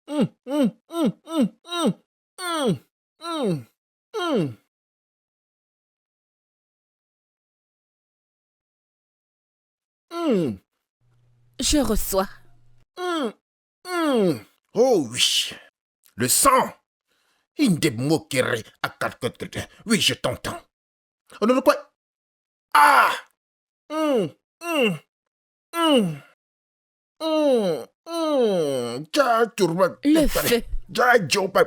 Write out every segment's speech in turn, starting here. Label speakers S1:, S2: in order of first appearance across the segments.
S1: Mmh, mmh, mmh, mmh, mmh, mmh, mmh, mmh, mmh,
S2: Je reçois.
S1: mmh, mmh. Oh oui, le sang. Une des moqueries à quelque... Oui, je t'entends. Oh non, non, quoi? Ah! Mmh, mmh, mmh, Ja, turma,
S2: Le
S1: pare.
S2: feu.
S1: Ja, Joe, pare.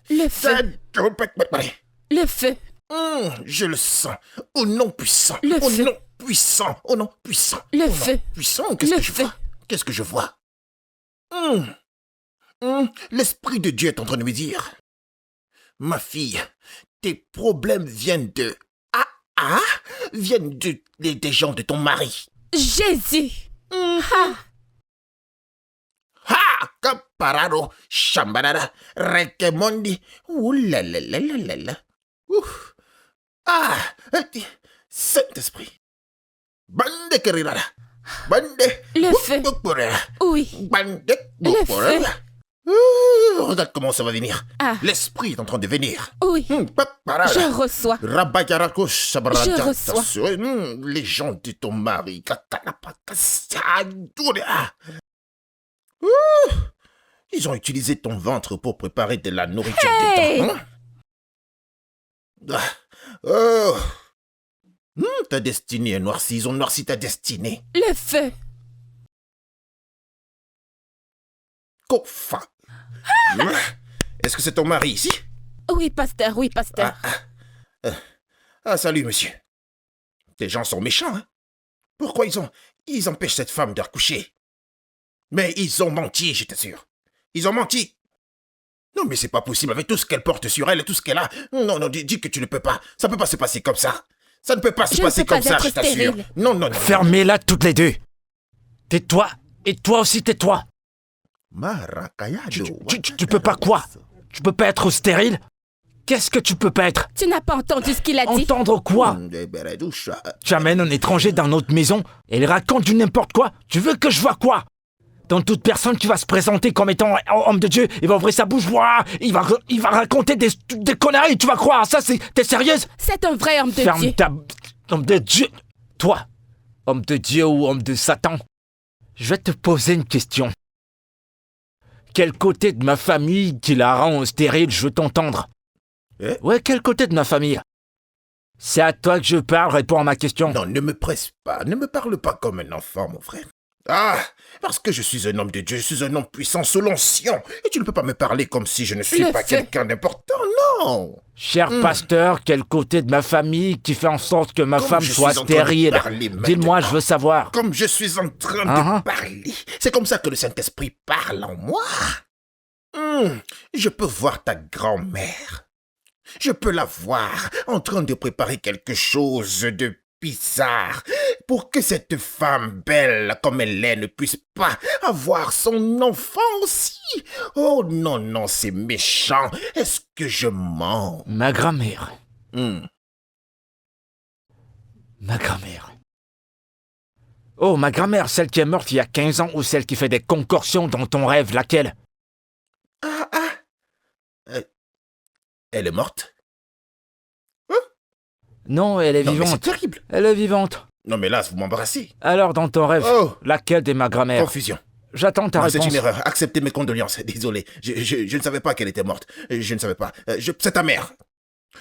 S2: Le
S1: Ja,
S2: feu.
S1: Joe, pare.
S2: Le feu.
S1: Je le sens. Au nom puissant.
S2: Le
S1: Au
S2: feu.
S1: nom puissant. Au nom puissant.
S2: Le
S1: Au nom
S2: feu.
S1: puissant. Qu'est-ce
S2: Le
S1: que je
S2: feu.
S1: vois? Qu'est-ce que je vois? L'Esprit de Dieu est en train de me dire, ma fille, tes problèmes viennent de... Ah, ah, viennent des gens de ton mari.
S2: Jésus.
S1: Mhm. Ha! Capararo, chambarara, rekemondi. Ouh là là là là là là. Ouf. Ah! Saint-Esprit. Bande kerirara. Bande.
S2: Le feu. Oui.
S1: Bande.
S2: Le feu.
S1: Regarde comment ça va venir.
S2: Ah.
S1: L'Esprit est en train de venir.
S2: Oui. Je reçois. Je reçois.
S1: Les gens de ton mari. Ils ont utilisé ton ventre pour préparer de la nourriture
S2: Hey!
S1: dedans. Oh. Ta destinée est noircie. Ils ont noirci ta destinée.
S2: Le feu.
S1: Kofa. Est-ce que c'est ton mari ici?
S2: Oui, pasteur, oui, pasteur.
S1: Salut, monsieur. Les gens sont méchants, hein? Pourquoi ils empêchent cette femme de recoucher? Mais ils ont menti, je t'assure. Ils ont menti. Non, mais c'est pas possible avec tout ce qu'elle porte sur elle et tout ce qu'elle a. Non, dis que tu ne peux pas. Ça peut pas se passer comme ça. Ça ne peut pas se passer comme ça, je t'assure. Non.
S3: Fermez-la toutes les deux. Tais-toi, et toi aussi tais-toi. Tu peux pas quoi? Tu peux pas être stérile? Qu'est-ce que tu peux pas être?
S2: Tu n'as pas entendu ce qu'il a dit?
S3: Entendre quoi? Tu amènes un étranger dans notre maison et il raconte du n'importe quoi? Tu veux que je vois quoi? Dans toute personne qui va se présenter comme étant homme de Dieu, il va ouvrir sa bouche, il va raconter des conneries, tu vas croire ça? T'es sérieuse?
S2: C'est un vrai homme de Dieu.
S3: Ferme ta... Homme de Dieu. Toi, homme de Dieu ou homme de Satan, je vais te poser une question. Quel côté de ma famille qui la rend stérile, je veux t'entendre? Ouais, quel côté de ma famille? C'est à toi que je parle, réponds à ma question.
S1: Non, ne me presse pas, ne me parle pas comme un enfant, mon frère. Ah, parce que je suis un homme de Dieu, je suis un homme puissant sous l'onction. Et tu ne peux pas me parler comme si je ne suis pas quelqu'un d'important, non.
S3: Cher pasteur, quel côté de ma famille qui fait en sorte que ma femme soit stérile? Dis-moi, je veux savoir.
S1: Comme je suis en train de parler. C'est comme ça que le Saint-Esprit parle en moi. Je peux voir ta grand-mère. Je peux la voir en train de préparer quelque chose de bizarre pour que cette femme belle comme elle est ne puisse pas avoir son enfant aussi. Oh non, c'est méchant. Est-ce que je mens?
S3: Ma grand-mère. Ma grand-mère. Oh, ma grand-mère, celle qui est morte il y a 15 ans ou celle qui fait des concoctions dans ton rêve, laquelle?
S1: Elle est morte?
S3: Non, elle est
S1: Non,
S3: vivante.
S1: mais c'est terrible.
S3: Elle est vivante.
S1: Non, mais là, vous m'embarrassez.
S3: Alors, dans ton rêve, laquelle de ma grand-mère?
S1: Confusion.
S3: J'attends ta réponse.
S1: C'est une erreur. Acceptez mes condoléances. Désolé. Je ne savais pas qu'elle était morte. Je ne savais pas. C'est ta mère.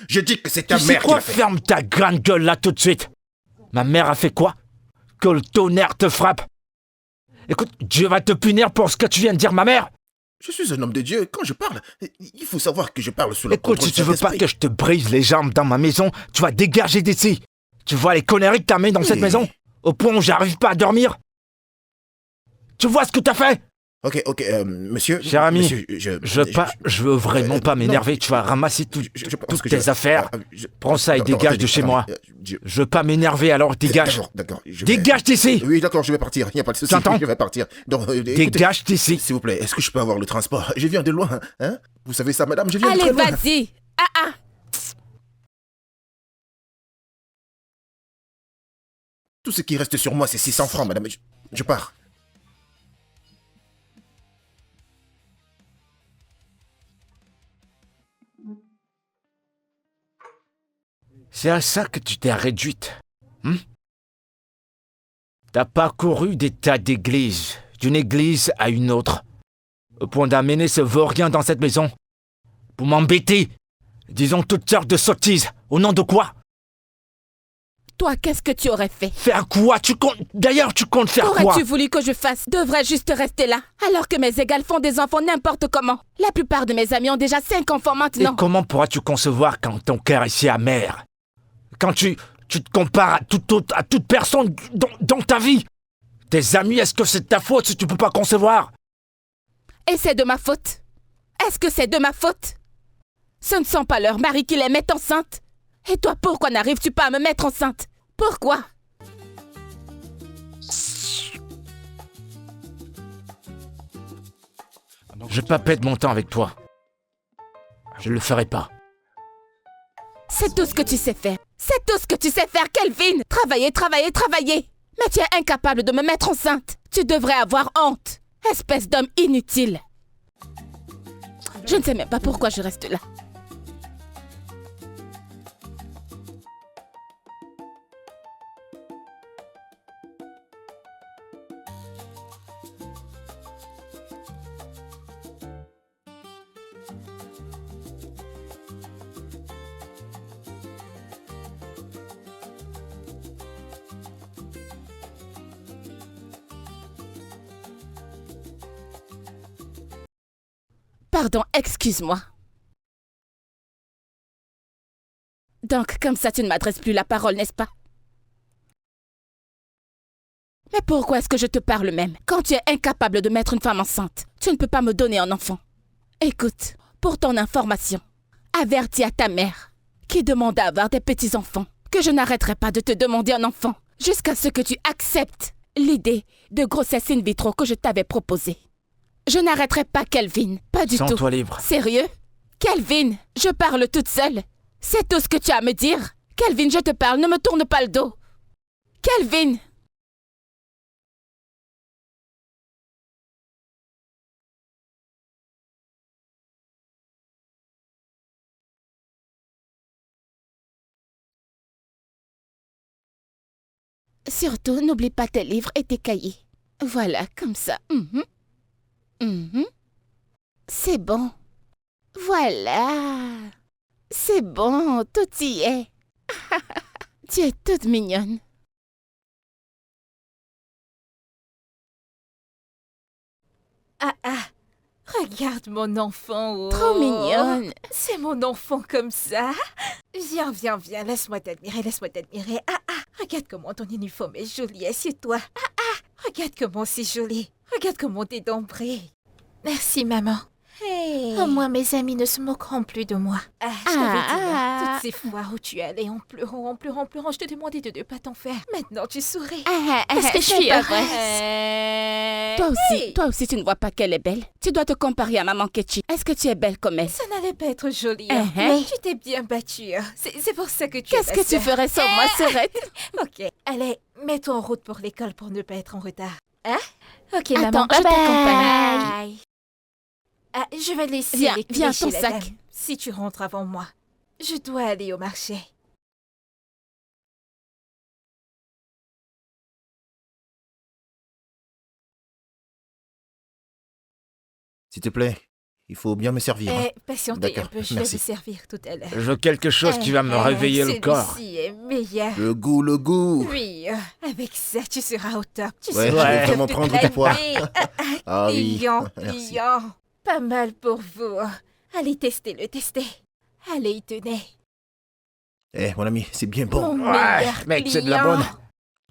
S1: Je dis que c'est ta mère qui l'a fait.
S3: Ferme ta grande gueule là tout de suite. Ma mère a fait quoi? Que le tonnerre te frappe. Écoute, Dieu va te punir pour ce que tu viens de dire, ma mère.
S1: Je suis un homme de Dieu. Quand je parle, il faut savoir que je parle sous le contrôle.
S3: Écoute, si tu veux pas que je te brise les jambes dans ma maison, tu vas dégager d'ici. Tu vois les conneries que t'as mis dans cette maison? Au point où j'arrive pas à dormir? Tu vois ce que t'as fait?
S1: Ok, monsieur...
S3: Cher ami,
S1: monsieur,
S3: je veux vraiment pas m'énerver. Tu vas ramasser toutes tes affaires. Prends ça et dégage de chez moi. Je veux pas m'énerver, alors dégage.
S1: D'accord.
S3: Dégage d'ici.
S1: Oui, d'accord, je vais partir. Il n'y a pas de souci.
S3: T'entends?
S1: Je vais partir.
S3: Dégage d'ici.
S1: S'il vous plaît, est-ce que je peux avoir le transport? Je viens de loin, hein? Vous savez ça, madame? Je viens de très loin.
S2: Allez, vas-y.
S1: Tout ce qui reste sur moi, c'est 600 francs, madame. Je pars.
S3: C'est à ça que tu t'es réduite. T'as parcouru des tas d'églises, d'une église à une autre, au point d'amener ce vaurien dans cette maison, pour m'embêter, disons toutes sortes de sottises, au nom de quoi?
S2: Toi, qu'est-ce que tu aurais fait?
S3: Faire quoi? D'ailleurs, tu comptes faire quoi?
S2: Qu'aurais-tu voulu que je fasse? Devrais-je juste rester là, alors que mes égales font des enfants n'importe comment? La plupart de mes amis ont déjà 5 enfants maintenant.
S3: Et comment pourras-tu concevoir quand ton cœur est si amer? Quand tu te compares à toute personne dans ta vie? Tes amis, est-ce que c'est de ta faute si tu peux pas concevoir?
S2: Et c'est de ma faute? Est-ce que c'est de ma faute? Ce ne sont pas leurs maris qui les mettent enceintes. Et toi, pourquoi n'arrives-tu pas à me mettre enceinte? Pourquoi?
S3: Je vais pas perdre mon temps avec toi. Je le ferai pas.
S2: C'est tout ce que tu sais faire. C'est tout ce que tu sais faire, Kelvin. Travailler, travailler, travailler. Mais tu es incapable de me mettre enceinte. Tu devrais avoir honte. Espèce d'homme inutile. Je ne sais même pas pourquoi je reste là. Pardon, excuse-moi. Donc, comme ça, tu ne m'adresses plus la parole, n'est-ce pas? Mais pourquoi est-ce que je te parle même? Quand tu es incapable de mettre une femme enceinte, tu ne peux pas me donner un enfant. Écoute, pour ton information, avertis à ta mère, qui demande à avoir des petits-enfants, que je n'arrêterai pas de te demander un enfant, jusqu'à ce que tu acceptes l'idée de grossesse in vitro que je t'avais proposée. Je n'arrêterai pas, Kelvin. Pas du tout.
S3: Sens-toi libre.
S2: Sérieux? Kelvin, je parle toute seule. C'est tout ce que tu as à me dire? Kelvin, je te parle, ne me tourne pas le dos. Kelvin! Surtout, n'oublie pas tes livres et tes cahiers. Voilà, comme ça. C'est bon. Voilà. C'est bon, tout y est. Tu es toute mignonne.
S4: Regarde mon enfant. Oh.
S2: Trop mignonne.
S4: C'est mon enfant comme ça. Viens, viens, viens, laisse-moi t'admirer, laisse-moi t'admirer. Regarde comment ton uniforme est joli, assieds-toi. Regarde comment c'est joli. Regarde comment t'es d'ombré. Merci, maman.
S2: Hey.
S4: Au moins, mes amis ne se moqueront plus de moi. Je t'avais dit, toutes ces fois où tu allais en pleurant, je te demandais de ne pas t'en faire. Maintenant, tu souris. Parce que je suis heureuse.
S2: Toi aussi, tu ne vois pas qu'elle est belle. Tu dois te comparer à maman Ketchi. Est-ce que tu es belle comme elle?
S4: Ça n'allait pas être joli. Mais tu t'es bien battue. C'est pour ça que tu
S2: Qu'est-ce que tu ferais sans moi, Serette?
S4: Ok. Allez, mets-toi en route pour l'école pour ne pas être en retard. Ok,
S2: Attends,
S4: maman,
S2: je
S4: je
S2: t'accompagne.
S4: t'accompagne. Je vais laisser
S2: Viens,
S4: les clés
S2: viens,
S4: chez
S2: ton
S4: la
S2: sac.
S4: dame, si tu rentres avant moi. Je dois aller au marché.
S1: S'il te plaît, il faut bien me servir.
S4: Patientez un
S1: D'accord,
S4: peu, je vais
S1: merci.
S4: vous servir tout à l'heure.
S3: Je veux quelque chose qui va me réveiller le corps.
S4: Celui-ci est meilleur.
S1: Le goût, le goût.
S4: Oui, avec ça, tu seras au top. Tu
S1: Ouais,
S4: seras
S1: je vais
S4: au top
S1: vraiment
S4: toute
S1: prendre
S4: la
S1: du poids.
S4: nuit.
S1: Ah oui,
S4: Pliant,
S1: merci.
S4: pliant. Pas mal pour vous. Allez, testez-le, testez. Allez, y tenez.
S1: Eh, mon ami, c'est bien bon.
S4: Mon
S3: Ouais,
S4: meilleur
S3: mec, c'est de la
S4: client.
S3: bonne.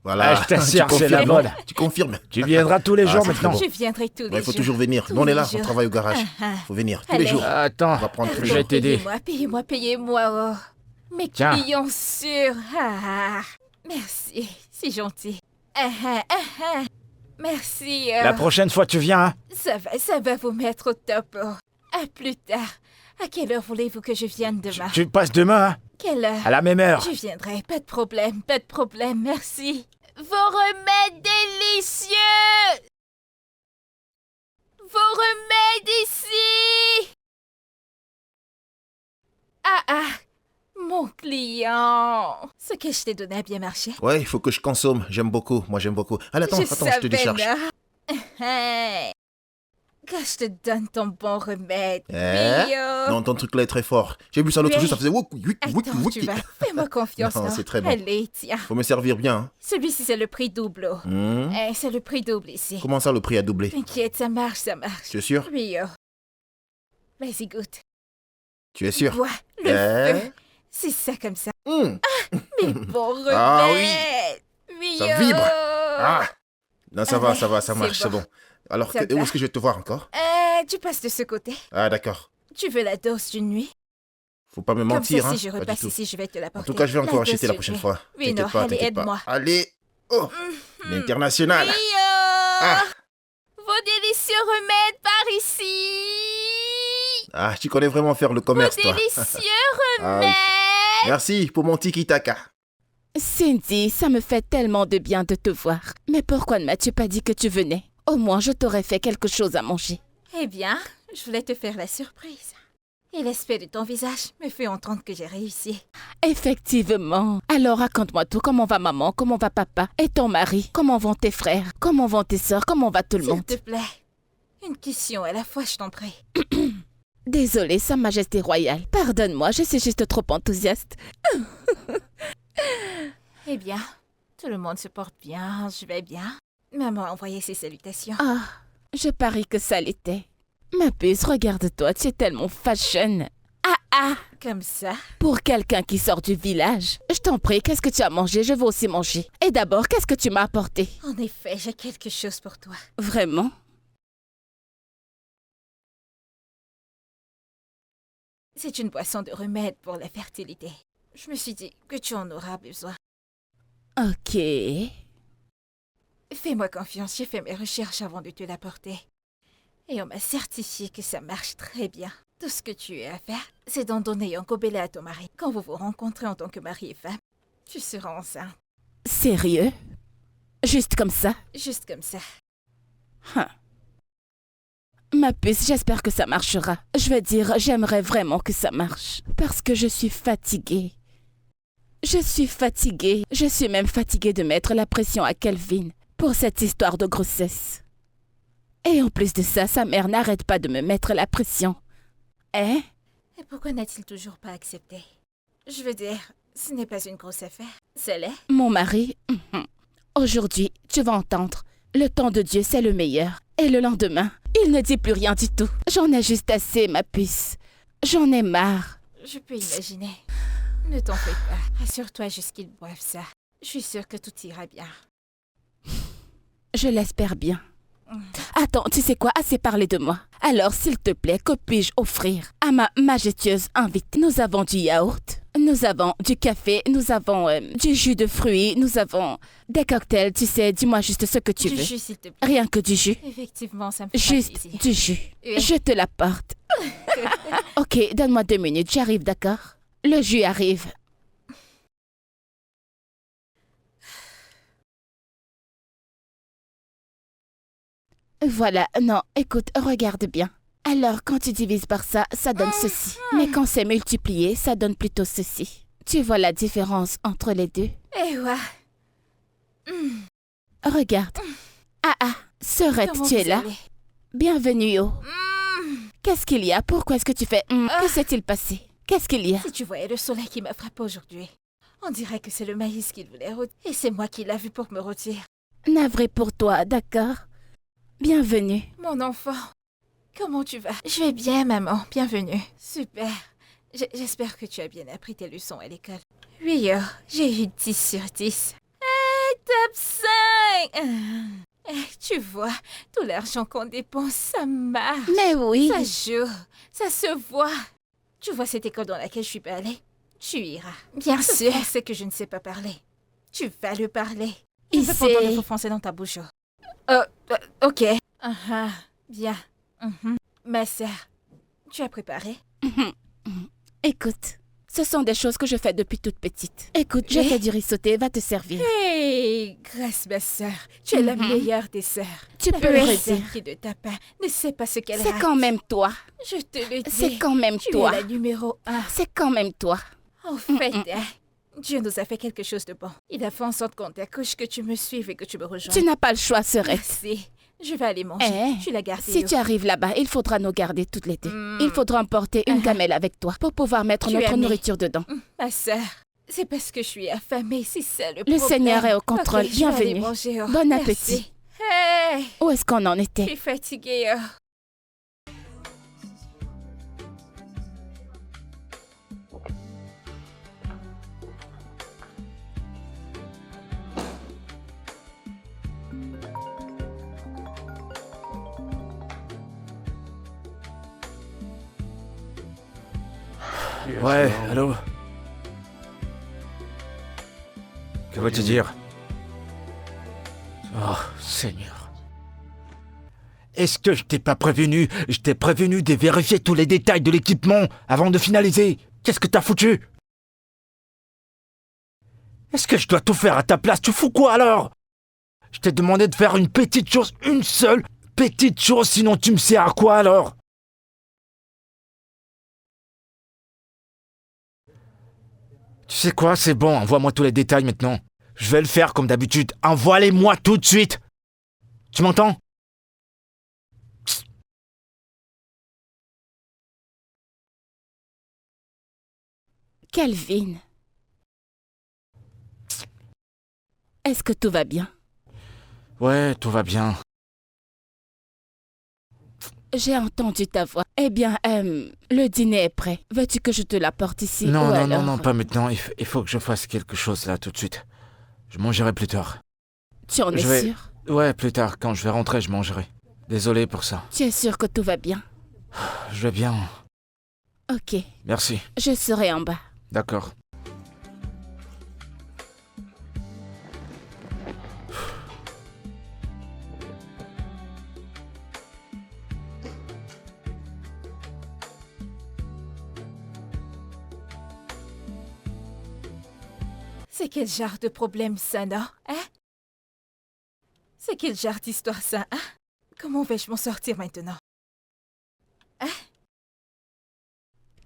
S1: Voilà,
S3: je t'assure,
S1: tu
S3: c'est la
S1: confirmes,
S3: bonne.
S1: Tu confirmes.
S3: Tu viendras tous les jours
S1: c'est
S3: maintenant.
S1: très bon.
S4: Je viendrai tous les
S1: Il faut
S4: jours.
S1: toujours venir.
S4: Tous
S1: Nous, on est
S4: les
S1: là,
S4: jours.
S1: on travaille au garage. Faut venir tous les
S4: Allez.
S1: jours.
S3: Attends,
S1: On va prendre tous les
S3: je vais
S1: jours.
S3: t'aider.
S4: Payez-moi. Mes
S3: Tiens.
S4: clients sûrs. Merci, c'est gentil. Merci.
S3: La prochaine fois, tu viens, hein?
S4: Ça va vous mettre au top. À plus tard. À quelle heure voulez-vous que je vienne demain?
S3: Tu passes demain, hein?
S4: Quelle heure?
S3: À la même heure.
S4: Je viendrai, pas de problème, merci. Vos remèdes délicieux! Vos remèdes ici! Mon client. Ce que je t'ai donné a bien marché.
S1: Ouais, il faut que je consomme. J'aime beaucoup. Moi, j'aime beaucoup. Allez, attends, je te
S4: savais,
S1: décharge.
S4: là. Hey. Quand je te donne ton bon remède.
S1: Eh?
S4: Mio.
S1: Non, ton truc là est très fort. J'ai vu ça l'autre
S4: Oui.
S1: jour, ça faisait wouki, wouki, wouki,
S4: Attends, tu
S1: wouki.
S4: vas. Fais-moi confiance.
S1: Non,
S4: là.
S1: c'est très bon.
S4: Allez, tiens.
S1: Faut me servir bien. Hein.
S4: Celui-ci, c'est le prix double. Oh.
S1: Hmm.
S4: C'est le prix double ici.
S1: Comment ça, le prix a doublé?
S4: T'inquiète, ça marche, ça marche.
S1: Tu es sûr?
S4: Oui, oh. Vas-y, goûte.
S1: Tu es sûr?
S4: Bois le feu. C'est ça comme ça.
S1: Hmm.
S4: Mais bon remède.
S1: Ah
S4: oui.
S1: Ça
S4: oh.
S1: vibre. Ah! Non, ça va,
S4: Allez,
S1: ça
S4: c'est
S1: marche, c'est bon. Alors,
S4: Ça
S1: où
S4: va.
S1: est-ce que je vais te voir encore?
S4: Tu passes de ce côté.
S1: Ah, d'accord.
S4: Tu veux la dose d'une nuit?
S1: Faut pas me
S4: Comme
S1: mentir,
S4: ça,
S1: hein.
S4: si je
S1: Pas du
S4: repasse
S1: tout.
S4: ici, je vais te
S1: En
S4: l'apporter.
S1: tout cas, je vais encore
S4: dose
S1: acheter la
S4: d'une
S1: prochaine
S4: nuit.
S1: fois.
S4: Oui,
S1: T'inquiète
S4: non,
S1: pas,
S4: allez,
S1: t'inquiète pas.
S4: aide-moi.
S1: Allez! Oh! L'international!
S4: Mio.
S1: Ah!
S4: Vos délicieux remèdes par ici.
S1: Ah, tu connais vraiment faire le commerce,
S4: Vos
S1: toi.
S4: délicieux
S1: Ah oui.
S4: remèdes.
S1: Merci pour mon tiki-taka.
S2: Cindy, ça me fait tellement de bien de te voir. Mais pourquoi ne m'as-tu pas dit que tu venais? Au moins, je t'aurais fait quelque chose à manger.
S4: Eh bien, je voulais te faire la surprise. Et l'aspect de ton visage me fait entendre que j'ai réussi.
S2: Effectivement. Alors raconte-moi tout. Comment va maman? Comment va papa? Et ton mari? Comment vont tes frères? Comment vont tes sœurs? Comment va tout le
S4: S'il
S2: monde?
S4: te plaît, une question à la fois, je t'en prie.
S2: Désolée, Sa Majesté Royale. Pardonne-moi, je suis juste trop enthousiaste.
S4: Eh bien, tout le monde se porte bien, je vais bien. Maman a envoyé ses salutations.
S2: Ah, je parie que ça l'était. Ma puce, regarde-toi, tu es tellement fashion.
S4: Comme ça.
S2: Pour quelqu'un qui sort du village. Je t'en prie, qu'est-ce que tu as mangé? Je veux aussi manger. Et d'abord, qu'est-ce que tu m'as apporté?
S4: En effet, j'ai quelque chose pour toi.
S2: Vraiment?
S4: C'est une boisson de remède pour la fertilité. Je me suis dit que tu en auras besoin.
S2: Ok.
S4: Fais-moi confiance, j'ai fait mes recherches avant de te l'apporter. Et on m'a certifié que ça marche très bien. Tout ce que tu as à faire, c'est d'en donner un gobelet à ton mari. Quand vous vous rencontrez en tant que mari et femme, tu seras enceinte.
S2: Sérieux? Juste comme ça?
S4: Juste comme ça.
S2: Ma puce, j'espère que ça marchera. Je veux dire, j'aimerais vraiment que ça marche. Parce que je suis fatiguée. Je suis fatiguée. Je suis même fatiguée de mettre la pression à Kelvin pour cette histoire de grossesse. Et en plus de ça, sa mère n'arrête pas de me mettre la pression. Hein?
S4: Et pourquoi n'a-t-il toujours pas accepté? Je veux dire, ce n'est pas une grosse affaire. C'est l'est.
S2: Mon mari, aujourd'hui, tu vas entendre. Le temps de Dieu, c'est le meilleur. Et le lendemain, il ne dit plus rien du tout. J'en ai juste assez, ma puce. J'en ai marre.
S4: Je peux imaginer. Ne t'en fais pas. Rassure-toi jusqu'ils boivent ça. Je suis sûre que tout ira bien.
S2: Je l'espère bien. Attends, tu sais quoi? Assez parlé de moi. Alors, s'il te plaît, que puis-je offrir à ma majestueuse invitée? Nous avons du yaourt, nous avons du café, nous avons du jus de fruits, nous avons des cocktails, tu sais, dis-moi juste ce que tu
S4: Du
S2: veux.
S4: jus, s'il te plaît.
S2: Rien que du jus.
S4: Effectivement, ça me fait
S2: Juste
S4: plaisir.
S2: du jus.
S4: Oui.
S2: Je te l'apporte. Ok, donne-moi 2 minutes, j'arrive, d'accord? Le jus arrive. Voilà, non, écoute, regarde bien. Alors, quand tu divises par ça, ça donne ceci. Mais quand c'est multiplié, ça donne plutôt ceci. Tu vois la différence entre les deux?
S4: Eh ouais.
S2: Regarde. Sorette,
S4: Comment
S2: tu es
S4: vous
S2: là?
S4: allez?
S2: Bienvenue, Yo. Qu'est-ce qu'il y a? Pourquoi est-ce que tu fais Que s'est-il passé? Qu'est-ce qu'il y a?
S4: Si tu voyais le soleil qui m'a frappé aujourd'hui, on dirait que c'est le maïs qu'il voulait rôtir. Et c'est moi qui l'a vu pour me rôtir.
S2: Navré pour toi, d'accord? Bienvenue.
S4: Mon enfant, comment tu vas? Je vais bien, maman. Bienvenue. Super. J'espère que tu as bien appris tes leçons à l'école. Oui, j'ai eu 10 sur 10. Top 5! Tu vois, tout l'argent qu'on dépense, ça marche.
S2: Mais oui.
S4: Ça joue, ça se voit. Tu vois cette école dans laquelle je suis pas allée? Tu iras. Bien sûr. C'est que je ne sais pas parler. Tu vas le parler. Il
S2: Il
S4: veut pas entendre
S2: sait.
S4: le français dans ta bouche. Ok. Bien. Ma sœur, tu as préparé?
S2: Écoute, ce sont des choses que je fais depuis toute petite. Écoute, je
S4: Oui.
S2: fais du riz sauté, va te servir.
S4: Hey, grâce ma sœur, tu es la meilleure des sœurs.
S2: Tu
S4: La
S2: peux le
S4: petite sœur
S2: redire.
S4: qui de ta part ne sait pas ce qu'elle
S2: C'est
S4: rate.
S2: quand même toi.
S4: Je te le dis.
S2: C'est quand même
S4: tu
S2: toi.
S4: es la numéro 1.
S2: C'est quand même toi.
S4: En fait, Dieu nous a fait quelque chose de bon. Il a fait en sorte qu'on t'accouche, que tu me suives et que tu me rejoignes.
S2: Tu n'as pas le choix, Serette.
S4: Merci. Je vais aller manger. Tu l'as gardé.
S2: Si tu arrives là-bas, il faudra nous garder toute l'été. Il faudra emporter une gamelle avec toi pour pouvoir mettre notre nourriture dedans.
S4: Ma sœur, c'est parce que je suis affamée, c'est ça le
S2: Le
S4: problème.
S2: Seigneur est au contrôle.
S4: Ok, je vais aller
S2: Bienvenue.
S4: manger, oh.
S2: Bon
S4: Merci.
S2: appétit.
S4: Hey,
S2: Où est-ce qu'on en
S4: je
S2: était?
S4: suis fatiguée. Oh.
S3: Ouais, allô? Que veux-tu dire? Oh, Seigneur. Est-ce que je t'ai pas prévenu? Je t'ai prévenu de vérifier tous les détails de l'équipement avant de finaliser. Qu'est-ce que t'as foutu? Est-ce que je dois tout faire à ta place? Tu fous quoi alors? Je t'ai demandé de faire une petite chose, une seule petite chose, sinon tu me sers à quoi alors? Tu sais quoi, c'est bon, envoie-moi tous les détails maintenant. Je vais le faire comme d'habitude. Envoie-les-moi tout de suite. Tu m'entends?
S2: Kelvin. Est-ce que tout va bien?
S3: Ouais, tout va bien.
S2: J'ai entendu ta voix. Eh bien, le dîner est prêt. Veux-tu que je te l'apporte ici?
S3: Non,
S2: ou
S3: non,
S2: alors...
S3: non, pas maintenant. Il faut que je fasse quelque chose là tout de suite. Je mangerai plus tard.
S2: Tu en es sûr?
S3: Ouais, plus tard. Quand je vais rentrer, je mangerai. Désolé pour ça.
S2: Tu es sûr que tout va bien?
S3: Je vais bien.
S2: Ok.
S3: Merci.
S2: Je serai en bas.
S3: D'accord.
S4: C'est quel genre de problème ça, non? Hein? C'est quel genre d'histoire ça, hein? Comment vais-je m'en sortir maintenant? Hein?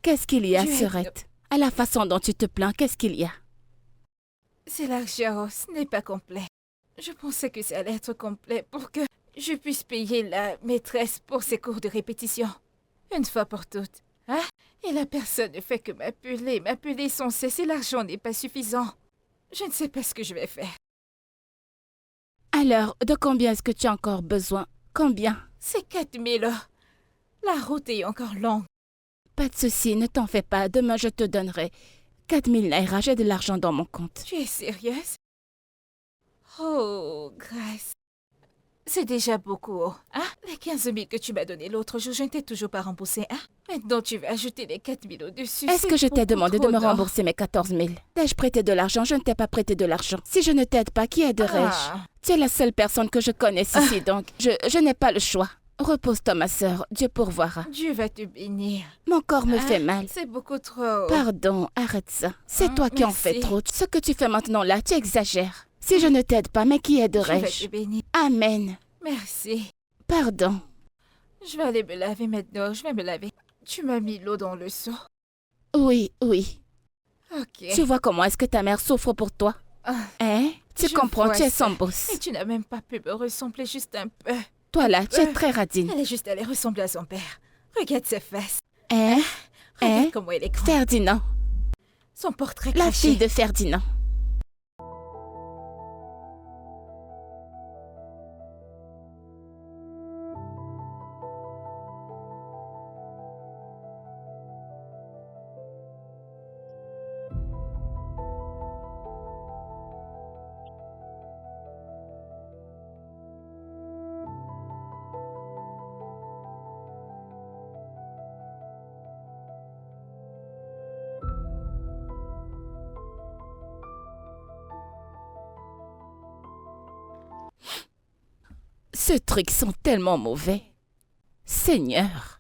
S2: Qu'est-ce qu'il y a,
S4: Je-
S2: Serette? À la façon dont tu te plains, qu'est-ce qu'il y a?
S4: C'est l'argent, ce n'est pas complet. Je pensais que ça allait être complet pour que je puisse payer la maîtresse pour ses cours de répétition. Une fois pour toutes. Hein? Et la personne ne fait que m'appeler sans cesse et l'argent n'est pas suffisant. Je ne sais pas ce que je vais faire.
S2: Alors, de combien est-ce que tu as encore besoin? Combien?
S4: C'est 4000. La route est encore longue.
S2: Pas de souci, ne t'en fais pas. Demain, je te donnerai 4000 naira. J'ai de l'argent dans mon compte.
S4: Tu es sérieuse? Oh, Grâce. C'est déjà beaucoup, hein? Les 15 000 que tu m'as donnés l'autre jour, je ne t'ai toujours pas remboursé, hein? Maintenant, tu vas ajouter les 4 000 au-dessus.
S2: Est-ce que je t'ai demandé de me
S4: rembourser?
S2: rembourser mes 14 000? T'ai-je prêté de l'argent? Je ne t'ai pas prêté de l'argent. Si je ne t'aide pas, qui aiderais-je? Tu es la seule personne que je connaisse ici, donc je n'ai pas le choix. Repose-toi, ma sœur. Dieu pourvoira.
S4: Dieu va te bénir.
S2: Mon corps me
S4: Ah,
S2: fait mal.
S4: C'est beaucoup trop.
S2: Pardon, arrête ça. C'est toi qui en fais
S4: merci.
S2: trop. Ce que tu fais maintenant là, tu exagères. Si je ne t'aide pas, mais qui
S4: Dieu va
S2: aiderais-je?
S4: te bénir.
S2: Amen.
S4: Merci.
S2: Pardon.
S4: Je vais aller me laver maintenant. Je vais me laver. Tu m'as mis l'eau dans le seau.
S2: Oui, oui.
S4: Ok.
S2: Tu vois comment est-ce que ta mère souffre pour toi?
S4: Ah,
S2: Hein? Tu
S4: Je
S2: comprends,
S4: vois
S2: tu es
S4: ça.
S2: sans bosse.
S4: et tu n'as même pas pu me ressembler juste un peu.
S2: Toi là, tu es très radine.
S4: Elle est juste allée ressembler à son père. Regarde ses fesses.
S2: Hein?
S4: Regarde
S2: Hein?
S4: comment elle est grande.
S2: Ferdinand.
S4: Son portrait
S2: La
S4: craché.
S2: fille de Ferdinand. Ces trucs sont tellement mauvais. Seigneur.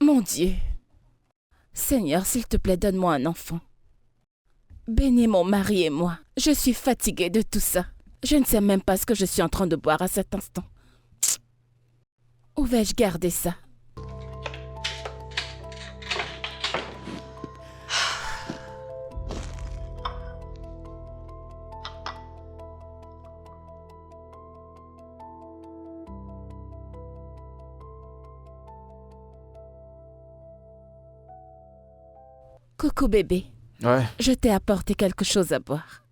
S2: Mon Dieu. Seigneur, s'il te plaît, donne-moi un enfant. Bénis mon mari et moi. Je suis fatiguée de tout ça. Je ne sais même pas ce que je suis en train de boire à cet instant. Où vais-je garder ça? Coucou bébé,
S3: Ouais,
S2: je t'ai apporté quelque chose à boire.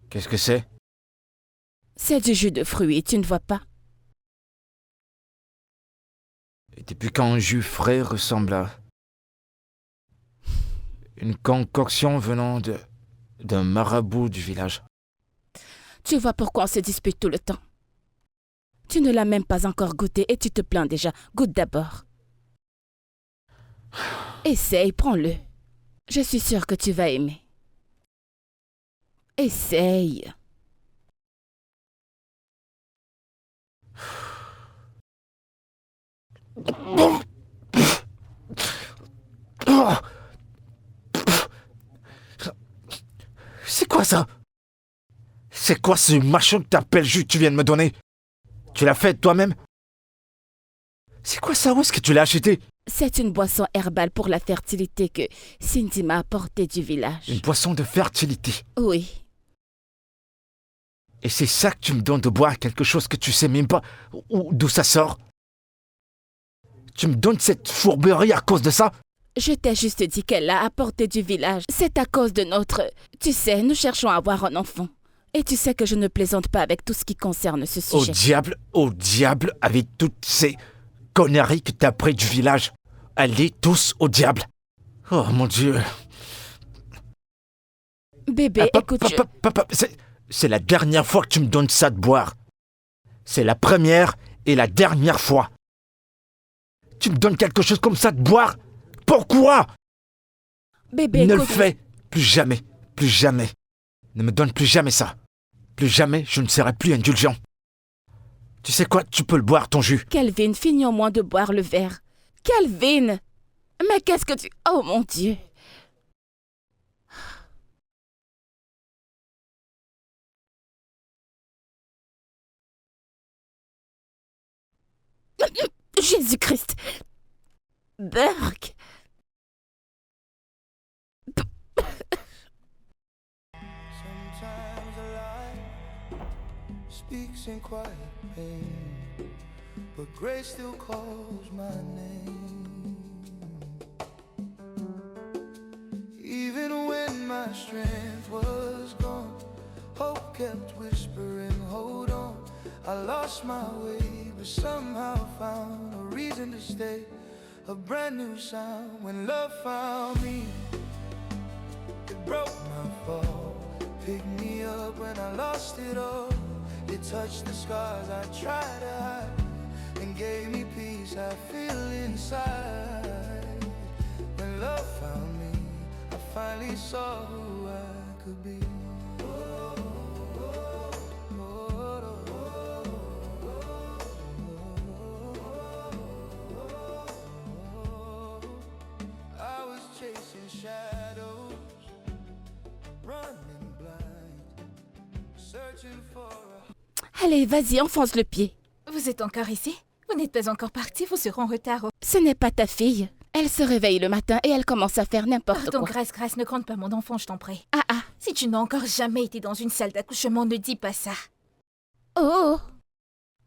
S3: qu'est-ce que c'est?
S2: C'est du jus de fruits, tu ne vois pas?
S3: Et depuis quand un jus frais ressemble à une concoction venant d'un marabout du village?
S2: Tu vois pourquoi on se dispute tout le temps. Tu ne l'as même pas encore goûté et tu te plains déjà. Goûte d'abord. Essaye, prends-le. Je suis sûre que tu vas aimer. Essaye.
S3: C'est quoi ça? C'est quoi ce machin que t'appelles jus que tu viens de me donner? Tu l'as fait toi-même? C'est quoi ça? Où est-ce que tu l'as acheté?
S2: C'est une boisson herbale pour la fertilité que Cindy m'a apportée du village.
S3: Une boisson de fertilité.
S2: Oui.
S3: Et c'est ça que tu me donnes de boire, quelque chose que tu sais même pas d'où ça sort? Tu me donnes cette fourberie à cause de ça?
S2: Je t'ai juste dit qu'elle l'a apporté du village. C'est à cause de notre... Tu sais, nous cherchons à avoir un enfant. Et tu sais que je ne plaisante pas avec tout ce qui concerne ce sujet.
S3: Au diable avec toutes ces conneries que t'as pris du village. Allez tous au diable. Oh mon Dieu.
S2: Bébé, écoute,
S3: Papa, c'est la dernière fois que tu me donnes ça de boire. C'est la première et la dernière fois. Tu me donnes quelque chose comme ça de boire? Pourquoi?
S2: Bébé,
S3: Ne
S2: écoute...
S3: le fais plus jamais, plus jamais. Ne me donne plus jamais ça. Plus jamais je ne serai plus indulgent. Tu sais quoi? Tu peux le boire ton jus.
S2: Kelvin, finis au moins de boire le verre. Kelvin! Mais qu'est-ce que tu... Oh mon Dieu! Jésus-Christ! Burke!
S5: Sometimes a lie speaks in quiet pain, but grace still calls my name. Even when my strength was gone, hope kept whispering, hold on. I lost my way, but somehow found a reason to stay. A brand new sound when love found me. It broke my fall, picked me up when I lost it all. It touched the scars I tried to hide and gave me peace I feel inside. When love found me, I finally saw who I could be. I was chasing shadows, running blind, searching for a...
S2: Allez, vas-y, enfonce le pied.
S4: Vous êtes encore ici? Vous n'êtes pas encore parti, vous serez en retard.
S2: Ce n'est pas ta fille. Elle se réveille le matin et elle commence à faire n'importe
S4: Pardon,
S2: quoi.
S4: Grâce, ne compte pas mon enfant, je t'en prie.
S2: Ah.
S4: Si tu n'as encore jamais été dans une salle d'accouchement, ne dis pas ça.
S2: Oh!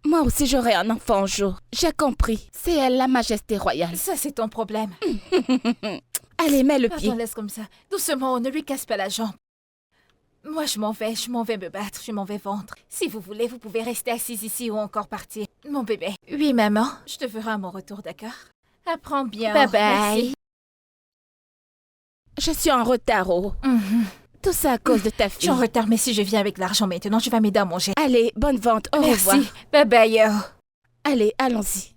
S2: Moi aussi j'aurai un enfant un jour. J'ai compris. C'est elle, la majesté royale.
S4: Ça, c'est ton problème.
S2: Allez, mets le pied.
S4: Attends, laisse comme ça. Doucement, ne lui casse pas la jambe. Moi, je m'en vais me battre, je m'en vais vendre. Si vous voulez, vous pouvez rester assise ici ou encore partir. Mon bébé. Oui, maman. Je te ferai à mon retour, d'accord? Apprends bien.
S2: Bye bye.
S4: Merci.
S2: Je suis en retard, oh. Tout ça à cause de ta
S4: Je
S2: fille.
S4: suis en retard, mais si je viens avec l'argent maintenant, tu vas m'aider à manger.
S2: Allez, bonne vente, au revoir.
S4: Merci. Bye bye.
S2: Allez, allons-y.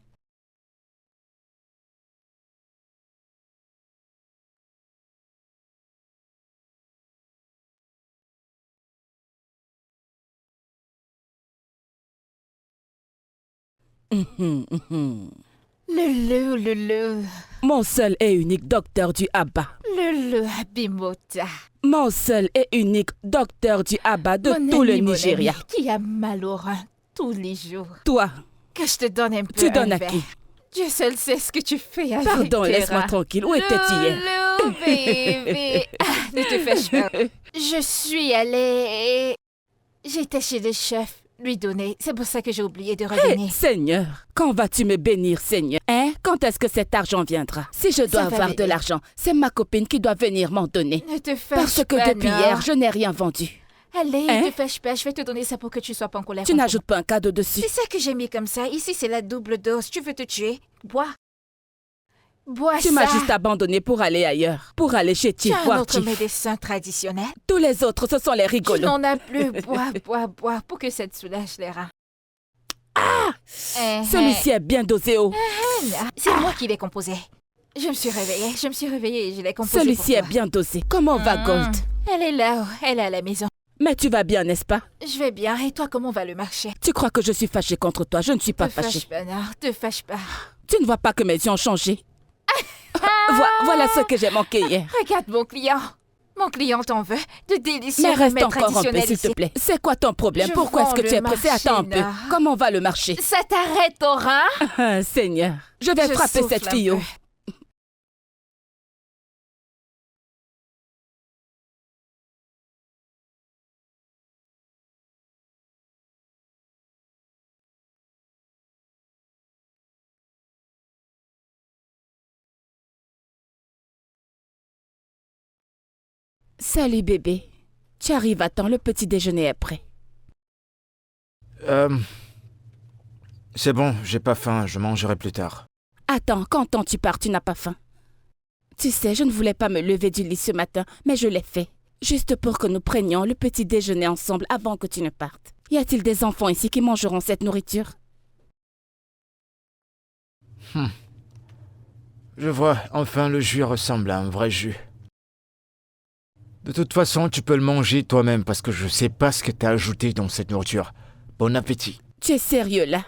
S4: Le.
S2: Mon seul et unique docteur du Abba.
S4: Le Abimota.
S2: Mon seul et unique docteur du Abba de
S4: Mon
S2: tout le
S4: ami, mon
S2: Nigeria.
S4: ami, qui a mal au rein tous les jours.
S2: Toi,
S4: Que je te donne un peu
S2: tu donnes
S4: un
S2: à
S4: verre.
S2: qui?
S4: Dieu seul sait ce que tu fais avec
S2: Pardon,
S4: tes
S2: laisse-moi
S4: reins.
S2: tranquille. Où étais-tu hier?
S4: Lolo, bébé. Ne te fâche pas. Je suis allée... J'étais chez le chef, lui donner. C'est pour ça que j'ai oublié de
S2: Hé,
S4: revenir.
S2: Seigneur, quand vas-tu me bénir, Seigneur? Hein? Quand est-ce que cet argent viendra? Si je dois
S4: Ça va
S2: avoir de
S4: venir.
S2: l'argent, c'est ma copine qui doit venir m'en donner.
S4: Ne te fâche
S2: Parce que
S4: pas,
S2: depuis
S4: non.
S2: hier, je n'ai rien vendu.
S4: Allez,
S2: Hein?
S4: ne te fâche pas. Je vais te donner ça pour que tu sois pas en colère.
S2: Tu
S4: contre
S2: n'ajoutes pas un cadeau dessus.
S4: moi. C'est ça que j'ai mis comme ça. Ici, c'est la double dose. Tu veux te tuer? Bois. Bois
S2: Tu
S4: ça.
S2: m'as juste abandonné pour aller ailleurs. Pour aller chez
S4: Tu
S2: Chief,
S4: as un
S2: voir
S4: autre
S2: Chief.
S4: médecin traditionnel?
S2: Tous les autres, ce sont les
S4: Tu
S2: rigolos.
S4: n'en as plus. Bois, pour que ça te soulage les reins.
S2: Celui-ci est bien dosé, oh.
S4: C'est moi qui l'ai composé. Je me suis réveillée et je l'ai composé
S2: Celui-ci
S4: pour
S2: est
S4: toi.
S2: bien dosé. Comment va Gold?
S4: Elle est là-haut, elle est à la maison.
S2: Mais tu vas bien, n'est-ce pas?
S4: Je vais bien, et toi, comment va le marché?
S2: Tu crois que je suis fâchée contre toi? Je ne suis pas
S4: Te fâche
S2: fâchée.
S4: pas, non, te fâche pas.
S2: Tu ne vois pas que mes yeux ont changé? Voilà ce que j'ai manqué hier.
S4: Regarde mon client. Mon client t'en veut. De délicieux
S2: Mais reste
S4: remèdes
S2: encore un peu,
S4: traditionnels
S2: s'il te
S4: ici.
S2: plaît. C'est quoi ton problème?
S4: Je
S2: Pourquoi est-ce
S4: vends
S2: que tu
S4: le
S2: es pressé?
S4: marché,
S2: Attends un peu.
S4: là.
S2: Comment va le marché?
S4: Ça t'arrête au rein?
S2: Ah, Seigneur, je vais
S4: Je
S2: frapper
S4: souffle
S2: cette
S4: un
S2: fille, oh.
S4: peu.
S2: Salut bébé. Tu arrives à temps, le petit déjeuner est prêt.
S3: C'est bon, j'ai pas faim, je mangerai plus tard.
S2: Attends, quand tu pars, tu n'as pas faim. Tu sais, je ne voulais pas me lever du lit ce matin, mais je l'ai fait. Juste pour que nous prenions le petit déjeuner ensemble avant que tu ne partes. Y a-t-il des enfants ici qui mangeront cette nourriture?
S3: Je vois, enfin le jus ressemble à un vrai jus. De toute façon, tu peux le manger toi-même parce que je sais pas ce que t'as ajouté dans cette nourriture. Bon appétit.
S2: Tu es sérieux là?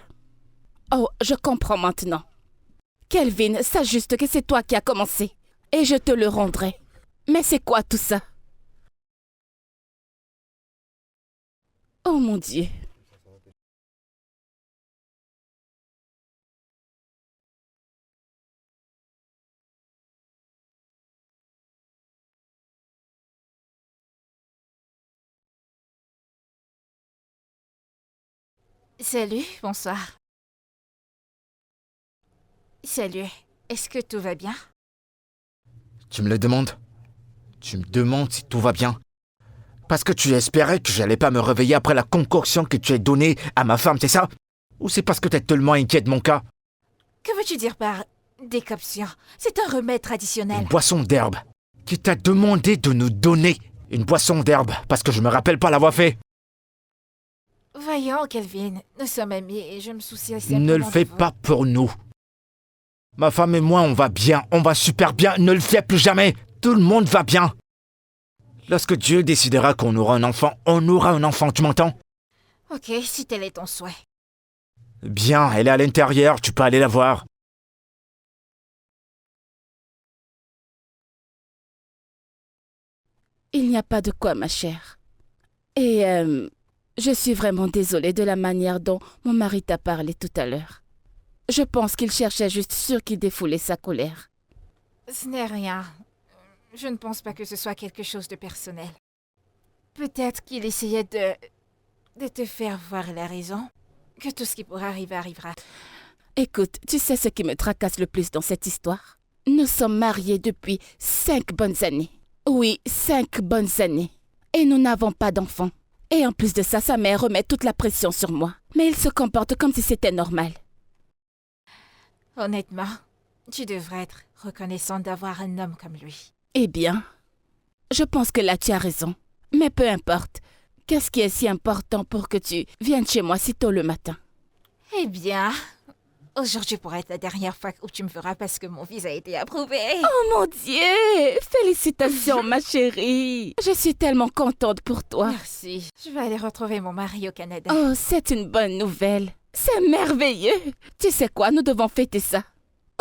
S2: Oh, je comprends maintenant. Kelvin, sache juste que c'est toi qui as commencé. Et je te le rendrai. Mais c'est quoi tout ça? Oh mon Dieu.
S4: Salut, bonsoir. Salut, est-ce que tout va bien?
S3: Tu me le demandes? Tu me demandes si tout va bien? Parce que tu espérais que j'allais pas me réveiller après la concoction que tu as donnée à ma femme, c'est ça? Ou c'est parce que t'es tellement inquiet de mon cas?
S4: Que veux-tu dire par décoction? C'est un remède traditionnel.
S3: Une boisson d'herbe. Qui t'a demandé de nous donner une boisson d'herbe parce que je me rappelle pas l'avoir fait.
S4: Voyons, Kelvin, nous sommes amis et je me soucie simplement
S3: Ne le
S4: de
S3: fais
S4: vous.
S3: pas pour nous. Ma femme et moi, on va bien, on va super bien. Ne le fais plus jamais. Tout le monde va bien. Lorsque Dieu décidera qu'on aura un enfant, on aura un enfant, tu m'entends?
S4: Ok, si tel est ton souhait.
S3: Bien, elle est à l'intérieur, tu peux aller la voir.
S2: Il n'y a pas de quoi, ma chère. Et je suis vraiment désolée de la manière dont mon mari t'a parlé tout à l'heure. Je pense qu'il cherchait juste sur qui défouler sa colère.
S4: Ce n'est rien. Je ne pense pas que ce soit quelque chose de personnel. Peut-être qu'il essayait de te faire voir la raison. Que tout ce qui pourra arriver arrivera.
S2: Écoute, tu sais ce qui me tracasse le plus dans cette histoire? Nous sommes mariés depuis 5 bonnes années. Oui, 5 bonnes années. Et nous n'avons pas d'enfants. Et en plus de ça, sa mère remet toute la pression sur moi. Mais il se comporte comme si c'était normal.
S4: Honnêtement, tu devrais être reconnaissante d'avoir un homme comme lui.
S2: Eh bien, je pense que là tu as raison. Mais peu importe. Qu'est-ce qui est si important pour que tu viennes chez moi si tôt le matin?
S4: Eh bien, aujourd'hui pourrait être la dernière fois où tu me verras parce que mon visa a été approuvé.
S2: Oh mon Dieu! Félicitations, ma chérie! Je suis tellement contente pour toi.
S4: Merci. Je vais aller retrouver mon mari au Canada.
S2: Oh, c'est une bonne nouvelle. C'est merveilleux. Tu sais quoi, nous devons fêter ça.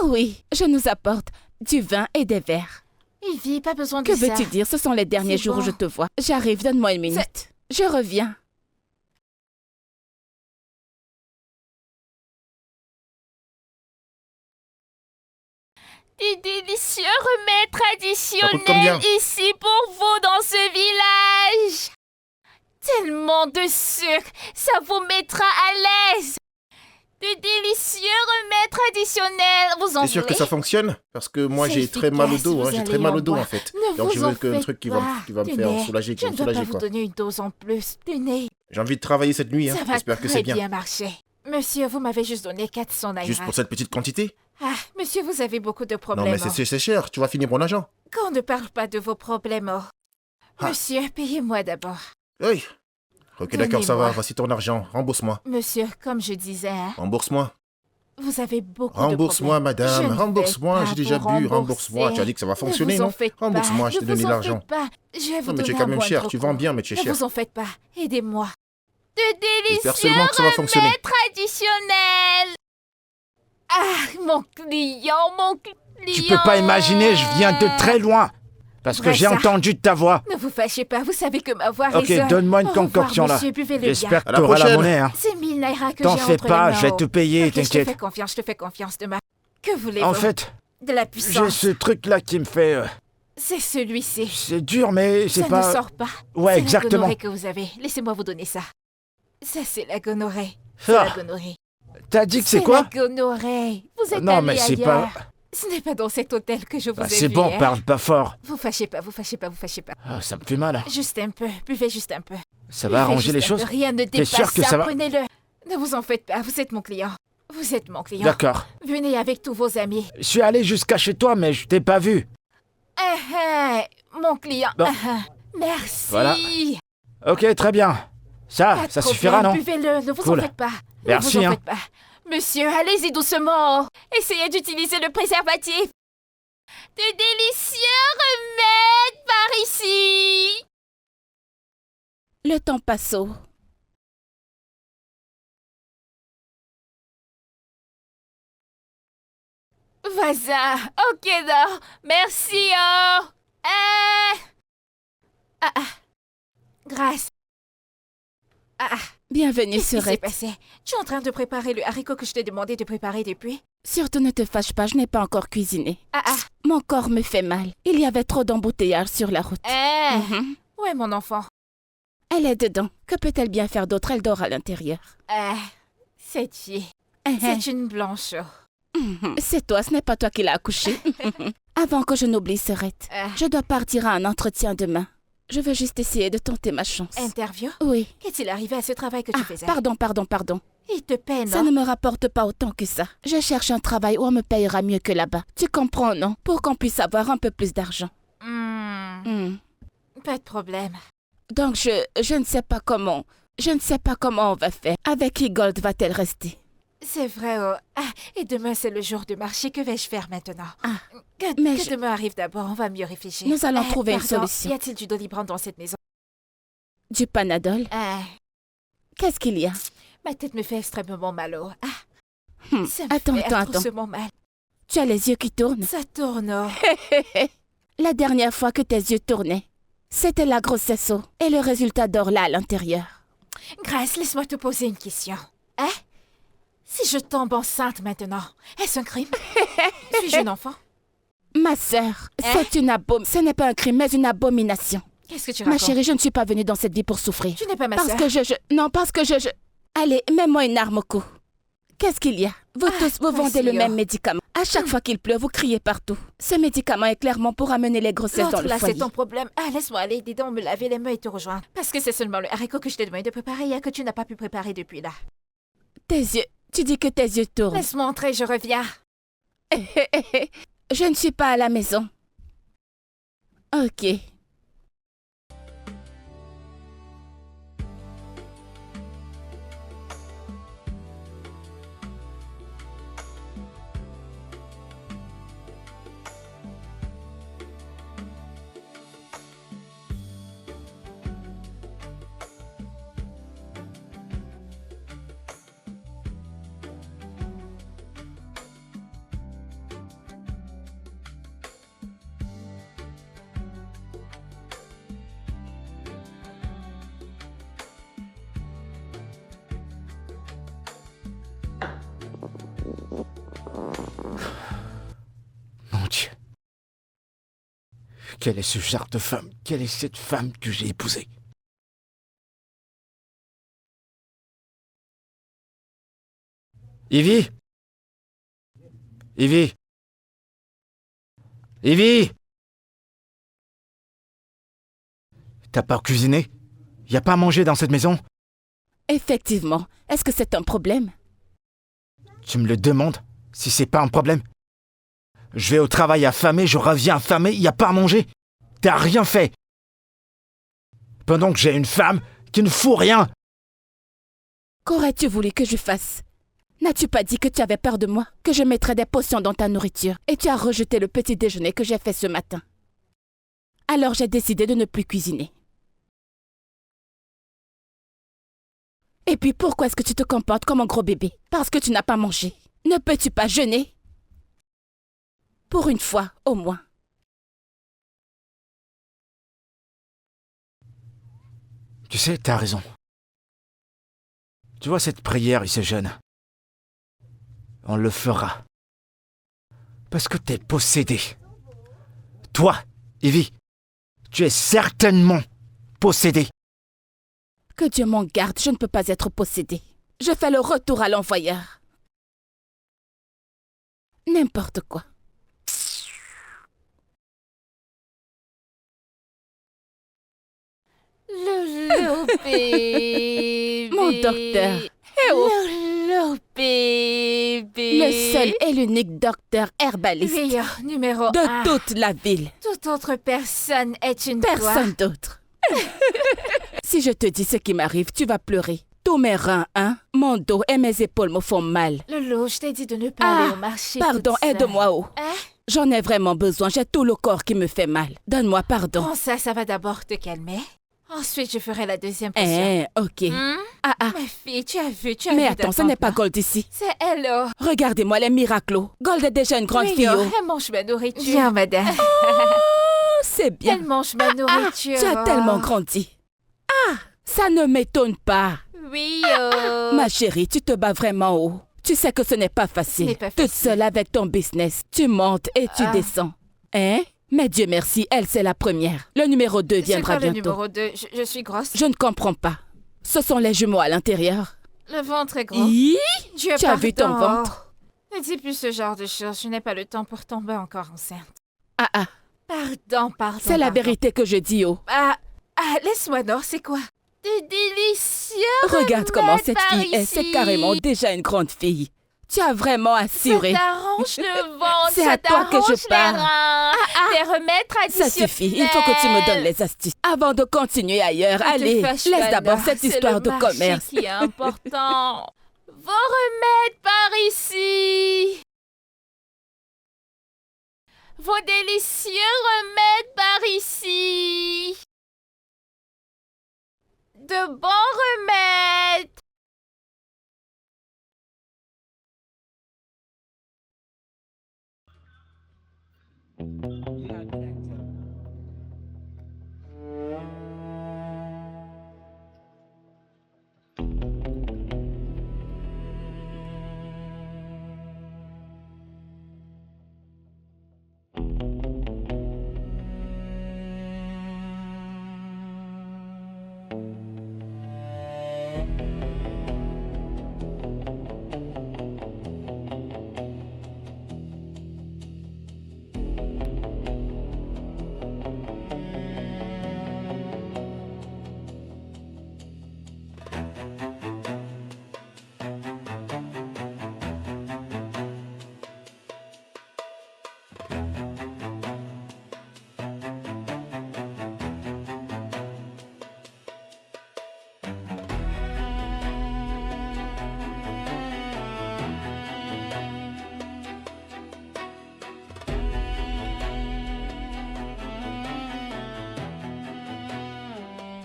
S2: Oui, je nous apporte du vin et des verres.
S4: Ivy, pas besoin de
S2: Que
S4: ça.
S2: veux-tu dire? Ce sont les derniers
S4: C'est
S2: jours où
S4: bon.
S2: je te vois. J'arrive, donne-moi une minute. Je reviens.
S4: Des délicieux remèdes
S1: Ça coûte combien?
S4: traditionnels ici pour vous dans ce village. Tellement de sucre, ça vous mettra à l'aise. De délicieux remèdes traditionnels, vous en
S1: T'es sûr que
S4: voulez?
S1: ça fonctionne? Parce que moi,
S4: C'est
S1: j'ai très mal au
S4: efficace,
S1: dos, hein.
S4: vous
S1: J'ai
S4: allez
S1: très mal
S4: en
S1: au dos, en
S4: boire.
S1: fait.
S4: Ne
S1: Donc, je
S4: vous
S1: veux
S4: en
S1: qu'un
S4: faites
S1: truc qui
S4: pas.
S1: va me faire
S4: Tenez,
S1: soulager, qui
S4: je
S1: va
S4: ne
S1: me
S4: dois pas
S1: soulager,
S4: vous
S1: quoi.
S4: donner une dose en plus. Tenez,
S1: J'ai envie de travailler cette nuit, hein.
S4: ça va
S1: J'espère que
S4: très
S1: c'est bien.
S4: bien marcher. Monsieur, vous m'avez juste donné 400 naira.
S1: Juste pour cette petite quantité?
S4: Ah, monsieur, vous avez beaucoup de problèmes.
S1: Non, mais c'est cher. Tu vas finir mon argent.
S4: Qu'on ne parle pas de vos problèmes.
S1: Ah.
S4: Monsieur, payez-moi d'abord.
S1: Oui. Ok, d'accord, ça va.
S4: Donnez-moi.
S1: Voici ton argent. Rembourse-moi.
S4: Monsieur, comme je disais, hein,
S1: Rembourse-moi.
S4: vous avez beaucoup de
S1: Rembourse-moi,
S4: problèmes. Je
S1: madame.
S4: ne vais
S1: Rembourse-moi.
S4: pas
S1: J'ai déjà
S4: vous
S1: bu. Rembourse-moi.
S4: rembourser.
S1: Tu as dit que ça va
S4: Ne
S1: fonctionner,
S4: vous en
S1: non?
S4: faites pas.
S1: Rembourse-moi. Je t'ai
S4: Ne
S1: donné
S4: vous en
S1: l'argent.
S4: faites pas. Je vais vous
S1: Non, mais tu es
S4: donner
S1: quand
S4: un
S1: même cher.
S4: moindre
S1: Tu vends
S4: coût.
S1: bien, mais tu es
S4: Ne
S1: cher.
S4: vous en faites pas. Aidez-moi. De
S1: J'espère
S4: délicieux
S1: seulement que ça va fonctionner.
S4: remèdes traditionnels. Ah, mon client, mon client.
S3: Tu peux pas imaginer, je viens de très loin. Parce que
S4: Ouais,
S3: j'ai
S4: ça.
S3: entendu ta voix.
S4: Ne vous fâchez pas, vous savez que ma voix
S3: Ok,
S4: résonne.
S3: donne-moi une
S4: Au revoir,
S3: concoction là.
S4: monsieur, buvez-le bien.
S3: J'espère que
S1: À la
S3: t'auras la
S1: prochaine.
S3: monnaie. Hein.
S4: C'est 1000 naira que j'ai
S3: T'en
S4: entre
S3: fais pas,
S4: les
S3: je vais
S4: mains.
S3: te payer,
S4: Ok, je te fais
S3: t'inquiète.
S4: confiance demain. Que voulez-vous?
S3: En fait,
S4: De la
S3: j'ai
S4: puissance.
S3: ce truc là qui me fait.
S4: C'est celui-ci.
S3: C'est dur, mais c'est
S4: Ça
S3: pas.
S4: ne sort pas.
S3: Ouais,
S4: C'est
S3: exactement.
S4: la gonorrhée que vous avez. Laissez-moi vous donner ça. Ça, c'est la gonorrhée. C'est
S3: Ah,
S4: la gonorrhée.
S3: t'as dit que c'est quoi?
S4: la gonorrhée. Vous êtes
S3: Non,
S4: allé
S3: mais c'est
S4: ailleurs.
S3: pas.
S4: Ce n'est pas dans cet hôtel que je vous
S3: Bah,
S4: ai
S3: c'est
S4: vu
S3: bon,
S4: hier.
S3: parle pas fort.
S4: Vous fâchez pas, vous fâchez pas, vous fâchez pas.
S3: Ah, ça me fait mal.
S4: Juste un peu. Buvez juste un peu.
S3: Ça va
S4: Buvez
S3: arranger
S4: juste
S3: les
S4: un
S3: choses?
S4: peu. Rien ne
S3: T'es
S4: dépasse
S3: sûr que ça va?
S4: Prenez-le. Ne vous en faites pas. Vous êtes mon client. Vous êtes mon client.
S3: D'accord.
S4: Venez avec tous vos amis.
S3: Je suis allé jusqu'à chez toi, mais je t'ai pas vu.
S4: Mon client.
S3: Bon.
S4: Merci.
S3: Voilà. Ok, très bien. Ça
S4: Pas de
S3: suffira,
S4: problème,
S3: non?
S4: Buvez-le, ne vous
S3: Cool.
S4: en faites pas.
S3: Merci,
S4: Ne vous en
S3: hein.
S4: faites pas. Monsieur, allez-y doucement. Essayez d'utiliser le préservatif. De délicieux remèdes par ici.
S2: Le temps passe.
S4: Voisin. Ok, non. Merci, oh. Grâce.
S2: Bienvenue,
S4: Qu'est-ce qui s'est
S2: Serette.
S4: passé? Tu es en train de préparer le haricot que je t'ai demandé de préparer depuis?
S2: Surtout ne te fâche pas, je n'ai pas encore cuisiné.
S4: Ah, ah.
S2: Mon corps me fait mal. Il y avait trop d'embouteillages sur la route. Mhm.
S4: Où est mon enfant?
S2: Elle est dedans. Que peut-elle bien faire d'autre? Elle dort à l'intérieur.
S4: Cette fille.
S2: Mhm.
S4: C'est une blanche.
S2: C'est toi, ce n'est pas toi qui l'as accouché. Avant que je n'oublie, Serette, je dois partir à un entretien demain. Je veux juste essayer de tenter ma chance.
S4: Interview?
S2: Oui.
S4: Qu'est-il arrivé à ce travail que tu faisais?
S2: Pardon.
S4: Il te peine,
S2: Ça ne me rapporte pas autant que ça. Je cherche un travail où on me payera mieux que là-bas. Tu comprends, non? Pour qu'on puisse avoir un peu plus d'argent.
S4: Pas de problème.
S2: Donc je ne sais pas comment. Je ne sais pas comment on va faire. Avec qui Gold va-t-elle rester?
S4: C'est vrai, oh. Et demain, c'est le jour de marché. Que vais-je faire maintenant? Que
S2: mais
S4: demain arrive d'abord, on va mieux réfléchir.
S2: Nous allons trouver une
S4: pardon,
S2: solution.
S4: Y a-t-il du Doliprane dans cette maison?
S2: Du Panadol? Qu'est-ce qu'il y a?
S4: Ma tête me fait extrêmement mal, oh. Ça me
S2: Attends,
S4: fait
S2: attends.
S4: atrocement mal.
S2: Tu as les yeux qui tournent?
S4: Ça tourne, oh.
S2: La dernière fois que tes yeux tournaient, c'était la grossesse, oh, et le résultat dort là à l'intérieur.
S4: Grâce, laisse-moi te poser une question. Si je tombe enceinte maintenant, est-ce un crime? Suis-je un enfant?
S2: Ma sœur, c'est une ce n'est pas un crime, mais une abomination.
S4: Qu'est-ce que tu
S2: Ma
S4: racontes?
S2: chérie, je ne suis pas venue dans cette vie pour souffrir.
S4: Tu n'es pas ma
S2: Parce
S4: sœur.
S2: que non, parce que Allez, mets-moi une arme au cou. Qu'est-ce qu'il y a? Vous tous, vous vendez le
S4: vas-y,
S2: même
S4: oh.
S2: médicament. À chaque fois qu'il pleut, vous criez partout. Ce médicament est clairement pour amener les grossesses dans
S4: L'autre
S2: le
S4: là,
S2: foyer.
S4: c'est ton problème. Laisse-moi aller, dis donc me laver les mains et te rejoindre. Parce que c'est seulement le haricot que je t'ai demandé de préparer hier que tu n'as pas pu préparer depuis là.
S2: Tes yeux, tu dis que tes yeux tournent.
S4: Laisse-moi entrer, je reviens.
S2: Je ne suis pas à la maison. Ok.
S3: Quel est ce genre de femme? Quelle est cette femme que j'ai épousée? Ivy? Ivy? Ivy? T'as pas cuisiné? Y a pas à manger dans cette maison?
S2: Effectivement. Est-ce que c'est un problème?
S3: Tu me le demandes? Si c'est pas un problème? Je vais au travail affamé, je reviens affamé, y a pas à manger. T'as rien fait. Pendant que j'ai une femme qui ne fout rien.
S2: Qu'aurais-tu voulu que je fasse? N'as-tu pas dit que tu avais peur de moi? Que je mettrais des potions dans ta nourriture? Et tu as rejeté le petit déjeuner que j'ai fait ce matin. Alors j'ai décidé de ne plus cuisiner. Et puis pourquoi est-ce que tu te comportes comme un gros bébé? Parce que tu n'as pas mangé. Ne peux-tu pas jeûner? Pour une fois, au moins.
S3: Tu sais, t'as raison. Tu vois cette prière et ce jeûne? On le fera. Parce que t'es possédé. Toi, Ivy, tu es certainement possédé.
S2: Que Dieu m'en garde, je ne peux pas être possédée. Je fais le retour à l'envoyeur. N'importe quoi.
S4: Loulou bébé.
S2: Mon docteur. Eh oh.
S4: Loulou bébé.
S2: Le seul et l'unique docteur herbaliste
S4: Meilleur numéro
S2: de
S4: 1.
S2: toute la ville.
S4: Toute autre personne est une
S2: Personne d'autre. Si je te dis ce qui m'arrive, tu vas pleurer. Tous mes reins, mon dos et mes épaules me font mal.
S4: Loulou, je t'ai dit de ne pas aller au marché.
S2: Pardon,
S4: toute seule.
S2: aide-moi. Oh.
S4: Hein?
S2: J'en ai vraiment besoin, j'ai tout le corps qui me fait mal. Donne-moi pardon.
S4: Prends ça va d'abord te calmer. Ensuite, je ferai la deuxième potion.
S2: Ok.
S4: Hmm?
S2: Ah.
S4: Ma fille, tu as vu
S2: Mais attends, ce n'est pas Gold ici.
S4: C'est Hello.
S2: Regardez-moi les miracles. Gold est déjà une grande fille. Oh.
S4: Elle mange ma nourriture. Viens, madame.
S2: C'est bien.
S4: Elle mange ma nourriture.
S2: Tu as tellement grandi. Ça ne m'étonne pas.
S4: Oui,
S2: Ma chérie, tu te bats vraiment haut. Tu sais que ce n'est pas facile.
S4: Ce n'est pas
S2: Toute
S4: facile.
S2: seule avec ton business. Tu montes et tu descends. Hein? Mais Dieu merci, elle, c'est la première. Le numéro 2
S4: C'est
S2: viendra
S4: quoi le
S2: bientôt.
S4: numéro 2? Je suis grosse.
S2: Je ne comprends pas. Ce sont les jumeaux à l'intérieur.
S4: Le ventre est gros.
S2: Hi?
S4: Dieu,
S2: Tu as vu ton
S4: pardon.
S2: ventre?
S4: Ne dis plus ce genre de choses. Je n'ai pas le temps pour tomber encore enceinte.
S2: Ah.
S4: Pardon.
S2: C'est la
S4: pardon.
S2: vérité que je dis, oh.
S4: Laisse-moi, Nord, c'est quoi? Des délicieux
S2: Regarde comment
S4: remèdes
S2: cette
S4: par
S2: fille est. C'est
S4: ici.
S2: carrément déjà une grande fille. Tu as vraiment assuré.
S4: Ça t'arrange le ventre,
S2: C'est
S4: ça
S2: à toi que je
S4: t'arrange les
S2: parle.
S4: reins. Des remèdes
S2: Ça
S4: traditionnels.
S2: suffit, il faut que tu me donnes les astuces. Avant de continuer ailleurs, allez, laisse d'abord cette histoire de commerce.
S4: C'est qui est important. Vos remèdes par ici. Vos délicieux remèdes par ici. De bons remèdes.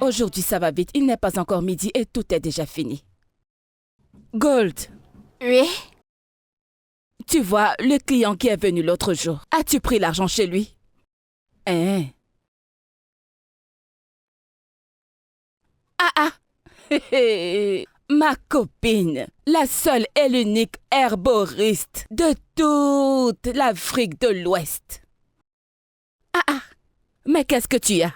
S2: Aujourd'hui, ça va vite. Il n'est pas encore midi et tout est déjà fini. Gold,
S4: Oui.
S2: tu vois, le client qui est venu l'autre jour, as-tu pris l'argent chez lui? Hein? Ma copine, la seule et l'unique herboriste de toute l'Afrique de l'Ouest. Mais qu'est-ce que tu as?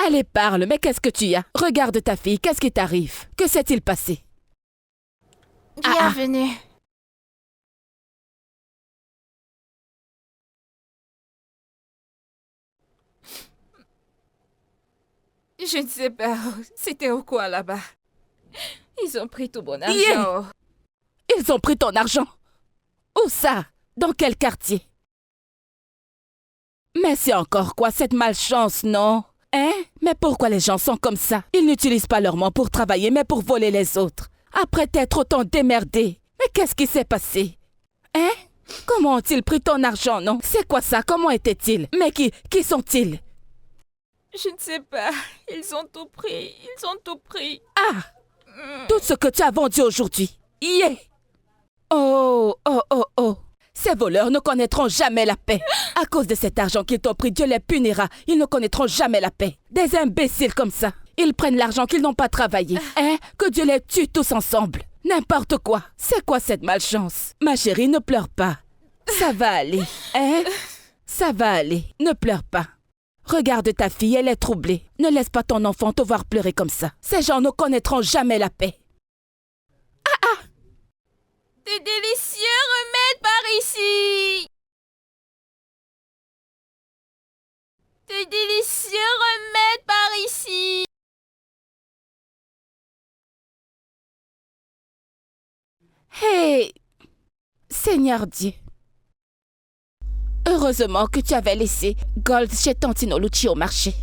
S2: Allez, parle, mais qu'est-ce que tu as? Regarde ta fille, qu'est-ce qui t'arrive? Que s'est-il passé?
S4: Bienvenue. Je ne sais pas. C'était au quoi là-bas? Ils ont pris tout mon argent.
S2: Ils ont pris ton argent. Où ça? Dans quel quartier? Mais c'est encore quoi cette malchance, non? Hein? Mais pourquoi les gens sont comme ça? Ils n'utilisent pas leur main pour travailler, mais pour voler les autres. Après t'être autant démerdé. Mais qu'est-ce qui s'est passé? Hein? Comment ont-ils pris ton argent, non? C'est quoi ça? Comment était-il? Mais qui sont-ils?
S4: Je ne sais pas. Ils ont tout pris. Ils ont tout pris.
S2: Ah! Tout ce que tu as vendu aujourd'hui. Yeah! Oh, oh, oh, oh. Ces voleurs ne connaîtront jamais la paix. À cause de cet argent qu'ils t'ont pris, Dieu les punira. Ils ne connaîtront jamais la paix. Des imbéciles comme ça. Ils prennent l'argent qu'ils n'ont pas travaillé. Hein? Que Dieu les tue tous ensemble. N'importe quoi. C'est quoi cette malchance? Ma chérie, ne pleure pas. Ça va aller. Hein? Ça va aller. Ne pleure pas. Regarde ta fille, elle est troublée. Ne laisse pas ton enfant te voir pleurer comme ça. Ces gens ne connaîtront jamais la paix.
S4: Des délicieux remèdes par ici. Des délicieux remèdes par ici.
S2: Hey! Seigneur Dieu. Heureusement que tu avais laissé Gold chez Tantino Lucci au marché.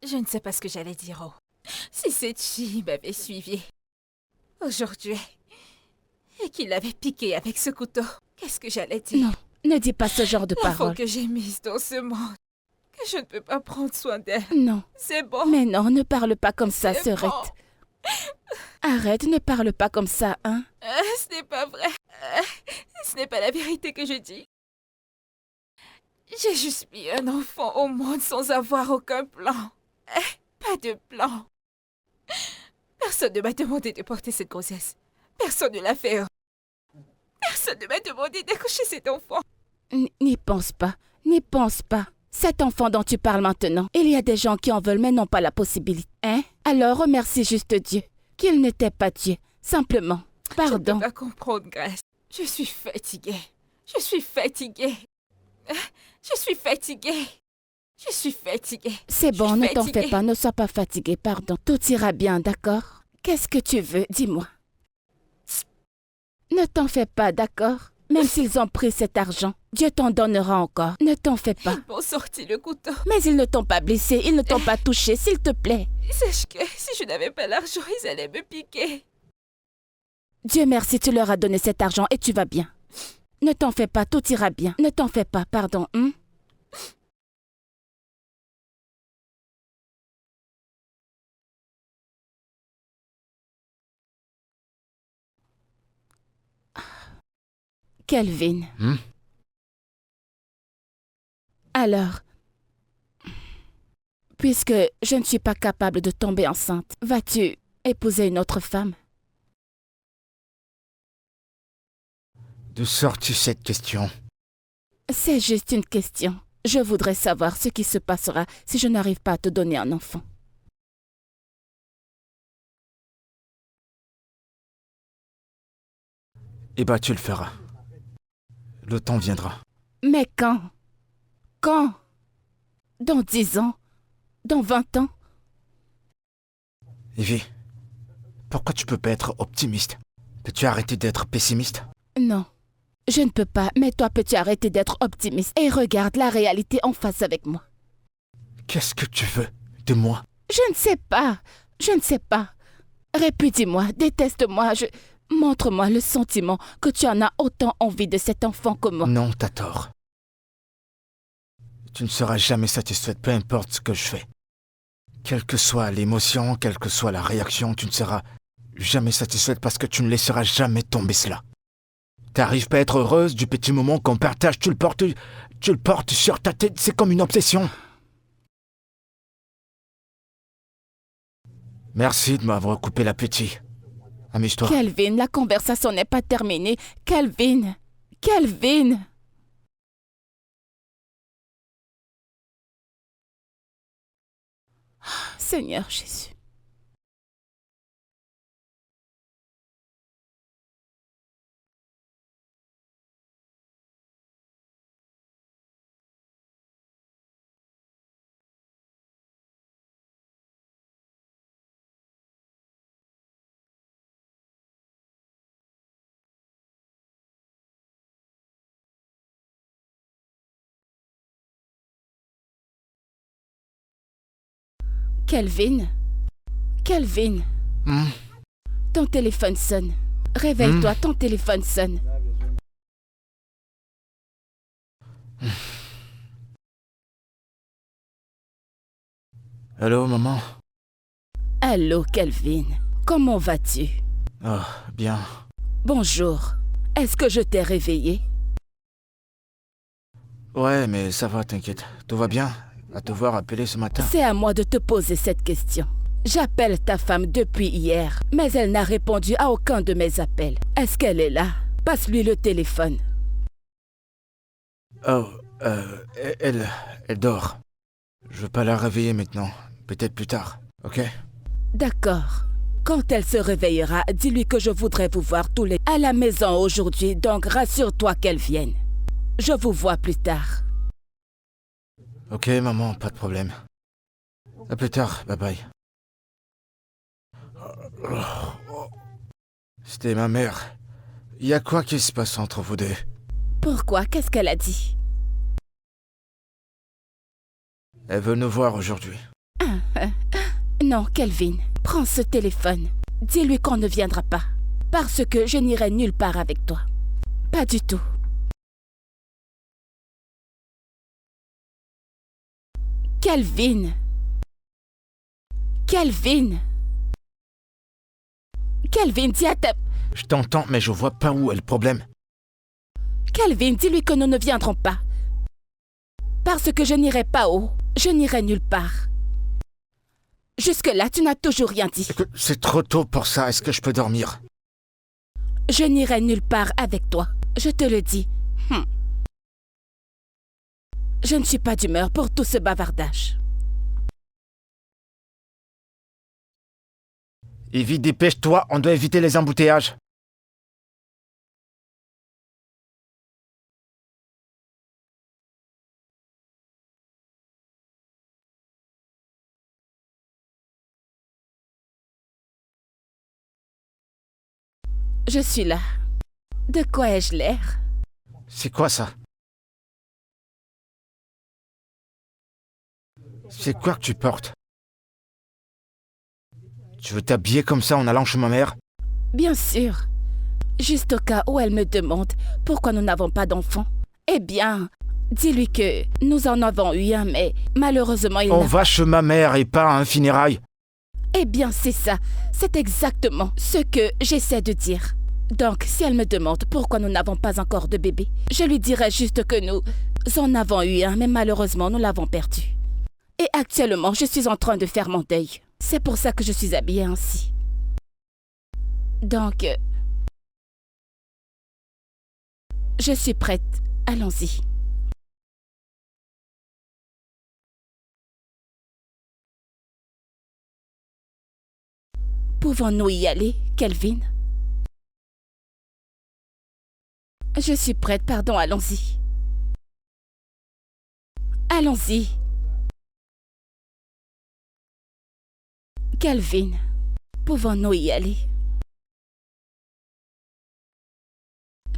S4: Je ne sais pas ce que j'allais dire. Oh. Si cette fille m'avait suivi aujourd'hui et qu'il l'avait piqué avec ce couteau, qu'est-ce que j'allais dire?
S2: Non, ne dis pas ce genre de
S4: L'enfant
S2: paroles.
S4: que j'ai mise dans ce monde, que je ne peux pas prendre soin d'elle.
S2: Non,
S4: C'est bon.
S2: mais non, ne parle pas comme ça,
S4: C'est
S2: Sœurette.
S4: bon.
S2: Arrête, ne parle pas comme ça, hein?
S4: Ce n'est pas vrai. Ce n'est pas la vérité que je dis. J'ai juste mis un enfant au monde sans avoir aucun plan. Pas de plan. Personne ne m'a demandé de porter cette grossesse. Personne ne l'a fait. Personne ne m'a demandé d'accoucher cet enfant.
S2: N'y pense pas, n'y pense pas. Cet enfant dont tu parles maintenant, il y a des gens qui en veulent mais n'ont pas la possibilité. Hein? Alors remercie juste Dieu, qu'il n'était pas Dieu, simplement.
S4: Je ne
S2: Pardon.
S4: peux pas comprendre, Grace. Je suis fatiguée. Je suis fatiguée. Je suis fatiguée. Je suis fatiguée.
S2: C'est bon,
S4: Je
S2: ne
S4: suis
S2: t'en fais
S4: fatiguée.
S2: pas, ne sois pas fatigué, pardon. Tout ira bien, d'accord? Qu'est-ce que tu veux? Dis-moi. Ne t'en fais pas, d'accord? Même s'ils ont pris cet argent, Dieu t'en donnera encore. Ne t'en fais pas.
S4: Ils m'ont sorti le couteau.
S2: Mais ils ne t'ont pas blessé, ils ne t'ont pas touché, s'il te plaît.
S4: Sache que si je n'avais pas l'argent, ils allaient me piquer.
S2: Dieu merci, tu leur as donné cet argent et tu vas bien. Ne t'en fais pas, tout ira bien. Ne t'en fais pas, pardon. Hein? Kelvin. Alors, puisque je ne suis pas capable de tomber enceinte, vas-tu épouser une autre femme?
S3: D'où sors-tu cette question?
S2: C'est juste une question. Je voudrais savoir ce qui se passera si je n'arrive pas à te donner un enfant.
S3: Eh ben, tu le feras. Le temps viendra.
S2: Mais quand? Quand? Dans 10 ans? Dans 20 ans?
S3: Evie, pourquoi tu peux pas être optimiste? Peux-tu arrêter d'être pessimiste?
S2: Non, je ne peux pas, mais toi peux-tu arrêter d'être optimiste et regarde la réalité en face avec moi.
S3: Qu'est-ce que tu veux de moi?
S2: Je ne sais pas, je ne sais pas. Répudie-moi, déteste-moi, montre-moi le sentiment que tu en as autant envie de cet enfant que moi.
S3: Non, t'as tort. Tu ne seras jamais satisfaite, peu importe ce que je fais. Quelle que soit l'émotion, quelle que soit la réaction, tu ne seras jamais satisfaite parce que tu ne laisseras jamais tomber cela. T'arrives pas à être heureuse du petit moment qu'on partage, tu le portes sur ta tête, c'est comme une obsession. Merci de m'avoir coupé l'appétit. Amuse-toi.
S2: Kelvin, la conversation n'est pas terminée. Kelvin, Kelvin! Seigneur Jésus. Kelvin? Kelvin? Ton téléphone sonne. Réveille-toi, ton téléphone sonne.
S3: Allô, maman?
S2: Allô, Kelvin. Comment vas-tu?
S3: Oh, bien.
S2: Bonjour. Est-ce que je t'ai réveillé?
S3: Ouais, mais ça va, t'inquiète. Tout va bien? À te voir appeler ce matin.
S2: C'est à moi de te poser cette question. J'appelle ta femme depuis hier, mais elle n'a répondu à aucun de mes appels. Est-ce qu'elle est là? Passe-lui le téléphone.
S3: Oh, elle dort. Je veux pas la réveiller maintenant. Peut-être plus tard, ok?
S2: D'accord. Quand elle se réveillera, dis-lui que je voudrais vous voir tous les à la maison aujourd'hui, donc rassure-toi qu'elle vienne. Je vous vois plus tard.
S3: Ok, maman, pas de problème. À plus tard, bye bye. C'était ma mère. Y a quoi qui se passe entre vous deux?
S2: Pourquoi? Qu'est-ce qu'elle a dit?
S3: Elle veut nous voir aujourd'hui.
S2: Non, Kelvin, prends ce téléphone. Dis-lui qu'on ne viendra pas. Parce que je n'irai nulle part avec toi. Pas du tout. Kelvin! Kelvin! Kelvin, dis à ta...
S3: Je t'entends, mais je vois pas où est le problème.
S2: Kelvin, dis-lui que nous ne viendrons pas. Parce que je n'irai pas où. Je n'irai nulle part. Jusque-là, tu n'as toujours rien dit.
S3: Écoute, c'est trop tôt pour ça. Est-ce que je peux dormir?
S2: Je n'irai nulle part avec toi. Je te le dis. Je ne suis pas d'humeur pour tout ce bavardage.
S3: Evie, dépêche-toi, on doit éviter les embouteillages.
S2: Je suis là. De quoi ai-je l'air?
S3: C'est quoi ça? C'est quoi que tu portes? Tu veux t'habiller comme ça en allant chez ma mère?
S2: Bien sûr. Juste au cas où elle me demande pourquoi nous n'avons pas d'enfant. Eh bien, dis-lui que nous en avons eu un, mais malheureusement il
S3: On
S2: n'a...
S3: va chez ma mère et pas à un funérail.
S2: Eh bien, c'est ça. C'est exactement ce que j'essaie de dire. Donc, si elle me demande pourquoi nous n'avons pas encore de bébé, je lui dirai juste que nous en avons eu un, mais malheureusement, nous l'avons perdu. Et actuellement, je suis en train de faire mon deuil. C'est pour ça que je suis habillée ainsi. Donc, je suis prête. Allons-y. Pouvons-nous y aller, Kelvin? Je suis prête, pardon, allons-y. Allons-y. Kelvin, pouvons-nous y aller?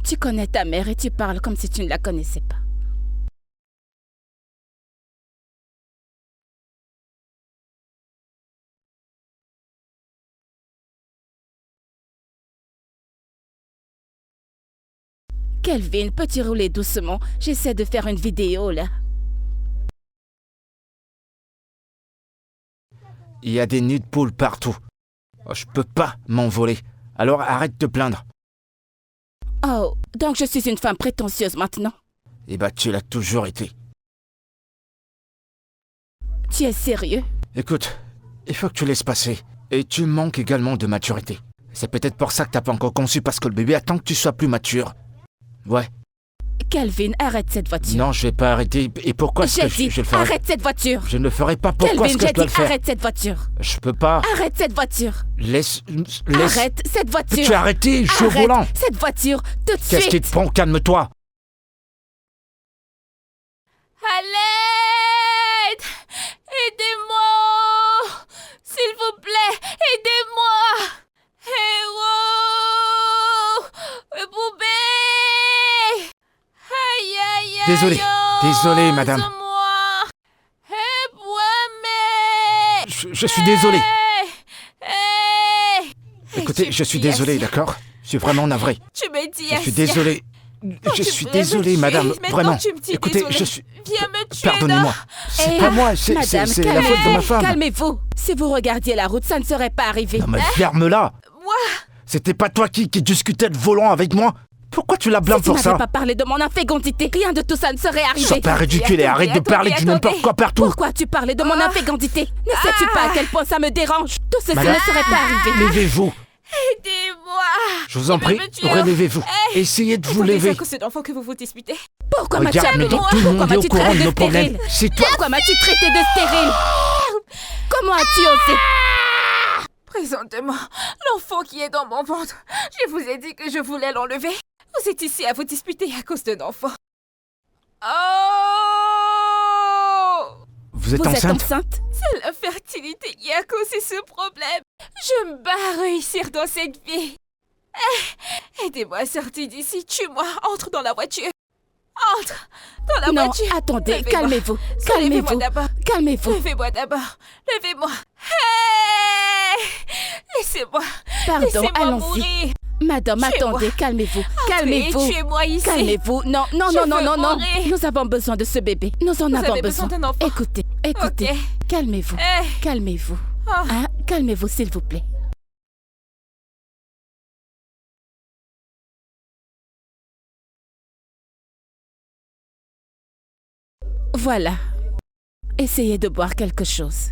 S2: Tu connais ta mère et tu parles comme si tu ne la connaissais pas. Kelvin, peux-tu rouler doucement? J'essaie de faire une vidéo, là.
S3: Il y a des nids de poules partout. Oh, je peux pas m'envoler. Alors arrête de te plaindre.
S2: Oh, donc je suis une femme prétentieuse maintenant?
S3: Eh ben, tu l'as toujours été.
S2: Tu es sérieux?
S3: Écoute, il faut que tu laisses passer. Et tu manques également de maturité. C'est peut-être pour ça que t'as pas encore conçu, parce que le bébé attend que tu sois plus mature. Ouais,
S2: Kelvin, arrête cette voiture.
S3: Non, je vais pas arrêter. Et pourquoi est-ce
S2: J'ai
S3: que
S2: dit,
S3: je le ferai?
S2: arrête cette voiture.
S3: Je ne le ferai pas. Pourquoi
S2: Kelvin,
S3: est-ce que
S2: j'ai
S3: je dois
S2: dit,
S3: le faire?
S2: arrête cette voiture.
S3: Je peux pas.
S2: Arrête cette voiture.
S3: Laisse.
S2: Arrête cette voiture.
S3: Peux-tu arrêter? Je suis au
S2: Arrête
S3: volant.
S2: cette voiture tout de
S3: Qu'est-ce qui
S2: suite.
S3: te prend? Calme-toi.
S2: À l'aide! Aidez-moi! S'il vous plaît, aidez-moi! Héros! Poupée! Aïe, aïe, aïe!
S3: Désolé, madame.
S2: Aide-moi! Aide-moi!
S3: Je suis désolé.
S2: Hey!
S3: Écoutez, je suis désolé, d'accord? Je suis vraiment navré.
S2: Tu me dis
S3: Je suis désolé. Je suis désolé, madame. Vraiment. Écoutez, je suis...
S2: Viens me tuer.
S3: Pardonnez-moi. C'est pas moi, c'est la faute de ma femme.
S2: Calmez-vous. Si vous regardiez la route, ça ne serait pas arrivé.
S3: Non mais ferme-la.
S2: Moi?
S3: C'était pas toi qui discutais de volant avec moi? Pourquoi tu la blâmes
S2: Si tu
S3: pour ça?
S2: n'avais pas parlé de mon infégantité, rien de tout ça ne serait arrivé.
S3: Sois pas ridicule et arrête de parler du n'importe quoi partout.
S2: Pourquoi tu parlais de mon infégantité? Ne sais-tu pas à quel point ça me dérange? Tout ceci
S3: Madame,
S2: ne serait pas arrivé.
S3: Levez-vous.
S2: Aidez-moi.
S3: Je vous en prie, relevez-vous. Essayez de vous lever.
S4: C'est à cause d'enfants que vous vous disputez.
S2: Pourquoi m'as-tu
S3: Regarde,
S2: appelé?
S3: mais tout le
S2: Pourquoi
S3: monde est au
S2: m'as-tu
S3: courant
S2: traité
S3: de
S2: de
S3: nos problèmes.
S2: stérile?
S3: C'est toi.
S2: Pourquoi m'as-tu traité de stérile? Comment as-tu osé?
S4: Présentement, l'enfant qui est dans mon ventre, je vous ai dit que je voulais l'enlever. Vous êtes ici à vous disputer à cause d'un enfant. Oh!
S3: Vous êtes
S2: Vous êtes
S3: enceinte?
S2: enceinte?
S4: C'est la fertilité qui a causé ce problème. Je me bats à réussir dans cette vie. Aidez-moi à sortir d'ici. Tue-moi. Entre dans la voiture. Entre dans la
S2: Non,
S4: voiture.
S2: attendez,
S4: Levez-moi.
S2: calmez-vous.
S4: Levez-moi
S2: Calmez-vous.
S4: d'abord.
S2: Calmez-vous.
S4: Levez-moi d'abord. Levez-moi. Hey! Laissez-moi.
S2: Pardon,
S4: Laissez-moi
S2: allons-y.
S4: mourir.
S2: Madame,
S4: Tuez-moi.
S2: attendez, calmez-vous. Calmez-vous.
S4: Tuez-moi ici.
S2: Calmez-vous. Non, non,
S4: Je
S2: non, non,
S4: veux
S2: non, non.
S4: mourir.
S2: Nous avons besoin de ce bébé. Nous en
S4: Vous
S2: avons
S4: avez besoin d'un enfant.
S2: Écoutez, écoutez.
S4: Ok.
S2: Calmez-vous.
S4: Hey!
S2: Calmez-vous.
S4: Oh.
S2: Hein? Calmez-vous, s'il vous plaît. Voilà. Essayez de boire quelque chose.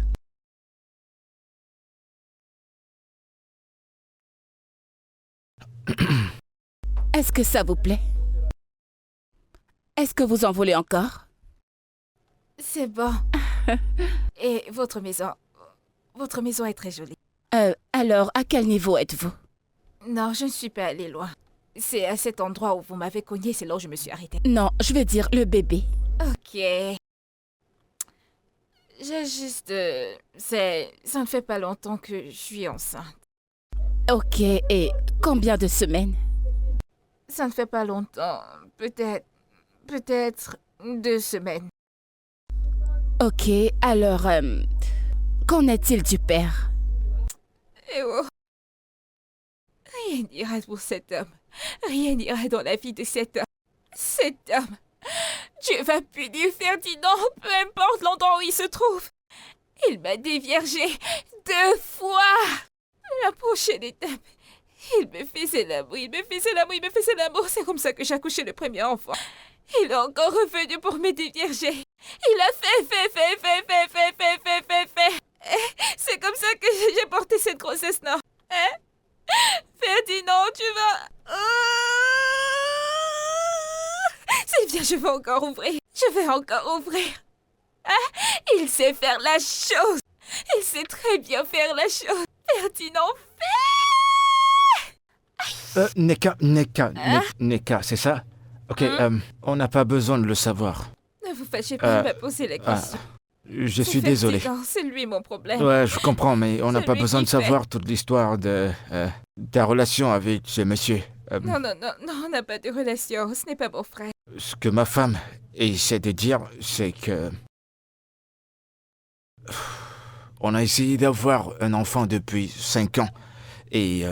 S2: Est-ce que ça vous plaît? Est-ce que vous en voulez encore?
S4: C'est bon. Et votre maison est très jolie.
S2: Alors, à quel niveau êtes-vous?
S4: Non, je ne suis pas allée loin. C'est à cet endroit où vous m'avez cogné, c'est là où je me suis arrêtée.
S2: Non, je veux dire le bébé.
S4: Ok. J'ai juste... Ça ne fait pas longtemps que je suis enceinte.
S2: Ok, et combien de semaines?
S4: Ça ne fait pas longtemps. Peut-être 2 semaines.
S2: Ok, alors, qu'en est-il du père?
S4: Eh oh. Rien n'ira pour cet homme. Rien n'ira dans la vie de cet homme. Cet homme. Dieu va punir Ferdinand, peu importe l'endroit où il se trouve. Il m'a déviergé 2 fois. La prochaine étape, il me faisait l'amour, C'est comme ça que j'ai accouché le premier enfant. Il est encore revenu pour me dévierger. Il a fait. C'est comme ça que j'ai porté cette grossesse, non? Hein? Ferdinand, tu vas... C'est bien, je vais encore ouvrir. Hein? Il sait faire la chose. Il sait très bien faire la chose. Ferdinand,
S3: Neka, c'est ça? Ok, on n'a pas besoin de le savoir.
S4: ne vous fâchez pas de me poser la question.
S3: Je suis désolé.
S4: C'est lui mon problème.
S3: Ouais, je comprends, mais on n'a
S4: C'est
S3: pas
S4: lui
S3: besoin
S4: qui
S3: de savoir toute l'histoire de ta relation avec ce monsieur.
S4: Non, on n'a pas de relation. Ce n'est pas mon frère.
S3: Ce que ma femme essaie de dire, c'est que... On a essayé d'avoir un enfant depuis 5 ans. Et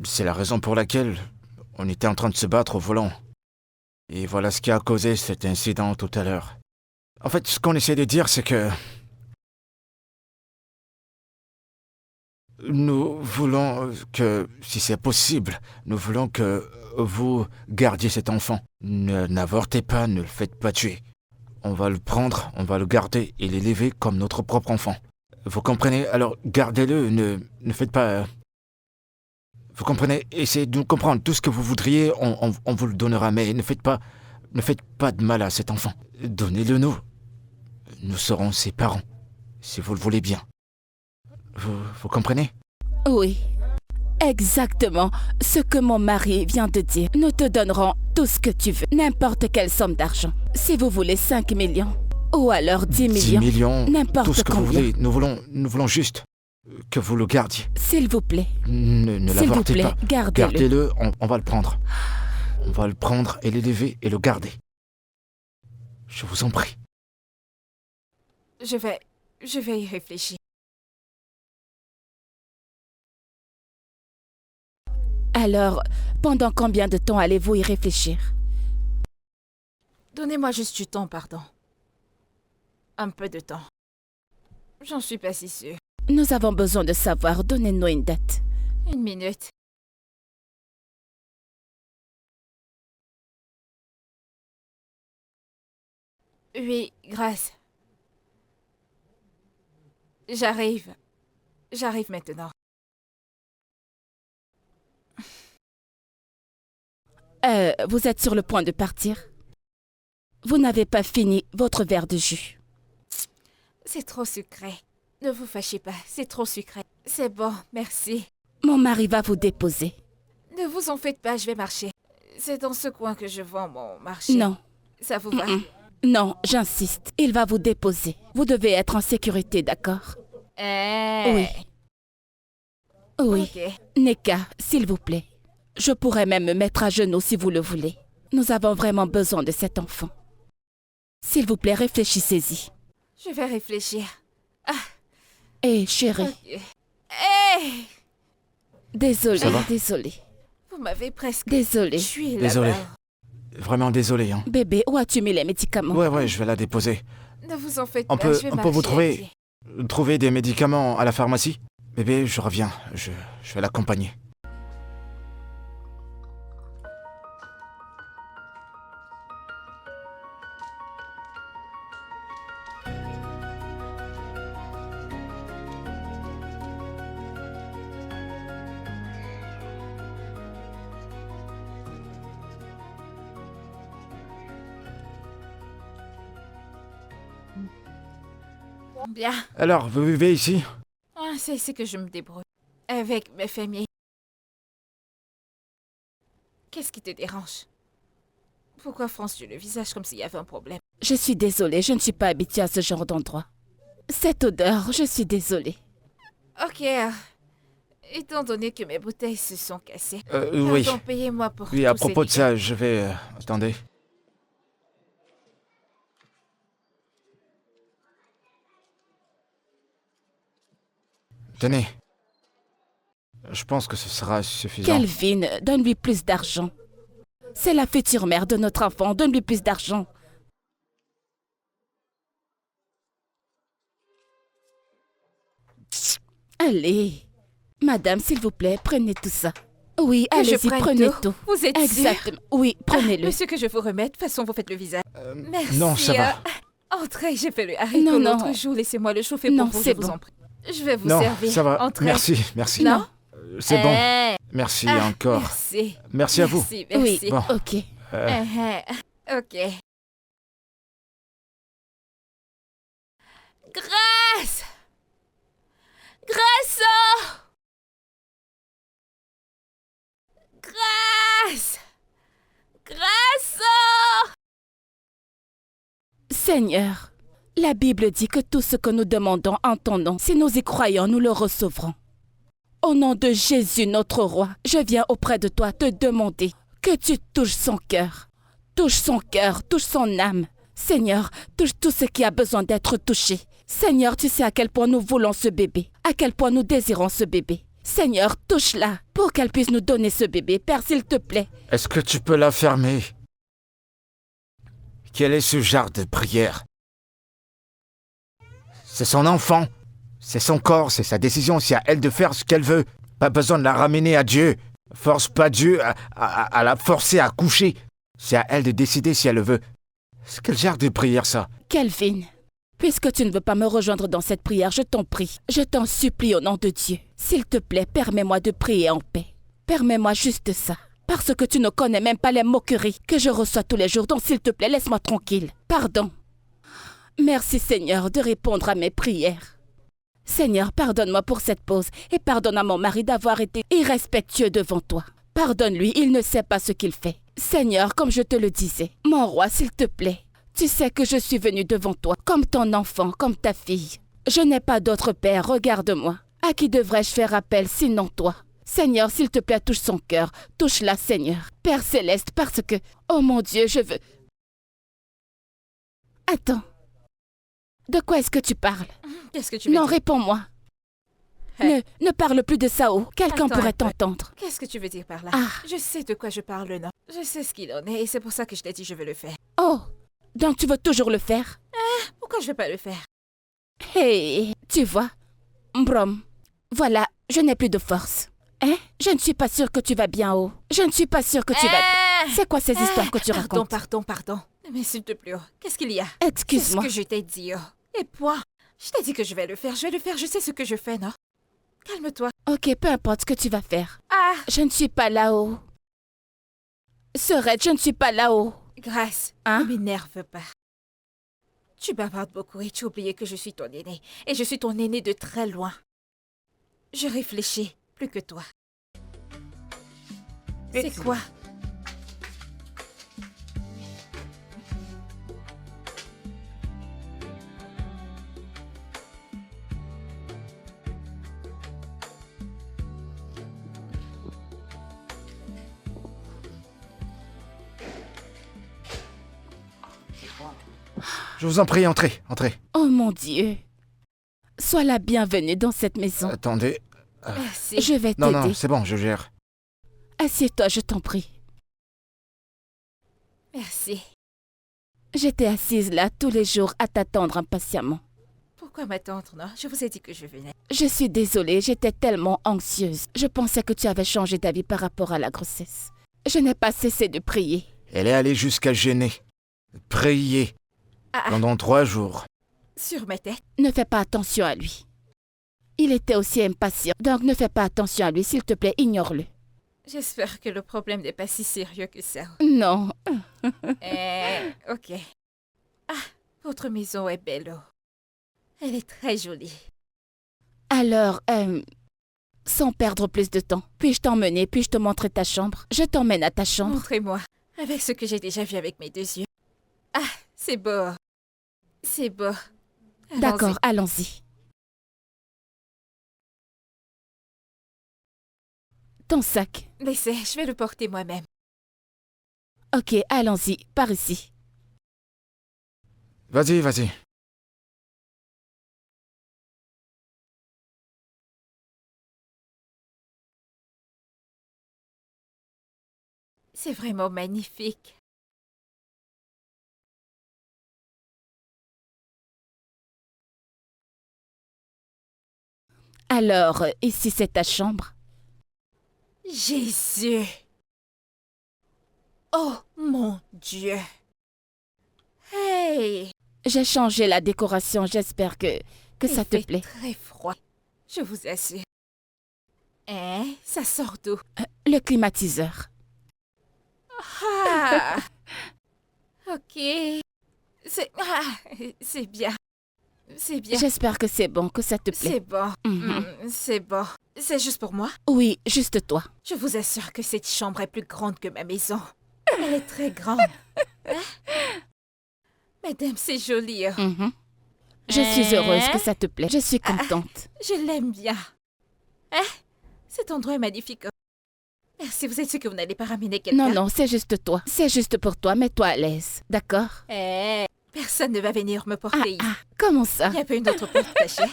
S3: c'est la raison pour laquelle on était en train de se battre au volant. Et voilà ce qui a causé cet incident tout à l'heure. En fait, ce qu'on essaie de dire, c'est que... Nous voulons que, si c'est possible, nous voulons que vous gardiez cet enfant. N'avortez pas, ne le faites pas tuer. On va le prendre, on va le garder et l'élever comme notre propre enfant. Vous comprenez? Alors, gardez-le, ne faites pas... Vous comprenez? Essayez de nous comprendre. Tout ce que vous voudriez, on vous le donnera, mais ne faites pas Ne faites pas de mal à cet enfant. Donnez-le nous. Nous serons ses parents, si vous le voulez bien. Vous comprenez?
S2: Oui. Exactement ce que mon mari vient de dire. Nous te donnerons tout ce que tu veux, n'importe quelle somme d'argent. Si vous voulez 5 millions, ou alors 10 millions.
S3: 10 millions,
S2: n'importe
S3: tout ce que vous
S2: combien.
S3: voulez. Nous voulons juste que vous le gardiez.
S2: S'il vous plaît.
S3: Ne
S2: S'il vous
S3: l'avortez
S2: plaît,
S3: pas.
S2: gardez-le.
S3: Gardez-le, on va le prendre. On va le prendre et l'élever et le garder. Je vous en prie.
S4: Je vais y réfléchir.
S2: Alors, pendant combien de temps allez-vous y réfléchir?
S4: Donnez-moi juste du temps, pardon. Un peu de temps. J'en suis pas si sûre.
S2: Nous avons besoin de savoir. Donnez-nous une date.
S4: 1 minute. Oui, grâce. J'arrive. J'arrive maintenant.
S2: Vous êtes sur le point de partir? Vous n'avez pas fini votre verre de jus.
S4: C'est trop sucré. Ne vous fâchez pas, c'est trop sucré. C'est bon, merci.
S2: Mon mari va vous déposer.
S4: Ne vous en faites pas, je vais marcher. C'est dans ce coin que je vends mon marché.
S2: Non.
S4: Ça vous va?
S2: Non, j'insiste. Il va vous déposer. Vous devez être en sécurité, d'accord? Oui. Oui.
S4: Ok.
S2: Neka, s'il vous plaît. Je pourrais même me mettre à genoux si vous le voulez. Nous avons vraiment besoin de cet enfant. S'il vous plaît, réfléchissez-y.
S4: Je vais réfléchir.
S2: Hé, chérie.
S4: Ok. Hey!
S2: Désolée,
S3: Ça va?
S2: désolée.
S4: Vous m'avez presque
S2: Désolée.
S4: tué
S3: Désolé.
S4: là-bas.
S3: Vraiment désolé, hein.
S2: Bébé, où as-tu mis les médicaments?
S3: Ouais, je vais la déposer.
S4: Ne vous en faites
S3: On
S4: pas,
S3: peut-
S4: je vais
S3: on peut
S4: marcher.
S3: vous trouver des médicaments à la pharmacie? Bébé, je reviens. Je vais l'accompagner.
S4: Bien.
S3: Alors, vous vivez ici?
S4: C'est ici que je me débrouille. Avec mes familles. Qu'est-ce qui te dérange? Pourquoi fronces-tu le visage comme s'il y avait un problème?
S2: Je suis désolée, je ne suis pas habituée à ce genre d'endroit. Cette odeur, je suis désolée.
S4: Ok. Étant donné que mes bouteilles se sont cassées,
S3: Oui.
S4: pardon, payez-moi pour
S3: Oui, à
S4: tous ces
S3: propos de
S4: liqueurs.
S3: ça, je vais... attendez. Tenez. Je pense que ce sera suffisant.
S2: Kelvin, donne-lui plus d'argent. C'est la future mère de notre enfant, donne-lui plus d'argent. Allez. Madame, s'il vous plaît, prenez tout ça. Oui,
S4: Que je
S2: allez-y,
S4: prenne
S2: prenez
S4: tout.
S2: tout.
S4: Vous êtes sûr?
S2: Exactement. Oui, prenez-le.
S4: Monsieur, que je vous remette, de toute façon, vous faites le visage. Merci.
S3: non, ça va.
S4: Entrez, j'ai fait le haricot
S2: Non, non.
S4: l'autre jour. Laissez-moi le chauffer
S2: Non,
S4: pour vous,
S2: c'est
S4: je vous
S2: bon.
S4: en prie. Je vais vous
S3: Non,
S4: servir.
S3: ça va.
S4: Entrez.
S3: Merci.
S4: Non.
S3: C'est bon.
S4: Eh,
S3: Merci
S4: ah,
S3: encore.
S4: Merci.
S3: Merci à vous.
S4: Merci,
S2: Oui,
S4: merci.
S3: Bon.
S2: ok.
S4: Ok. Grâce! Grâce! Grâce! Grâce!
S2: Seigneur, la Bible dit que tout ce que nous demandons en ton nom, si nous y croyons, nous le recevrons. Au nom de Jésus, notre roi, je viens auprès de toi te demander que tu touches son cœur. Touche son cœur, touche son âme. Seigneur, touche tout ce qui a besoin d'être touché. Seigneur, tu sais à quel point nous voulons ce bébé, à quel point nous désirons ce bébé. Seigneur, touche-la pour qu'elle puisse nous donner ce bébé. Père, s'il te plaît.
S3: Est-ce que tu peux la fermer? Quel est ce genre de prière? C'est son enfant. C'est son corps, c'est sa décision, c'est à elle de faire ce qu'elle veut. Pas besoin de la ramener à Dieu. Force pas Dieu à la forcer à coucher. C'est à elle de décider si elle le veut. C'est quel genre de prière ça?
S2: Kelvin, puisque tu ne veux pas me rejoindre dans cette prière, je t'en prie, je t'en supplie au nom de Dieu. S'il te plaît, permets-moi de prier en paix. Permets-moi juste ça. Parce que tu ne connais même pas les moqueries que je reçois tous les jours. Donc s'il te plaît, laisse-moi tranquille. Pardon. Merci Seigneur de répondre à mes prières. Seigneur, pardonne-moi pour cette pause et pardonne à mon mari d'avoir été irrespectueux devant toi. Pardonne-lui, il ne sait pas ce qu'il fait. Seigneur, comme je te le disais, mon roi, s'il te plaît, tu sais que je suis venue devant toi comme ton enfant, comme ta fille. Je n'ai pas d'autre père, regarde-moi. À qui devrais-je faire appel sinon toi? Seigneur, s'il te plaît, touche son cœur. Touche-la, Seigneur. Père céleste, parce que... Oh mon Dieu, je veux... Attends. De quoi est-ce que tu parles?
S4: Qu'est-ce que tu veux
S2: Non,
S4: dire?
S2: réponds-moi.
S4: Hey.
S2: Ne parle plus de Sao. Quelqu'un
S4: Attends
S2: pourrait
S4: un peu.
S2: t'entendre.
S4: Qu'est-ce que tu veux dire par là?
S2: Ah.
S4: Je sais de quoi je parle, non? Je sais ce qu'il en est et c'est pour ça que je t'ai dit je veux le faire.
S2: Oh, donc tu veux toujours le faire?
S4: Pourquoi je vais pas le faire?
S2: Hey, tu vois, Brom, voilà, je n'ai plus de force. Hein? Je ne suis pas sûre que tu vas bien, Oh. Je ne suis pas sûre que tu vas... C'est quoi ces histoires que tu racontes?
S4: Pardon. Mais s'il te plaît, oh, qu'est-ce qu'il y a? C'est ce
S2: Excuse-moi.
S4: que je t'ai dit, oh. Et point. Je t'ai dit que je vais le faire, je sais ce que je fais, non? Calme-toi.
S2: Ok, peu importe ce que tu vas faire.
S4: Ah,
S2: Je ne suis pas là-haut. Serette, je ne suis pas là-haut.
S4: Grâce,
S2: Hein?
S4: ne m'énerve pas. Tu bavardes beaucoup et tu as oublié que je suis ton aîné. Et je suis ton aîné de très loin. Je réfléchis plus que toi. C'est quoi?
S3: Je vous en prie, entrez, entrez.
S2: Oh mon Dieu. Sois la bienvenue dans cette maison.
S3: Attendez.
S4: Merci.
S2: Je vais
S3: Non,
S2: t'aider.
S3: non, c'est bon, je gère.
S2: Assieds-toi, je t'en prie.
S4: Merci.
S2: J'étais assise là tous les jours à t'attendre impatiemment.
S4: Pourquoi m'attendre, non? Je vous ai dit que je venais.
S2: Je suis désolée, j'étais tellement anxieuse. Je pensais que tu avais changé d'avis par rapport à la grossesse. Je n'ai pas cessé de prier.
S3: Elle est allée jusqu'à gêner. Prier.
S4: Ah,
S3: Pendant 3 jours.
S4: sur ma tête.
S2: Ne fais pas attention à lui. Il était aussi impatient, donc ne fais pas attention à lui, s'il te plaît, ignore-le.
S4: J'espère que le problème n'est pas si sérieux que ça.
S2: Non.
S4: Ok. Ah, votre maison est belle, oh. Elle est très jolie.
S2: Alors, sans perdre plus de temps, puis-je t'emmener, puis-je te montrer ta chambre? Je t'emmène à ta chambre.
S4: Montrez-moi, avec ce que j'ai déjà vu avec mes 2 yeux. Ah, c'est beau. C'est beau. Allons-y.
S2: D'accord, allons-y. Ton sac.
S4: Laissez, je vais le porter moi-même.
S2: Ok, allons-y, par ici.
S3: Vas-y, vas-y.
S4: C'est vraiment magnifique.
S2: Alors, ici c'est ta chambre.
S4: Jésus! Oh mon Dieu! Hey!
S2: J'ai changé la décoration, j'espère que ça te
S4: Il fait
S2: plaît.
S4: très froid, je vous assure. Hein? Ça sort d'où?
S2: Le climatiseur.
S4: Ah! Ok. C'est bien. C'est bien.
S2: J'espère que c'est bon, que ça te plaît.
S4: C'est bon.
S2: Mhm.
S4: C'est bon. C'est juste pour moi?
S2: Oui, juste toi.
S4: Je vous assure que cette chambre est plus grande que ma maison. Elle est très grande. Hein? Madame, c'est joli. Oh.
S2: Mhm. Je suis heureuse que ça te plaît. Je suis contente.
S4: Je l'aime bien. Hein? Cet endroit est magnifique. Oh. Merci, vous êtes sûr que vous n'allez pas ramener quelqu'un?
S2: Non, non, c'est juste toi. C'est juste pour toi, mets-toi à l'aise. D'accord?
S4: Personne ne va venir me porter ici.
S2: Comment ça?
S4: Il n'y a pas une autre porte cachée.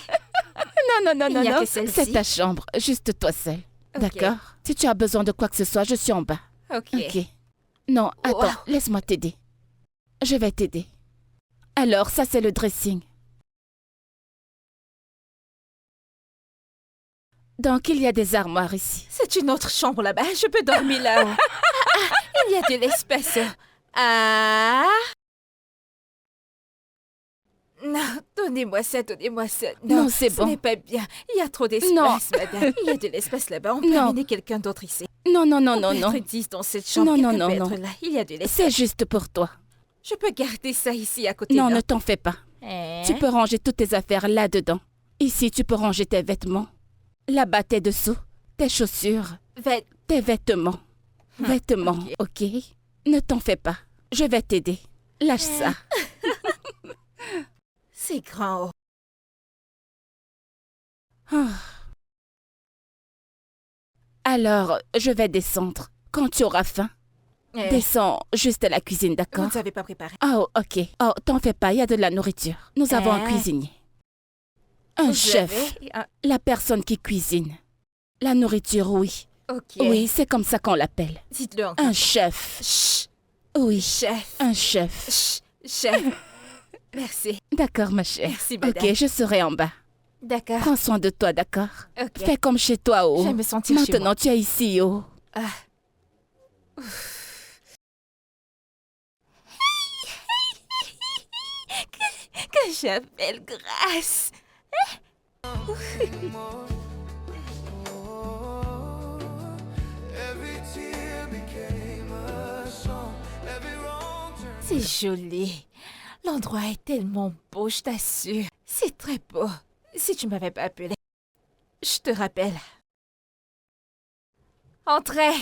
S2: Non, non,
S4: Il
S2: non,
S4: n'y a
S2: non.
S4: que celle-ci.
S2: C'est ta chambre, juste toi seul.
S4: Ok.
S2: D'accord? Si tu as besoin de quoi que ce soit, je suis en bas.
S4: Ok.
S2: Ok. Non, attends,
S4: Wow.
S2: laisse-moi t'aider. Je vais t'aider. Alors, ça c'est le dressing. Donc, il y a des armoires ici.
S4: C'est une autre chambre là-bas. Je peux dormir là-haut. Il y a de l'espace. Ah. Non, donnez-moi ça, donnez-moi ça.
S2: Non, c'est
S4: ce
S2: bon.
S4: n'est pas bien. Il y a trop d'espace,
S2: Non.
S4: madame. Il y a de l'espace là-bas. On peut
S2: Non.
S4: amener quelqu'un d'autre ici.
S2: Non, non, non,
S4: On
S2: non,
S4: peut
S2: non.
S4: être 10 dans cette chambre.
S2: Non, non,
S4: Quelqu'un
S2: non,
S4: peut
S2: non.
S4: être là. Il y a de l'espace.
S2: C'est juste pour toi.
S4: Je peux garder ça ici à côté
S2: Non,
S4: là.
S2: ne t'en fais pas.
S4: Hein?
S2: Tu peux ranger toutes tes affaires là-dedans. Ici, tu peux ranger tes vêtements. Là-bas, tes dessous, tes chaussures, tes vêtements. Vêtements, ok? Ne t'en fais pas. Je vais t'aider. Lâche ça.
S4: C'est grand.
S2: Ah. Alors, je vais descendre. Quand tu auras faim, descends juste à la cuisine,
S4: Vous
S2: d'accord?
S4: ne savez pas préparer.
S2: Oh, ok. Oh, t'en fais pas, il y a de la nourriture. Nous avons un cuisinier. Un
S4: Vous
S2: chef.
S4: avez un-
S2: La personne qui cuisine. La nourriture, oui.
S4: Ok.
S2: Oui, c'est comme ça qu'on l'appelle.
S4: Dites-le encore.
S2: Un chef.
S4: Chut.
S2: Oui,
S4: Chef.
S2: un chef.
S4: Chut. Chef. Merci.
S2: D'accord, ma chère.
S4: Merci, madame.
S2: Ok, je serai en bas.
S4: D'accord.
S2: Prends soin de toi, d'accord?
S4: Ok.
S2: Fais comme chez toi, oh.
S4: Je vais me sentir chez
S2: Maintenant,
S4: moi.
S2: tu es ici, oh.
S4: Que j'appelle grâce.
S5: Every tear became a song. Every wrong turn.
S4: C'est joli. L'endroit est tellement beau, je t'assure. C'est très beau. Si tu m'avais pas appelé, je te rappelle. Entrez.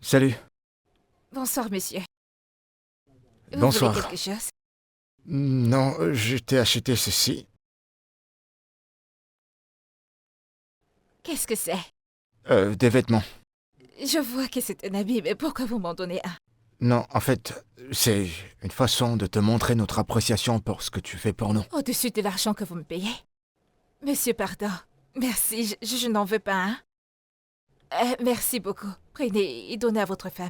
S3: Salut.
S4: Bonsoir, monsieur. Vous
S3: Bonsoir.
S4: voulez quelque chose?
S3: Non, je t'ai acheté ceci.
S4: Qu'est-ce que c'est?
S3: Des vêtements.
S4: Je vois que c'est un habit, mais pourquoi vous m'en donnez un?
S3: Non, en fait, c'est une façon de te montrer notre appréciation pour ce que tu fais pour nous.
S4: Au-dessus de l'argent que vous me payez? Monsieur, pardon. Merci, je n'en veux pas, hein? Merci beaucoup. Prenez et donnez à votre femme.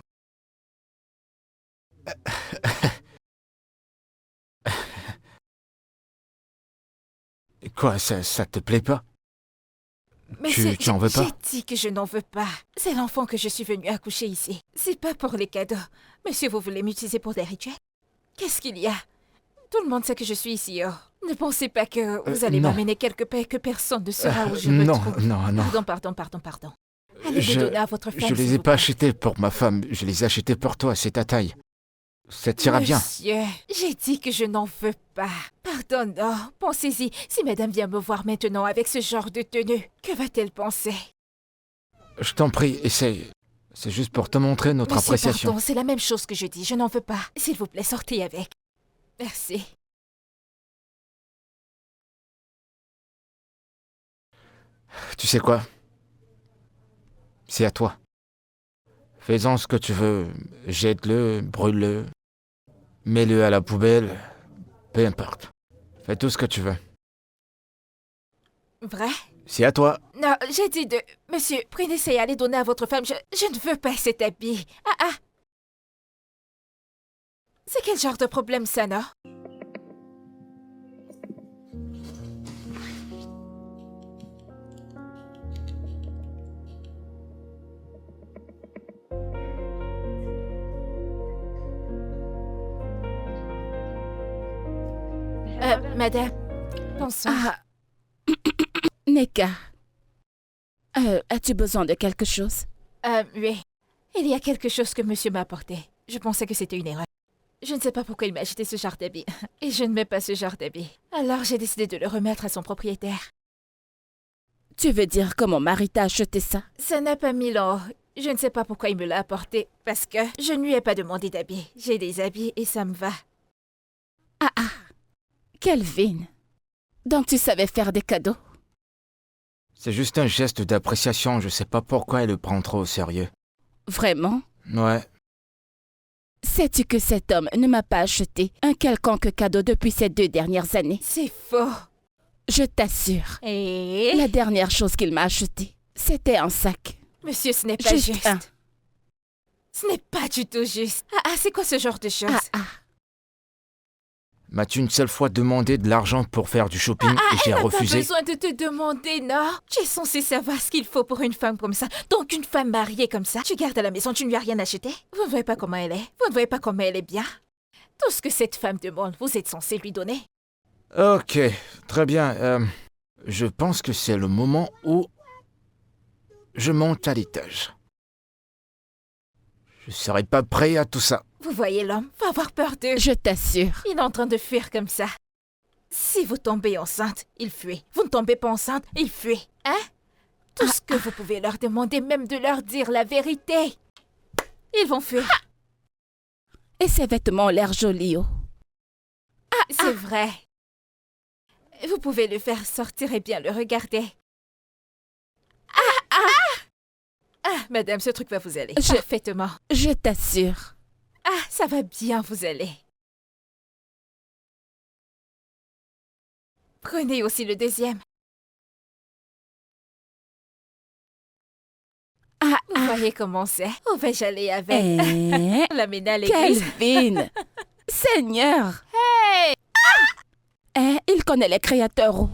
S3: Quoi, ça te plaît pas?
S4: Monsieur,
S3: Tu en veux pas?
S4: j'ai dit que je n'en veux pas. C'est l'enfant que je suis venue accoucher ici. C'est pas pour les cadeaux. Monsieur, vous voulez m'utiliser pour des rituels? Qu'est-ce qu'il y a? Tout le monde sait que je suis ici, oh. Ne pensez pas que vous allez
S3: non.
S4: m'amener quelque paix que personne ne saura où je me
S3: non,
S4: trouve.
S3: non, non.
S4: Pardon. Allez les donner à votre femme.
S3: Je les
S4: s'il
S3: ai
S4: vous
S3: pas
S4: plaît.
S3: achetés pour ma femme, je les ai achetés pour toi, c'est ta taille. Ça t'ira bien.
S4: Monsieur, j'ai dit que je n'en veux pas. Pardon, non. Pensez-y, si madame vient me voir maintenant avec ce genre de tenue, que va-t-elle penser?
S3: Je t'en prie, essaye. C'est juste pour te montrer notre
S4: Monsieur,
S3: appréciation.
S4: pardon, c'est la même chose que je dis. Je n'en veux pas. S'il vous plaît, sortez avec. Merci.
S3: Tu sais quoi? C'est à toi. Fais-en ce que tu veux. Jette-le, brûle-le, mets-le à la poubelle, peu importe. Fais tout ce que tu veux.
S4: Vrai?
S3: C'est à toi.
S4: Non, j'ai dit de... Monsieur, prenez ça et allez donner à votre femme. Je ne veux pas cet habit. Ah. C'est quel genre de problème, ça, non? Madame. Bonsoir.
S2: Ah. Neka. As-tu besoin de quelque chose?
S4: Oui. Il y a quelque chose que monsieur m'a apporté. Je pensais que c'était une erreur. Je ne sais pas pourquoi il m'a acheté ce genre d'habit. Et je ne mets pas ce genre d'habit. Alors j'ai décidé de le remettre à son propriétaire.
S2: Tu veux dire que mon mari t'a acheté ça?
S4: Ça n'a pas mis long. Je ne sais pas pourquoi il me l'a apporté. Parce que je ne lui ai pas demandé d'habit. J'ai des habits et ça me va.
S2: Ah. Kelvin. Donc tu savais faire des cadeaux?
S3: C'est juste un geste d'appréciation, je sais pas pourquoi elle le prend trop au sérieux.
S2: Vraiment?
S3: Ouais.
S2: Sais-tu que cet homme ne m'a pas acheté un quelconque cadeau depuis ces 2 dernières années?
S4: C'est faux.
S2: Je t'assure.
S4: Et...
S2: La dernière chose qu'il m'a acheté, c'était un sac.
S4: Monsieur, ce n'est pas
S2: Juste
S4: juste.
S2: un.
S4: Ce n'est pas du tout juste. C'est quoi ce genre de choses?
S3: M'as-tu une seule fois demandé de l'argent pour faire du shopping et j'ai
S4: Elle n'a
S3: refusé?
S4: pas besoin de te demander, non? Tu es censé savoir ce qu'il faut pour une femme comme ça. Donc une femme mariée comme ça, tu gardes à la maison, tu ne lui as rien acheté? Vous ne voyez pas comment elle est? Vous ne voyez pas comment elle est bien? Tout ce que cette femme demande, vous êtes censé lui donner.
S3: Ok, très bien. Je pense que c'est le moment où je monte à l'étage. Je serai pas prêt à tout ça.
S4: Vous voyez l'homme va avoir peur d'eux.
S2: Je t'assure.
S4: Il est en train de fuir comme ça. Si vous tombez enceinte, il fuit. Vous ne tombez pas enceinte, il fuit. Hein? Tout ce que vous pouvez leur demander, même de leur dire la vérité. Ils vont fuir.
S2: Et ses vêtements ont l'air jolis, oh.
S4: C'est vrai. Vous pouvez le faire sortir et bien le regarder. Madame, ce truc va vous aller. Parfaitement.
S2: Je t'assure.
S4: Ça va bien vous aller. Prenez aussi le deuxième. Vous voyez comment c'est. Où vais-je aller avec? L'amener à l'église.
S2: Kelvin! Seigneur!
S4: Hey!
S2: Il connaît les créateurs, oh.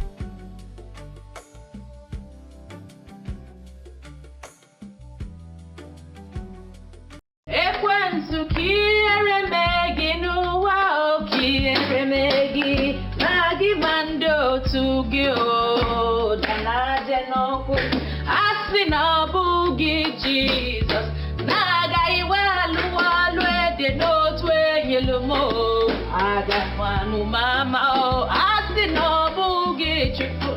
S6: Jesus, naga iwalu walu ede no twenye lumo. Aga manu mama o asi no bugi chuku.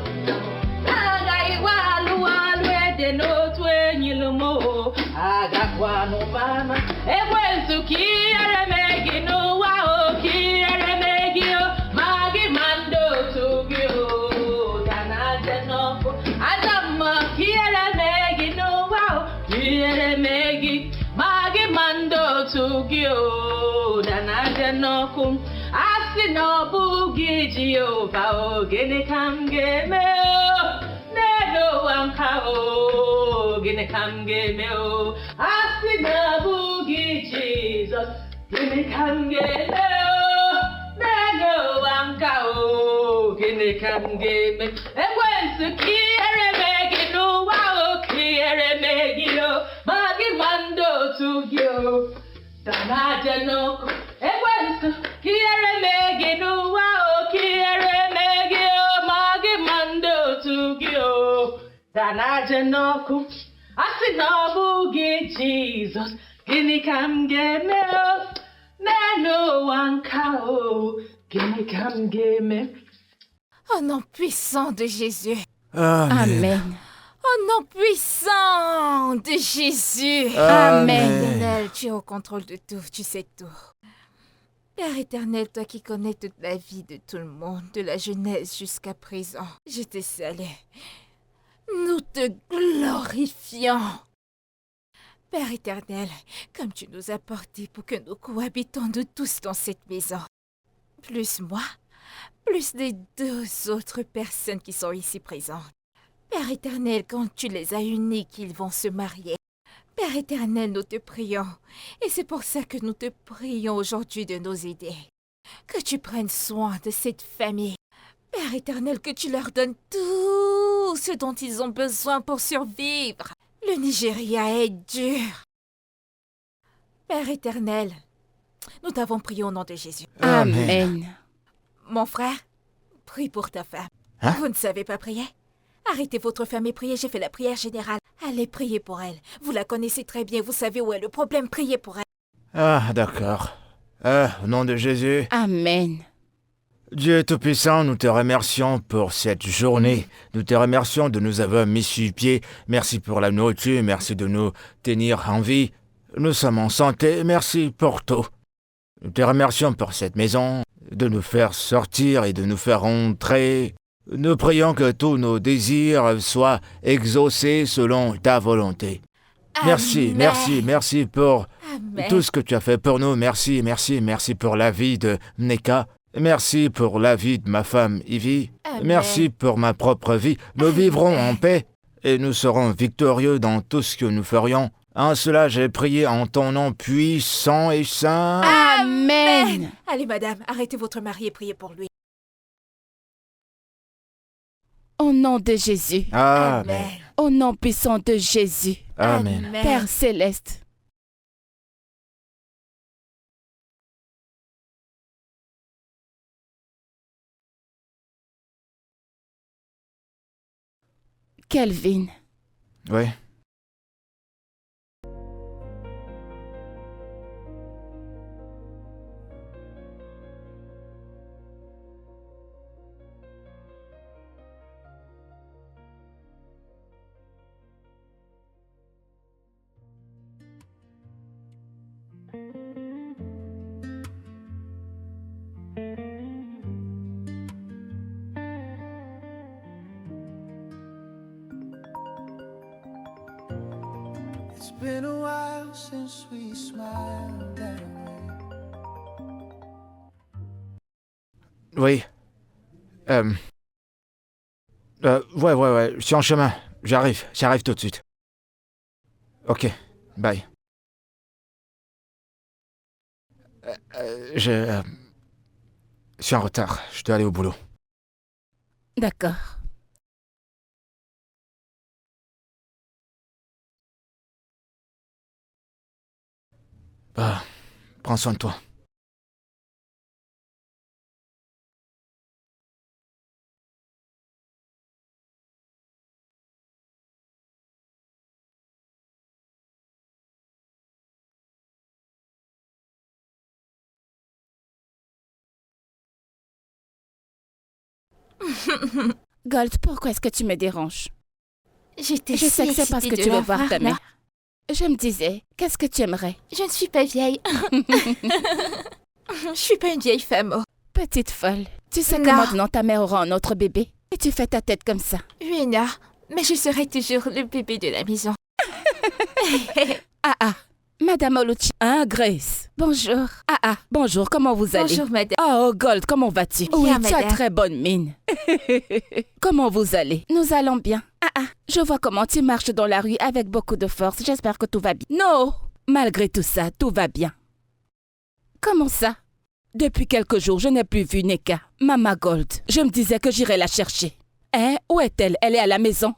S6: Naga iwalu walu ede no twenye lumo. Aga manu mama. Ekwensu ki eremegi no wa o ki eremegi o. Magi mando tugi o. Danaje no ko. Adama ki eremegi no wa o. Megi magi mando tugio danaje noku asi no bugi Jehova o gene kam geme o nedo wanka o gene kam geme o asi no bugi Jesus gene kam geme o nedo wanka o gene kam geme ekwensu kiere megi no wa o kiere megi o magi mando tugio danaje noko ekwensu kiere megi no wa o kiere megi o magi mando tugio danaje noko asi no bugi Jesus gini kam geme o neno wanka o gini kam geme.
S4: Au nom puissant de Jésus.
S2: Amen.
S4: Au nom puissant de Jésus.
S2: Amen.
S4: Éternel, tu es au contrôle de tout, tu sais tout. Père éternel, toi qui connais toute la vie de tout le monde, de la jeunesse jusqu'à présent, je te salue. Nous te glorifions. Père éternel, comme tu nous as portés pour que nous cohabitons nous tous dans cette maison, plus moi, plus les deux autres personnes qui sont ici présentes. Père éternel, quand tu les as unis qu'ils vont se marier, Père éternel, nous te prions. Et c'est pour ça que nous te prions aujourd'hui de nous aider. Que tu prennes soin de cette famille. Père éternel, que tu leur donnes tout ce dont ils ont besoin pour survivre. Le Nigeria est dur. Père éternel, nous t'avons prié au nom de Jésus.
S2: Amen.
S4: Mon frère, prie pour ta femme.
S3: Hein?
S4: Vous ne savez pas prier? Arrêtez votre femme et priez, j'ai fait la prière générale. Allez prier pour elle. Vous la connaissez très bien, vous savez où est le problème, priez pour elle.
S3: Ah, d'accord. Au nom de Jésus.
S2: Amen.
S3: Dieu Tout-Puissant, nous te remercions pour cette journée. Nous te remercions de nous avoir mis sur pied. Merci pour la nourriture, merci de nous tenir en vie. Nous sommes en santé, merci pour tout. Nous te remercions pour cette maison, de nous faire sortir et de nous faire entrer. Nous prions que tous nos désirs soient exaucés selon ta volonté. Merci,
S4: Amen.
S3: merci, merci pour
S4: Amen.
S3: tout ce que tu as fait pour nous. Merci, merci, merci pour la vie de Neka. Merci pour la vie de ma femme Ivy.
S4: Amen.
S3: Merci pour ma propre vie. Nous vivrons en paix et nous serons victorieux dans tout ce que nous ferions. En cela, j'ai prié en ton nom puissant et saint.
S2: Amen.
S4: Allez, madame, arrêtez votre mari et priez pour lui.
S2: Au nom de Jésus.
S3: Amen.
S2: Au nom puissant de Jésus.
S3: Amen.
S2: Père céleste, Kelvin.
S3: Oui.
S5: It's been a while since we smiled that way.
S3: Oui. Ouais. Je suis en chemin. J'arrive tout de suite. Ok. Bye. Je suis en retard. Je dois aller au boulot.
S2: D'accord.
S3: Bah, prends soin de toi.
S2: Gold, pourquoi est-ce que tu me déranges?
S4: J'étais
S2: Je sais
S4: si
S2: que c'est parce
S4: excitée
S2: que
S4: de
S2: tu veux
S4: la
S2: voir ta
S4: là.
S2: mère. Je me disais, qu'est-ce que tu aimerais?
S4: Je ne suis pas vieille. Je suis pas une vieille femme. Oh.
S2: Petite folle, tu sais que
S4: Non.
S2: maintenant ta mère aura un autre bébé et tu fais ta tête comme ça.
S4: Oui, non. Mais je serai toujours le bébé de la maison.
S2: Ah, Madame Oluchi. Ah, Grace. Bonjour. Ah, bonjour, comment vous allez?
S4: Bonjour, madame.
S2: Oh, Gold, comment vas-tu?
S4: Bien,
S2: Oui, tu as
S4: madame.
S2: très bonne mine. Comment vous allez? Nous allons bien. Je vois comment tu marches dans la rue avec beaucoup de force. J'espère que tout va bien. Non, malgré tout ça, tout va bien. Comment ça? Depuis quelques jours, je n'ai plus vu Neka, Mama Gold. Je me disais que j'irais la chercher. Hein? Où est-elle? Elle est à la maison?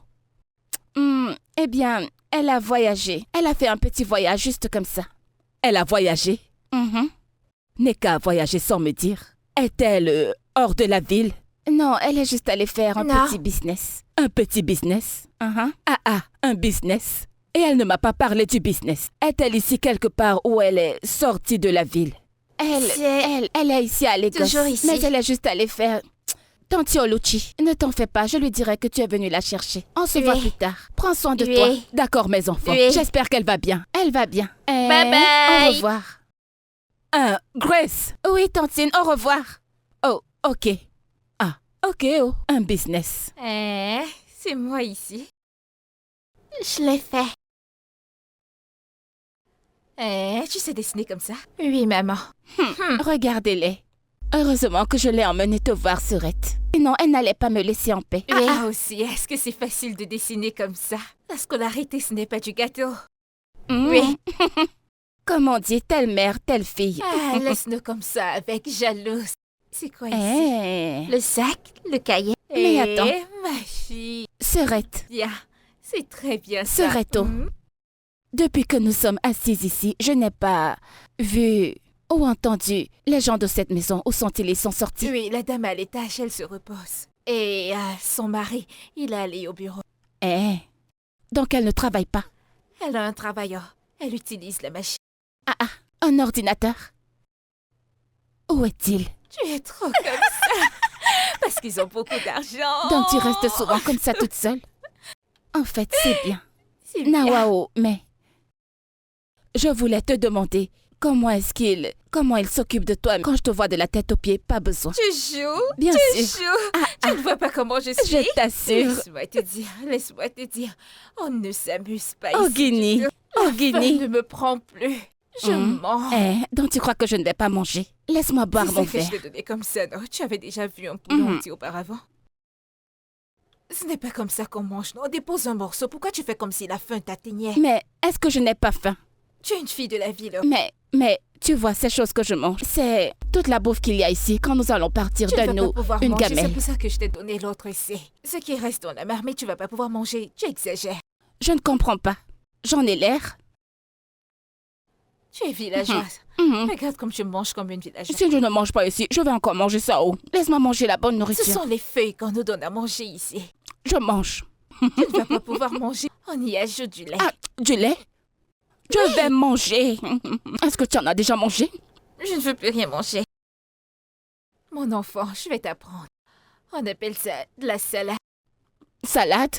S2: Eh bien, elle a voyagé. Elle a fait un petit voyage juste comme ça. Elle a voyagé? Neka a voyagé sans me dire. Est-elle hors de la ville? Non, elle est juste allée faire un
S4: Non.
S2: petit business. Un petit business? Un business. Et elle ne m'a pas parlé du business. Est-elle ici quelque part où elle est sortie de la ville? Elle est ici à Lagos.
S4: Toujours ici.
S2: Mais elle est juste allée faire... Tanti Oluchi, ne t'en fais pas, je lui dirai que tu es venu la chercher. On se voit
S4: Oui.
S2: plus tard. Prends soin de
S4: Oui.
S2: toi. D'accord, mes enfants.
S4: Oui.
S2: J'espère qu'elle va bien. Elle va bien.
S4: Bye bye.
S2: Au revoir. Grace. Oui, Tantine, au revoir. Oh, ok. Ah, ok, oh. Un business.
S4: C'est moi ici. Je l'ai fait. Tu sais dessiner comme ça? Oui, maman.
S2: Regardez-les. Heureusement que je l'ai emmenée te voir, Surette. Sinon, elle n'allait pas me laisser en paix.
S4: Ah, aussi, est-ce que c'est facile de dessiner comme ça? La scolarité, ce n'est pas du gâteau. Oui.
S2: Comme on dit, telle mère, telle fille.
S4: Laisse-nous comme ça, avec jalouse. C'est quoi ici?
S2: Eh,
S4: Le sac, le cahier.
S2: Mais attends.
S4: Ma fille.
S2: Surette,
S4: Bien, c'est très bien ça.
S2: Surette-o. Depuis que nous sommes assises ici, je n'ai pas vu ou entendu les gens de cette maison. Où sont-ils? Ils sont sortis.
S4: Oui, la dame à l'étage, elle se repose. Et son mari, il est allé au bureau.
S2: Eh, donc elle ne travaille pas.
S4: Elle a un travailleur. Elle utilise la machine.
S2: Un ordinateur. Où est-il?
S4: Tu es trop comme ça. Parce qu'ils ont beaucoup d'argent.
S2: Donc tu restes souvent comme ça toute seule? En fait, c'est bien.
S4: C'est bien.
S2: Nawao, mais je voulais te demander comment il s'occupe de toi quand je te vois de la tête aux pieds, pas besoin.
S4: Tu joues?
S2: Bien
S4: Tu
S2: sûr.
S4: joues? Tu ne vois pas comment je suis?
S2: Je t'assure.
S4: Laisse-moi te dire. On ne s'amuse pas
S2: Oh,
S4: ici.
S2: Guinée.
S4: du tout.
S2: Oh,
S4: La
S2: Guinée.
S4: faim ne me prend plus. Je mens.
S2: Donc tu crois que je ne vais pas manger? Laisse-moi boire
S4: C'est
S2: mon
S4: ça que je
S2: verre.
S4: t'ai donné comme ça, non? Tu avais déjà vu un poulet entier auparavant? Ce n'est pas comme ça qu'on mange, non? Dépose un morceau. Pourquoi tu fais comme si la faim t'atteignait?
S2: Mais est-ce que je n'ai pas faim?
S4: Tu es une fille de la ville.
S2: Mais, tu vois, ces choses que je mange, c'est toute la bouffe qu'il y a ici quand nous allons partir
S4: Tu ne
S2: de
S4: vas
S2: nous,
S4: pas pouvoir
S2: une
S4: manger, c'est
S2: gamelle.
S4: pour ça que je t'ai donné l'autre ici. Ce qui reste dans la marmite, tu vas pas pouvoir manger. Tu exagères.
S2: Je ne comprends pas. J'en ai l'air.
S4: Tu es villageoise.
S2: Mhm.
S4: Regarde comme tu manges comme une villageoise.
S2: Si je ne mange pas ici, je vais encore manger ça où? Laisse-moi manger la bonne
S4: Ce
S2: nourriture.
S4: sont les feuilles qu'on nous donne à manger ici.
S2: Je mange.
S4: Tu ne vas pas pouvoir manger. On y ajoute du lait.
S2: Ah, du lait? Je vais manger. Est-ce que tu en as déjà mangé?
S4: Je ne veux plus rien manger. Mon enfant, je vais t'apprendre. On appelle ça de la salade.
S2: Salade?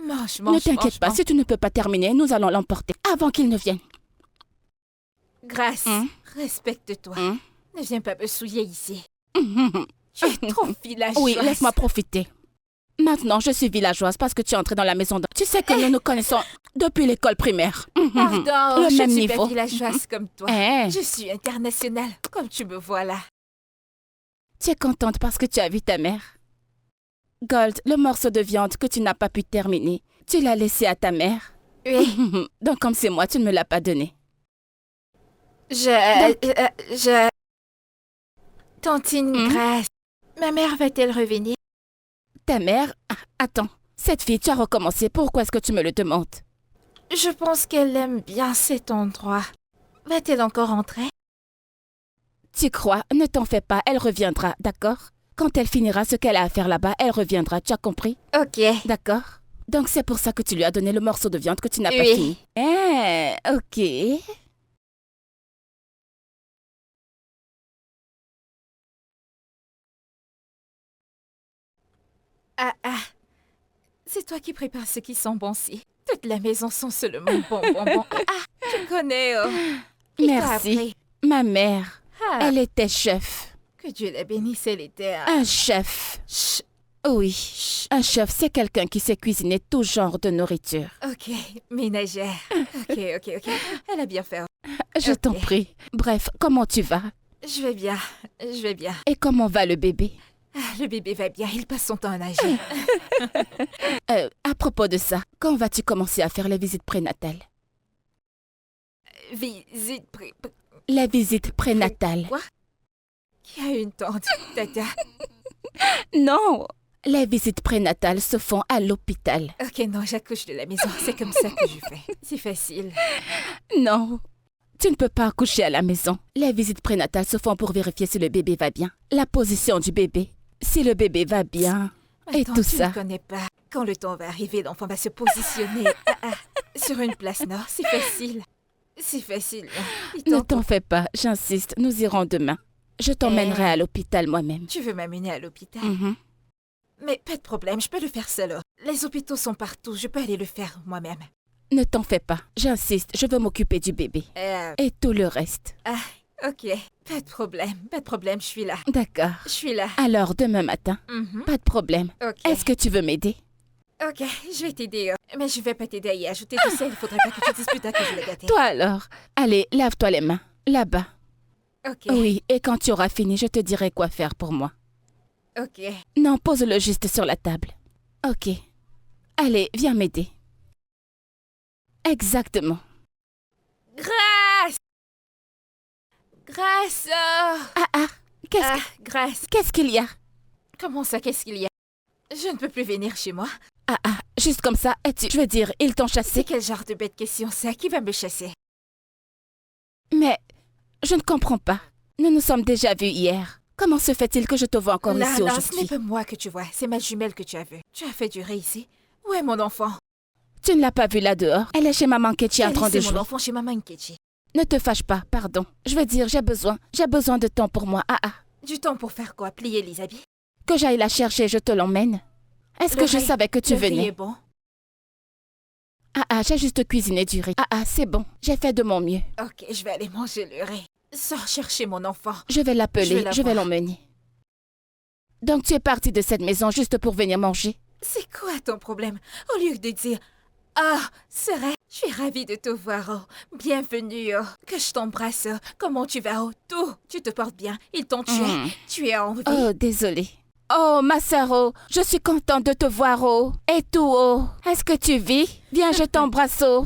S4: Mange,
S2: Ne
S4: mange,
S2: t'inquiète
S4: mange,
S2: pas,
S4: mange.
S2: si tu ne peux pas terminer, nous allons l'emporter avant qu'il ne vienne.
S4: Grâce,
S2: Hum.
S4: respecte-toi.
S2: Hum.
S4: Ne viens pas me souiller ici. Tu es trop villageoise.
S2: Oui, laisse-moi profiter. Maintenant, je suis villageoise parce que tu es entrée dans la maison. Tu sais que nous nous connaissons depuis l'école primaire.
S4: Pardon,
S2: Le
S4: je
S2: même
S4: ne suis
S2: niveau.
S4: pas villageoise comme toi.
S2: Eh,
S4: Je suis internationale, comme tu me vois là.
S2: tu es contente parce que tu as vu ta mère. Gold, le morceau de viande que tu n'as pas pu terminer, tu l'as laissé à ta mère.
S4: Oui,
S2: Donc comme c'est moi, tu ne me l'as pas donné.
S4: je... Tantine
S2: Hum.
S4: Grâce, ma mère va-t-elle revenir?
S2: Ta mère? Ah, attends, cette fille, tu as recommencé. Pourquoi est-ce que tu me le demandes?
S4: Je pense qu'elle aime bien cet endroit. Va-t-elle encore rentrer?
S2: Tu crois? Ne t'en fais pas, elle reviendra, d'accord? Quand elle finira ce qu'elle a à faire là-bas, elle reviendra, tu as compris?
S4: Ok.
S2: D'accord? Donc c'est pour ça que tu lui as donné le morceau de viande que tu n'as pas
S4: Oui.
S2: fini. Eh, ok.
S4: Ah ah, c'est toi qui prépares ce qui sent bon si. Toute la maison sent seulement bon. Ah, tu connais, oh. Qui t'a
S2: Merci.
S4: appris?
S2: Ma mère,
S4: Ah,
S2: elle était chef.
S4: que Dieu la bénisse, elle était un...
S2: Un chef.
S4: Chut,
S2: Oui, un chef, c'est quelqu'un qui sait cuisiner tout genre de nourriture.
S4: ok, ménagère. Ok. Elle a bien fait.
S2: Je t'en
S4: Ok.
S2: prie. Bref, comment tu vas?
S4: Je vais bien.
S2: Et comment va le bébé?
S4: Ah, le bébé va bien, il passe son temps à nager.
S2: À propos de ça, quand vas-tu commencer à faire les visites prénatales?
S4: Visite
S2: Les visites prénatales.
S4: Quoi? Qui a une tante, tata?
S2: Non, les visites prénatales se font à l'hôpital.
S4: Ok, non, j'accouche de la maison, c'est comme ça que je fais. C'est facile.
S2: Non, tu ne peux pas accoucher à la maison. Les visites prénatales se font pour vérifier si le bébé va bien, la position du bébé, si le bébé va bien, et
S4: Attends,
S2: tout
S4: tu
S2: ça.
S4: ne connais pas. Quand le temps va arriver, l'enfant va se positionner sur une place nord. C'est facile. C'est facile. Il
S2: Ne
S4: t'en
S2: t'en fais pas, j'insiste, nous irons demain. Je t'emmènerai à l'hôpital moi-même.
S4: Tu veux m'amener à l'hôpital?
S2: Mhm.
S4: Mais pas de problème, je peux le faire seul. Les hôpitaux sont partout, je peux aller le faire moi-même.
S2: Ne t'en fais pas, j'insiste, je veux m'occuper du bébé. Et tout le reste.
S4: Ok, pas de problème, je suis là.
S2: D'accord.
S4: Je suis là.
S2: Alors, demain matin,
S4: Mhm.
S2: pas de problème.
S4: Ok.
S2: Est-ce que tu veux m'aider?
S4: Ok, je vais t'aider. Mais je vais pas t'aider à y ajouter du sel, il faudrait pas que tu dises plus tard que je l'ai gâté.
S2: Toi alors, allez, lave-toi les mains, là-bas.
S4: Ok,
S2: Oui, et quand tu auras fini, je te dirai quoi faire pour moi.
S4: ok.
S2: Non, pose-le juste sur la table. Ok. Allez, viens m'aider. Exactement.
S4: Grâce! Grâce! Grâce.
S2: Qu'est-ce qu'il y a?
S4: Comment ça, qu'est-ce qu'il y a? Je ne peux plus venir chez moi.
S2: Juste comme ça, je veux dire, ils t'ont
S4: C'est
S2: chassé.
S4: quel genre de bête question ça? Qui va me chasser?
S2: Mais je ne comprends pas. Nous nous sommes déjà vus hier. Comment se fait-il que je te vois encore
S4: Non,
S2: ici
S4: ce n'est
S2: aujourd'hui?
S4: pas moi que tu vois, c'est ma jumelle que tu as vue. Tu as fait durer ici. Où est mon enfant?
S2: Tu ne l'as pas vue là dehors. Elle est chez maman Ketchi en train de
S4: Laissez
S2: jouer.
S4: mon enfant chez maman Nkechi.
S2: Ne te fâche pas, pardon. Je veux dire, j'ai besoin de temps pour moi.
S4: Du temps pour faire quoi? Plier les habits?
S2: Que j'aille la chercher, je te l'emmène. Est-ce
S4: Le
S2: que je
S4: riz-
S2: savais que tu
S4: Le riz
S2: venais?
S4: est bon?
S2: J'ai juste cuisiné du riz. C'est bon. J'ai fait de mon mieux.
S4: Ok, je vais aller manger le riz. Sors chercher mon enfant.
S2: Je vais l'appeler,
S4: la
S2: je vais
S4: voir.
S2: l'emmener. Donc tu es parti de cette maison juste pour venir manger?
S4: C'est quoi ton problème? Au lieu de dire « Ah, Sarah, je suis ravie de te voir, oh. Bienvenue, oh. Que je t'embrasse, oh. Comment tu vas, oh. Tout, tu te portes bien. Ils t'ont tué. Tu es en vie.
S2: Oh, désolée. Oh, ma sœur, oh, je suis contente de te voir, oh. Et tout, oh. Est-ce que tu vis? Viens, je t'embrasse, oh.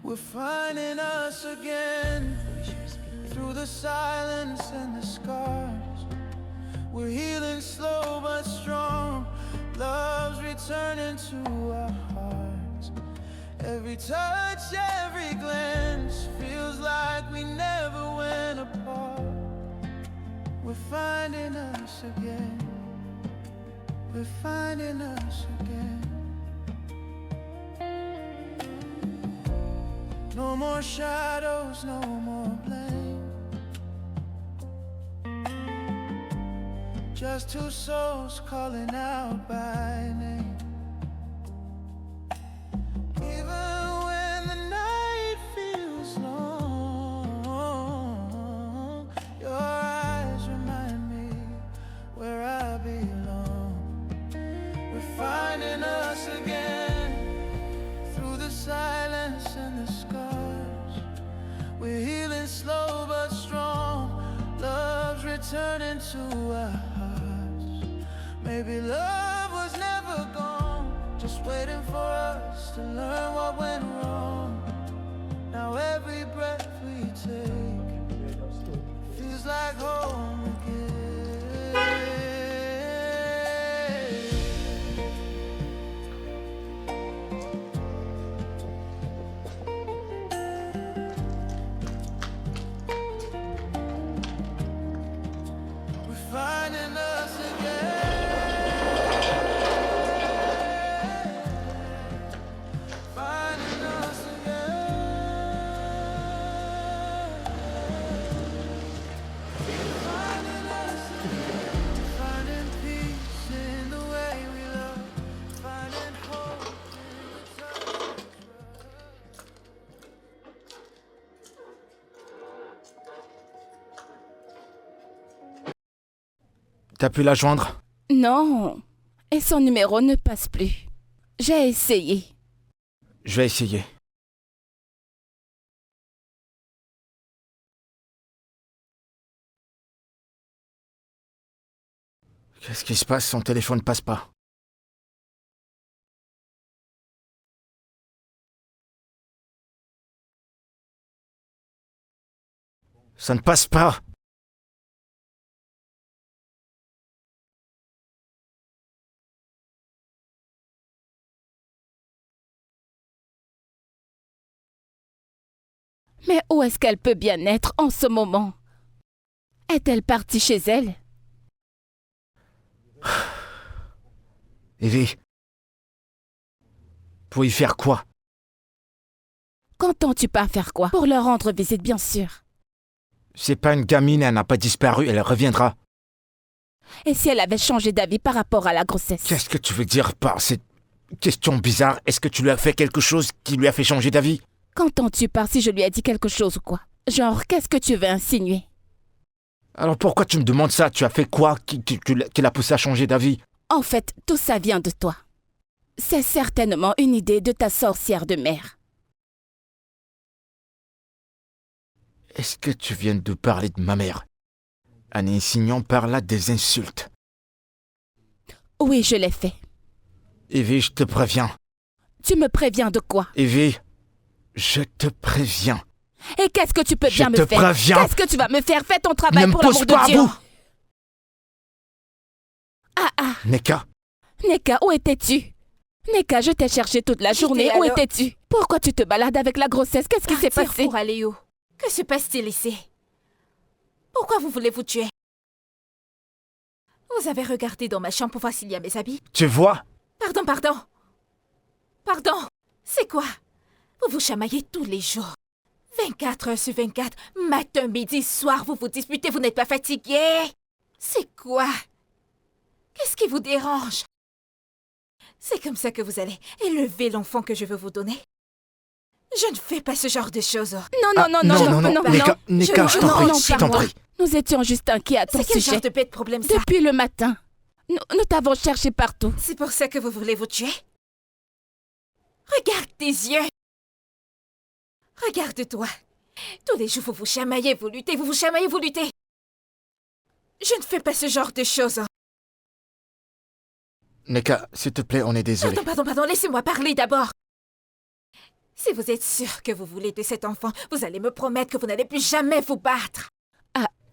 S5: We're finding us again through the silence and the scars. We're healing slow but strong. Love's returning to our hearts. Every touch, every glance feels like we never went apart. We're We're finding us again. We're finding us again. No more shadows, no more blame. Just two souls calling out by name. Even when the night feels long, your eyes remind me where I belong. We're finding us again through the silence and the scars. We're healing slow but strong. Love's returning to our hearts. Maybe love was never gone, just waiting for us to learn what went wrong. Now every breath we take feels like home again. We're finding us again. Finding us again. Finding us again. Finding peace in the way we love. Finding hope in the touch.
S3: T'as pu la joindre?
S2: Non. Et son numéro ne passe plus. J'ai essayé.
S3: Je vais essayer. Qu'est-ce qui se passe? Son téléphone ne passe pas. Ça ne passe pas.
S2: Mais où est-ce qu'elle peut bien être en ce moment? Est-elle partie chez elle?
S3: Evie. Pour y faire quoi?
S2: Qu'entends-tu par faire quoi? Pour leur rendre visite, bien sûr.
S3: C'est pas une gamine, elle n'a pas disparu, elle reviendra.
S2: Et si elle avait changé d'avis par rapport à la grossesse?
S3: Qu'est-ce que tu veux dire par cette question bizarre? Est-ce que tu lui as fait quelque chose qui lui a fait changer d'avis?
S2: Qu'entends-tu par si je lui ai dit quelque chose ou quoi? Genre, qu'est-ce que tu veux insinuer?
S3: Alors pourquoi tu me demandes ça? Tu as fait quoi qui l'a poussé à changer d'avis?
S2: En fait, tout ça vient de toi. C'est certainement une idée de ta sorcière de mère.
S3: Est-ce que tu viens de parler de ma mère? En insinuant par là des insultes.
S2: Oui, je l'ai fait.
S3: Evie, je te préviens.
S2: Tu me préviens de quoi?
S3: Evie, je te préviens.
S2: Et qu'est-ce que tu peux bien me
S3: Je te
S2: faire?
S3: préviens.
S2: Qu'est-ce que tu vas me faire? Fais ton travail
S3: Ne me
S2: pour
S3: pose
S2: l'amour
S3: pas
S2: de Dieu.
S3: à bout.
S2: Ah,
S3: Neka,
S2: Neka, où étais-tu? Neka, je t'ai cherché toute la journée. Où
S4: alors-
S2: étais-tu? Pourquoi tu te balades avec la grossesse? Qu'est-ce qui s'est
S4: Partir
S2: passé?
S4: pour aller où? Que se passe-t-il ici? Pourquoi vous voulez vous tuer? Vous avez regardé dans ma chambre pour voir s'il y a mes habits?
S3: tu vois?
S4: Pardon. Pardon. C'est quoi? Vous vous chamaillez tous les jours. 24 heures sur 24, matin, midi, soir, vous vous disputez, vous n'êtes pas fatigué? C'est quoi? Qu'est-ce qui vous dérange? C'est comme ça que vous allez élever l'enfant que je veux vous donner? Je ne fais pas ce genre de choses.
S2: Non,
S3: Neka, Neka, je t'en
S2: non,
S3: prie,
S2: non,
S3: je t'en
S2: pardon.
S3: prie.
S2: Nous étions juste inquiets à ton
S4: C'est quel
S2: sujet.
S4: genre de bête problème ça?
S2: Depuis le matin. Nous t'avons cherché partout.
S4: C'est pour ça que vous voulez vous tuer? Regarde tes yeux. Regarde-toi. Tous les jours, vous vous chamaillez, vous luttez, vous vous chamaillez, vous luttez. Je ne fais pas ce genre de choses.
S3: Neka, s'il te plaît, on est désolé.
S4: Pardon, laissez-moi parler d'abord. Si vous êtes sûr que vous voulez de cet enfant, vous allez me promettre que vous n'allez plus jamais vous battre.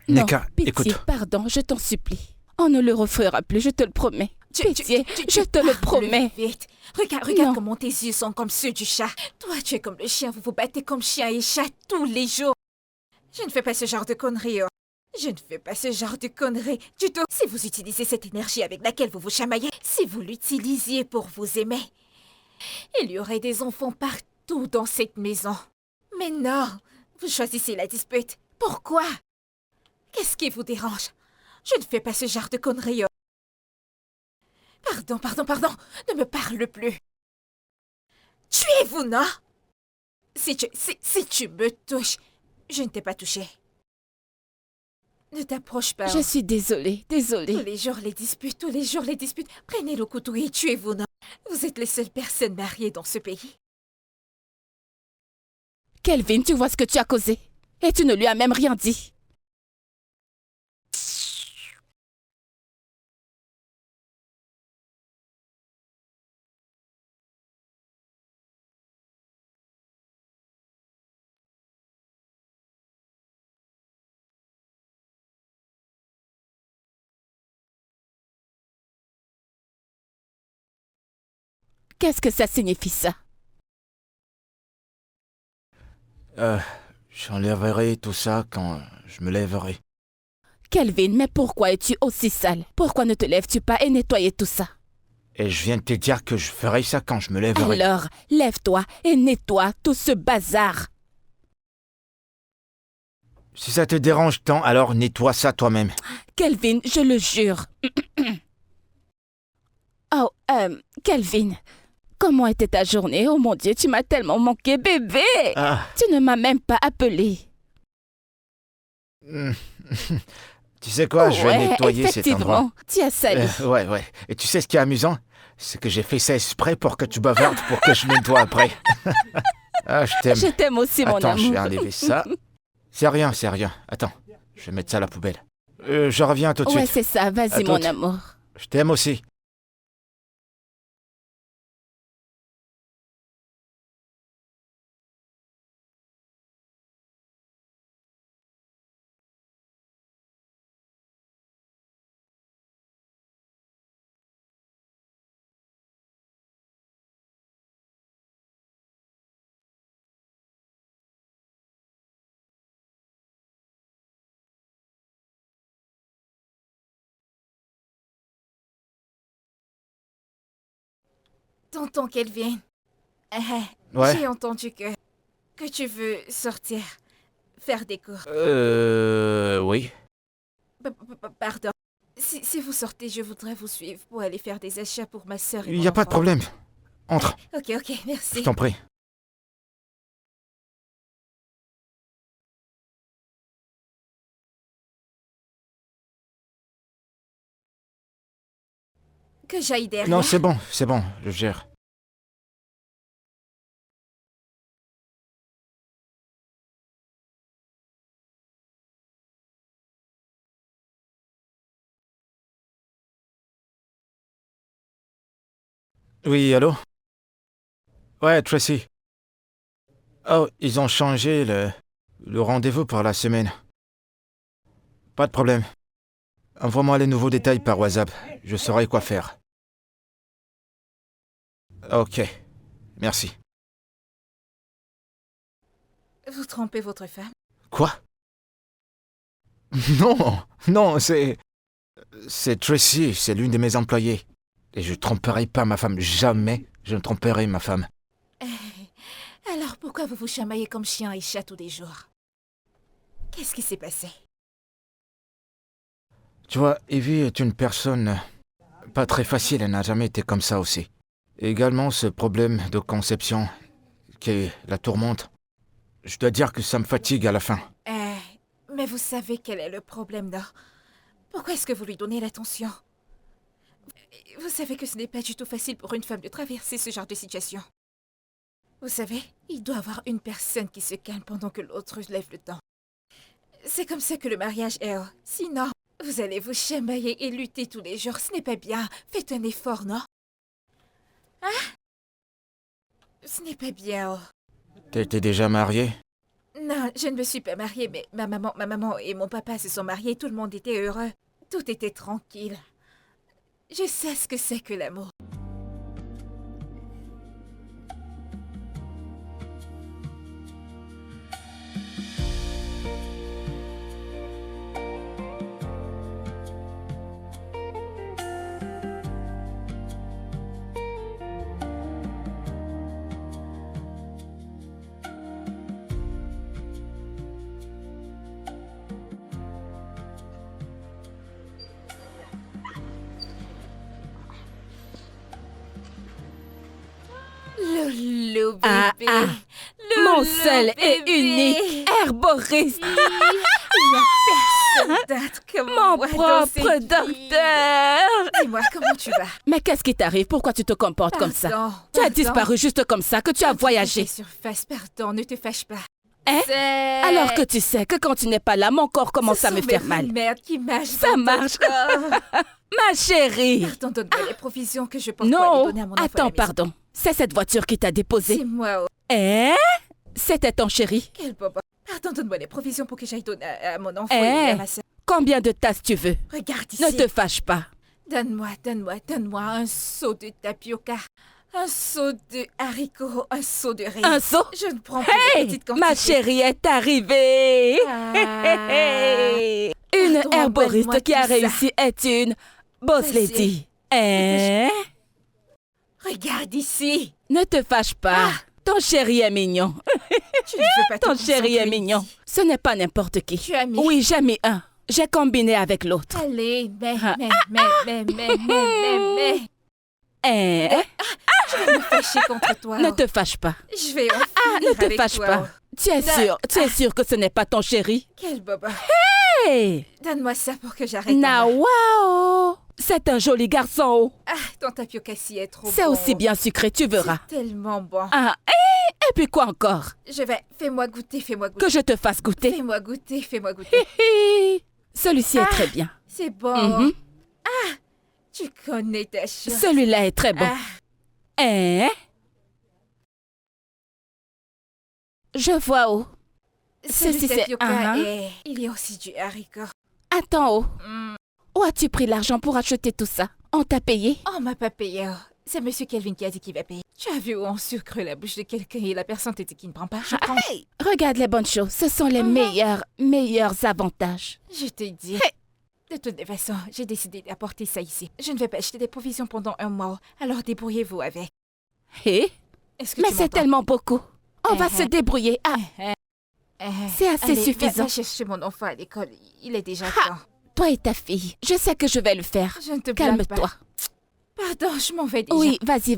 S2: Non,
S3: Neka,
S2: pitié,
S3: écoute.
S2: pardon, je t'en supplie. On ne le refera plus, je te le promets. Pitié, je te le
S4: parles
S2: promets.
S4: Vite. Regarde
S2: Non.
S4: comment tes yeux sont comme ceux du chat. Toi, tu es comme le chien, vous vous battez comme chien et chat tous les jours. Je ne fais pas ce genre de conneries. Oh. Je ne fais pas ce genre de conneries du tout. Si vous utilisez cette énergie avec laquelle vous vous chamaillez, si vous l'utilisiez pour vous aimer, il y aurait des enfants partout dans cette maison. Mais non, vous choisissez la dispute. Pourquoi? Qu'est-ce qui vous dérange? Je ne fais pas ce genre de conneries. Pardon, ne me parle plus. Tuez-vous, non? Si tu me touches, je ne t'ai pas touché. Ne t'approche pas.
S2: Je suis désolée.
S4: Tous les jours les disputes. Prenez le couteau et tuez-vous, non? Vous êtes les seules personnes mariées dans ce pays.
S2: Kelvin, tu vois ce que tu as causé. Et tu ne lui as même rien dit. Qu'est-ce que ça signifie, ça?
S3: J'enlèverai tout ça quand je me lèverai.
S2: Kelvin, mais pourquoi es-tu aussi sale? Pourquoi ne te lèves-tu pas et nettoyer tout ça?
S3: Et je viens de te dire que je ferai ça quand je me lèverai.
S2: Alors, lève-toi et nettoie tout ce bazar.
S3: Si ça te dérange tant, alors nettoie ça toi-même.
S2: Kelvin, je le jure. Oh, Kelvin, comment était ta journée? Oh mon Dieu, tu m'as tellement manqué, bébé!
S3: Ah.
S2: Tu ne m'as même pas appelé.
S3: Tu sais quoi, je vais nettoyer cet endroit.
S2: Effectivement, tu as sali.
S3: Ouais. Et tu sais ce qui est amusant? C'est que j'ai fait ça exprès pour que tu bavardes pour que je nettoie après. Ah, je t'aime.
S2: Je t'aime aussi, mon
S3: Attends,
S2: amour.
S3: je vais enlever ça. C'est rien. Attends, je vais mettre ça à la poubelle. Je reviens tout de
S2: Ouais,
S3: suite.
S2: c'est ça, vas-y,
S3: À
S2: mon
S3: toutes.
S2: amour.
S3: Je t'aime aussi.
S4: Tonton Kelvin.
S3: Ouais.
S4: J'ai entendu que tu veux sortir, faire des cours.
S3: Oui.
S4: Pardon. Si vous sortez, je voudrais vous suivre pour aller faire des achats pour ma sœur et
S3: Il
S4: mon
S3: n'y a pas de
S4: enfant.
S3: problème. Entre,
S4: Ok, merci.
S3: je t'en prie.
S4: Que j'aille derrière.
S3: Non, c'est bon, je gère. Oui, allô? Ouais, Tracy. Oh, ils ont changé le rendez-vous pour la semaine. Pas de problème. Envoie-moi les nouveaux détails par WhatsApp. Je saurai quoi faire. Ok. Merci.
S4: Vous trompez votre femme?
S3: Quoi? Non, c'est Tracy, c'est l'une de mes employées. Et je tromperai pas ma femme. Jamais je ne tromperai ma femme.
S4: Alors pourquoi vous vous chamaillez comme chien et chat tous les jours? Qu'est-ce qui s'est passé?
S3: Tu vois, Evie est une personne pas très facile. Elle n'a jamais été comme ça aussi. Et également ce problème de conception qui la tourmente. Je dois dire que ça me fatigue à la fin.
S4: Mais vous savez quel est le problème, non? Pourquoi est-ce que vous lui donnez l'attention? Vous savez que ce n'est pas du tout facile pour une femme de traverser ce genre de situation. Vous savez, il doit y avoir une personne qui se calme pendant que l'autre lève le temps. C'est comme ça que le mariage est. Sinon, vous allez vous chamailler et lutter tous les jours. Ce n'est pas bien. Faites un effort, non? Hein? Ce n'est pas bien.
S3: T'étais déjà mariée?
S4: Non, je ne me suis pas mariée, mais ma maman et mon papa se sont mariés. Tout le monde était heureux. Tout était tranquille. Je sais ce que c'est que l'amour. Loulou, bébé.
S2: Ah, ah.
S4: Loulou,
S2: Mon seul et
S4: bébé.
S2: unique herboriste.
S4: Il n'y a personne d'autre que
S2: Mon
S4: moi dans
S2: propre
S4: cette vie.
S2: docteur.
S4: Dis-moi, comment tu vas?
S2: Mais qu'est-ce qui t'arrive? Pourquoi tu te comportes comme ça?
S4: Pardon,
S2: Tu as
S4: pardon.
S2: disparu juste comme ça, que tu as voyagé.
S4: Surface, pardon, ne te fâche pas.
S2: Hein?
S4: C'est...
S2: Alors que tu sais que quand tu n'es pas là, mon corps commence à me faire mal.
S4: Merde qui marche.
S2: Ça marche. Ma chérie.
S4: Pardon, donne-moi les provisions que je pense pour aller
S2: Non,
S4: donner à mon enfant à la
S2: attends,
S4: maison.
S2: pardon. C'est cette voiture qui t'a
S4: C'est
S2: déposé.
S4: moi.
S2: Hein? C'était ton chéri.
S4: Quel bobo. Pardon, donne-moi les provisions pour que j'aille donner à mon enfant
S2: Eh.
S4: et à ma soeur.
S2: Combien de tasses tu veux?
S4: Regarde ici.
S2: Ne te fâche pas.
S4: Donne-moi un seau de tapioca, un seau de haricots, un seau de riz.
S2: Un seau?
S4: Je ne prends plus de
S2: Hey,
S4: petites quantités.
S2: ma chérie est arrivée.
S4: Ah.
S2: Une
S4: Pardon,
S2: herboriste
S4: embelle-moi
S2: qui a
S4: tout ça.
S2: réussi est une boss
S4: Vas-y.
S2: lady. Hein?
S4: Regarde ici.
S2: Ne te fâche pas.
S4: Ah.
S2: Ton chéri est mignon.
S4: Je ne veux pas te
S2: Ton chéri est
S4: concentrer
S2: mignon.
S4: ici.
S2: Ce n'est pas n'importe qui.
S4: Tu as mis.
S2: Oui, j'ai mis un. J'ai combiné avec l'autre.
S4: Allez, mais.
S2: Ah. Hein?
S4: Je vais me fâcher contre toi.
S2: Ne te fâche pas.
S4: Je vais en
S2: Ne
S4: finir
S2: te
S4: avec
S2: fâche
S4: toi.
S2: pas. Tu es
S4: Non.
S2: sûr que ce n'est pas ton chéri?
S4: Quel bobo.
S2: Hey!
S4: Donne-moi ça pour que j'arrête.
S2: Nawao! C'est un joli garçon. Oh.
S4: Ah, ton tapioca-ci est trop bon.
S2: C'est aussi bien sucré, tu verras.
S4: C'est tellement bon.
S2: Ah, et puis quoi encore?
S4: Je vais. Fais-moi goûter.
S2: Que je te fasse goûter.
S4: Fais-moi goûter.
S2: Hi. Celui-ci est très bien.
S4: C'est bon.
S2: Mhm.
S4: Tu connais ta chose.
S2: Celui-là est très bon.
S4: Ah,
S2: Hein? Je vois où.
S4: celui
S2: Ceci,
S4: de
S2: c'est-
S4: tapioca
S2: Ah.
S4: et il y a aussi du haricot.
S2: Attends, oh.
S4: Mm.
S2: Où as-tu pris l'argent pour acheter tout ça? On t'a payé?
S4: Oh, on m'a pas payé. C'est Monsieur Kelvin qui a dit qu'il va payer. Tu as vu où on sucre la bouche de quelqu'un et la personne te dit qu'il ne prend pas? Je prends.
S2: Regarde les bonnes choses. Ce sont les meilleurs avantages.
S4: Je te dis. De toutes les façons, j'ai décidé d'apporter ça ici. Je ne vais pas acheter des provisions pendant un mois, alors débrouillez-vous avec.
S2: Hé?
S4: Est-ce que
S2: Mais
S4: tu
S2: c'est
S4: m'entends?
S2: tellement beaucoup. On va
S4: Uh-huh.
S2: se débrouiller. Ah, c'est assez
S4: Allez,
S2: suffisant.
S4: Va chercher mon enfant à l'école. Il est déjà temps.
S2: Toi et ta fille, je sais que je vais le faire.
S4: Je ne te blâme pas.
S2: Calme-toi.
S4: Pardon, je m'en vais déjà.
S2: Oui, vas-y.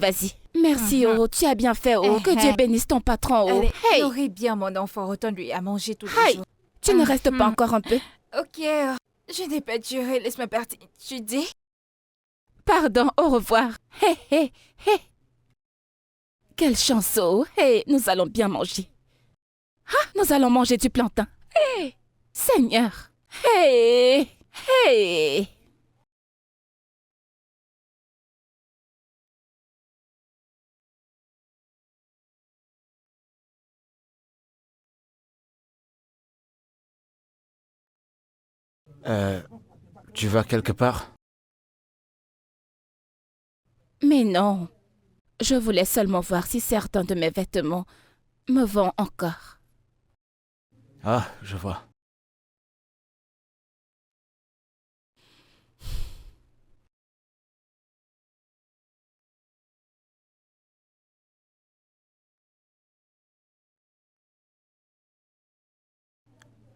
S2: Merci,
S4: Mhm.
S2: Oh. Tu as bien fait, Oh. Que
S4: Uh-huh.
S2: Dieu bénisse ton patron, Oh.
S4: Allez,
S2: Hey,
S4: nourris bien mon enfant, retourne-lui à manger tous les
S2: Hey.
S4: jours.
S2: tu ne restes pas
S4: Mhm.
S2: encore un peu?
S4: Ok, je n'ai pas duré, laisse-moi partir. Tu dis?
S2: Pardon, au revoir. Hé. Quelle chance, Oh. Hey, nous allons bien manger. Ah, nous allons manger du plantain. Hey, Seigneur. Hey.
S3: Tu vas quelque part?
S2: Mais non. Je voulais seulement voir si certains de mes vêtements me vont encore.
S3: Ah, je vois.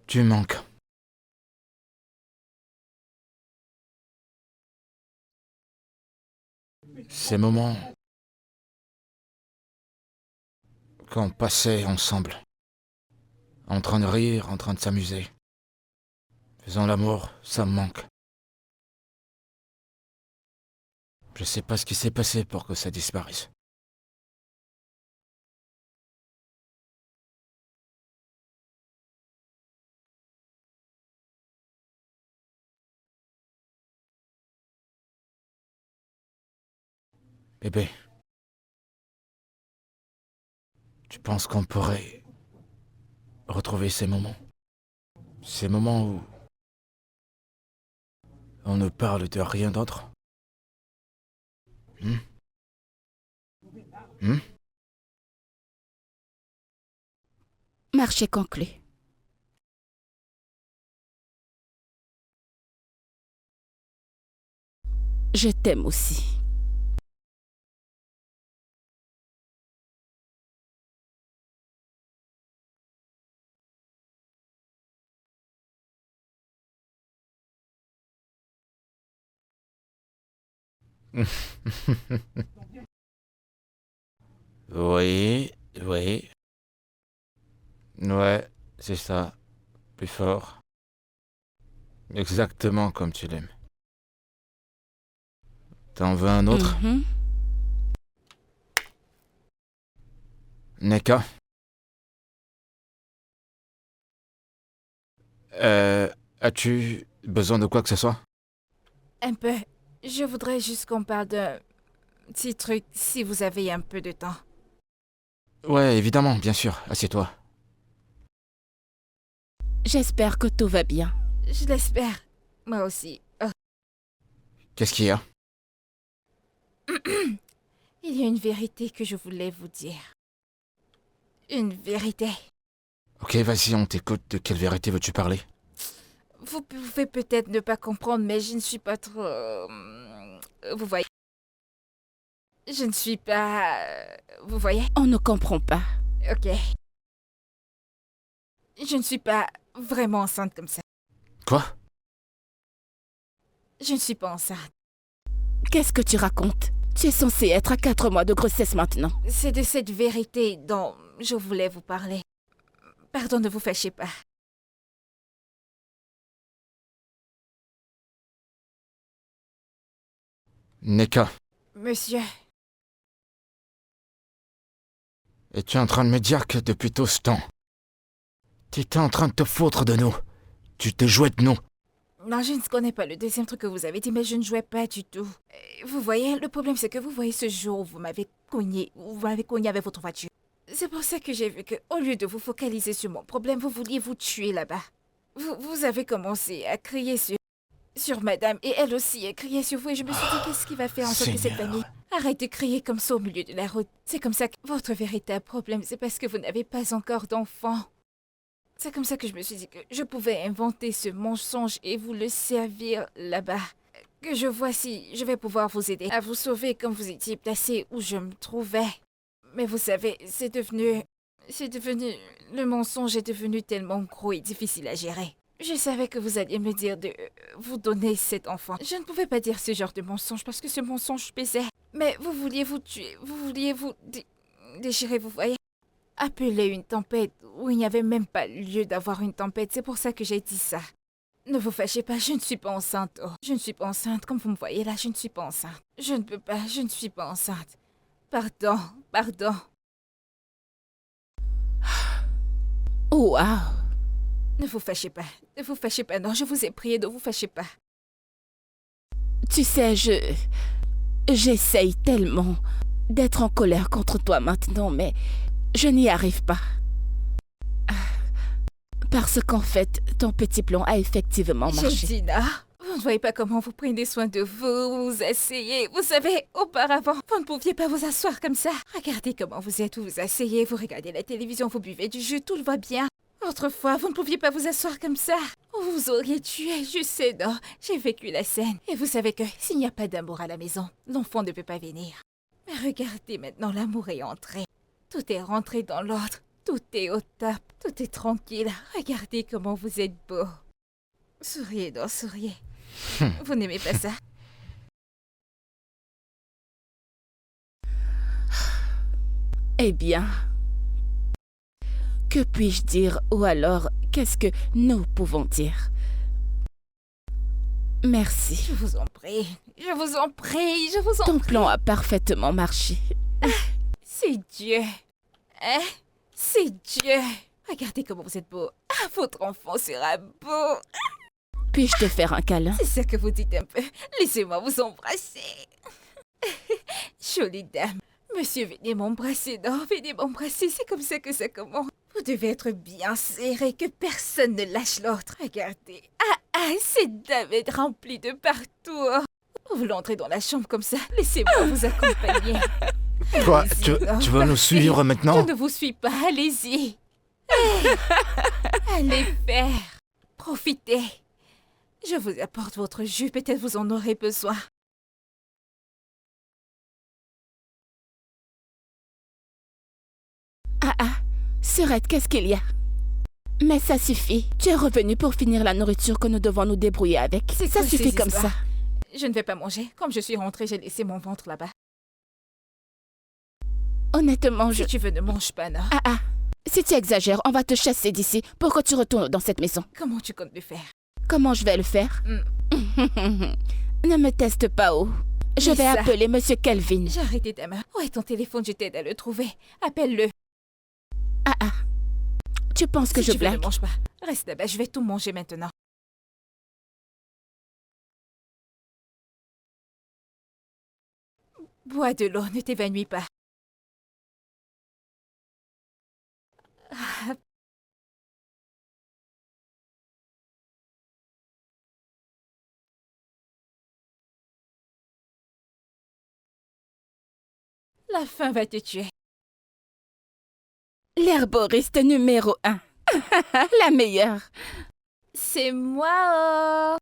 S3: Tu manques. Ces moments qu'on passait ensemble, en train de rire, en train de s'amuser, faisant l'amour, ça me manque. Je sais pas ce qui s'est passé pour que ça disparaisse. Bébé, tu penses qu'on pourrait retrouver ces moments? Ces moments où on ne parle de rien d'autre?
S2: Marché conclu. Je t'aime aussi.
S3: Oui, oui. Ouais, c'est ça. Plus fort. Exactement comme tu l'aimes. T'en veux un autre?
S2: Mhm.
S3: Neka? As-tu besoin de quoi que ce soit?
S4: Un peu. Je voudrais juste qu'on parle d'un petit truc, si vous avez un peu de temps.
S3: Ouais, évidemment, bien sûr. Assieds-toi.
S2: J'espère que tout va bien.
S4: Je l'espère. Moi aussi. Oh.
S3: Qu'est-ce qu'il y a?
S4: Il y a une vérité que je voulais vous dire. Une vérité.
S3: Ok, vas-y, on t'écoute. De quelle vérité veux-tu parler?
S4: Vous pouvez peut-être ne pas comprendre, mais je ne suis pas trop... vous voyez? Je ne suis pas... Vous voyez?
S2: On ne comprend pas.
S4: Ok. Je ne suis pas vraiment enceinte comme ça.
S3: Quoi?
S4: Je ne suis pas enceinte.
S2: Qu'est-ce que tu racontes? Tu es censée être à 4 mois de grossesse maintenant.
S4: C'est de cette vérité dont je voulais vous parler. Pardon, ne vous fâchez pas.
S3: Neka,
S4: Monsieur,
S3: es-tu en train de me dire que depuis tout ce temps, tu étais en train de te foutre de nous? Tu te jouais de nous?
S4: non, je ne connais pas le deuxième truc que vous avez dit, mais je ne jouais pas du tout. Vous voyez, le problème c'est que vous voyez ce jour où vous m'avez cogné avec votre voiture. C'est pour ça que j'ai vu que, au lieu de vous focaliser sur mon problème, vous vouliez vous tuer là-bas. Vous avez commencé à crier sur madame, et elle aussi a crié sur vous, et je me suis dit, qu'est-ce qui va faire en sorte que cette
S3: Seigneur.
S4: famille arrête de crier comme ça au milieu de la route? C'est comme ça que votre véritable problème, c'est parce que vous n'avez pas encore d'enfant. C'est comme ça que je me suis dit que je pouvais inventer ce mensonge et vous le servir là-bas. Que je vois si je vais pouvoir vous aider à vous sauver comme vous étiez placé où je me trouvais. Mais vous savez, le mensonge est devenu tellement gros et difficile à gérer. Je savais que vous alliez me dire de vous donner cet enfant. Je ne pouvais pas dire ce genre de mensonge parce que ce mensonge pesait. Mais vous vouliez vous tuer, vous vouliez vous déchirer, vous voyez. Appeler une tempête où il n'y avait même pas lieu d'avoir une tempête, c'est pour ça que j'ai dit ça. Ne vous fâchez pas, je ne suis pas enceinte. Oh, je ne suis pas enceinte, comme vous me voyez là, je ne suis pas enceinte. Je ne peux pas, je ne suis pas enceinte. Pardon, pardon.
S2: Oh, wow.
S4: Ne vous fâchez pas, non, je vous ai prié, ne vous fâchez pas.
S2: Tu sais, j'essaye tellement d'être en colère contre toi maintenant, mais je n'y arrive pas. Parce qu'en fait, ton petit plan a effectivement marché.
S4: Jordina, vous ne voyez pas comment vous prenez soin de vous, vous asseyez. Vous savez, auparavant, vous ne pouviez pas vous asseoir comme ça. Regardez comment vous êtes, vous vous asseyez, vous regardez la télévision, vous buvez du jus, tout va bien. Autrefois, vous ne pouviez pas vous asseoir comme ça. Vous vous auriez tué, je sais, non. J'ai vécu la scène. Et vous savez que s'il n'y a pas d'amour à la maison, l'enfant ne peut pas venir. Mais regardez maintenant, l'amour est entré. Tout est rentré dans l'ordre. Tout est au top. Tout est tranquille. Regardez comment vous êtes beau. Souriez donc, souriez. Vous n'aimez pas ça?
S2: Eh bien, que puis-je dire ou alors qu'est-ce que nous pouvons dire? Merci.
S4: Je vous en prie. Je vous en prie. Je vous en
S2: Ton
S4: prie.
S2: plan a parfaitement marché.
S4: C'est Dieu. Hein? C'est Dieu. Regardez comment vous êtes beau. Ah, votre enfant sera beau.
S2: Puis-je te faire un câlin?
S4: C'est ça que vous dites un peu. Laissez-moi vous embrasser. Jolie dame. Monsieur, venez m'embrasser. Non, venez m'embrasser. C'est comme ça que ça commence. Vous devez être bien serré, que personne ne lâche l'autre. Regardez. Cette dame est remplie de partout. Vous voulez entrer dans la chambre comme ça? Laissez-moi vous accompagner.
S3: Quoi?
S4: Allez-y,
S3: Tu veux nous suivre maintenant?
S4: Je ne vous suis pas. Allez-y. Allez faire. Profitez. Je vous apporte votre jus. Peut-être vous en aurez besoin.
S2: Surette, qu'est-ce qu'il y a? Mais ça suffit. Tu es revenu pour finir la nourriture que nous devons nous débrouiller avec.
S4: C'est
S2: Ça
S4: quoi
S2: suffit
S4: ces
S2: comme
S4: histoires?
S2: ça.
S4: Je ne vais pas manger. Comme je suis rentrée, j'ai laissé mon ventre là-bas.
S2: Honnêtement,
S4: Si tu veux, ne mange pas, non?
S2: Ah ah. Si tu exagères, on va te chasser d'ici pour que tu retournes dans cette maison.
S4: Comment tu comptes le faire?
S2: Comment je vais le faire? Ne me teste pas, oh. Je
S4: Mais
S2: vais
S4: ça-
S2: appeler Monsieur Kelvin.
S4: J'ai arrêté ta main. Où est ton téléphone? Je t'aide à le trouver. Appelle-le.
S2: Ah ah. Tu penses que
S4: Si
S2: je
S4: tu veux, ne
S2: blague?
S4: mange pas. Reste là-bas, je vais tout manger maintenant. Bois de l'eau, ne t'évanouis pas. La faim va te tuer.
S2: L'herboriste numéro 1. La meilleure.
S4: C'est moi, oh.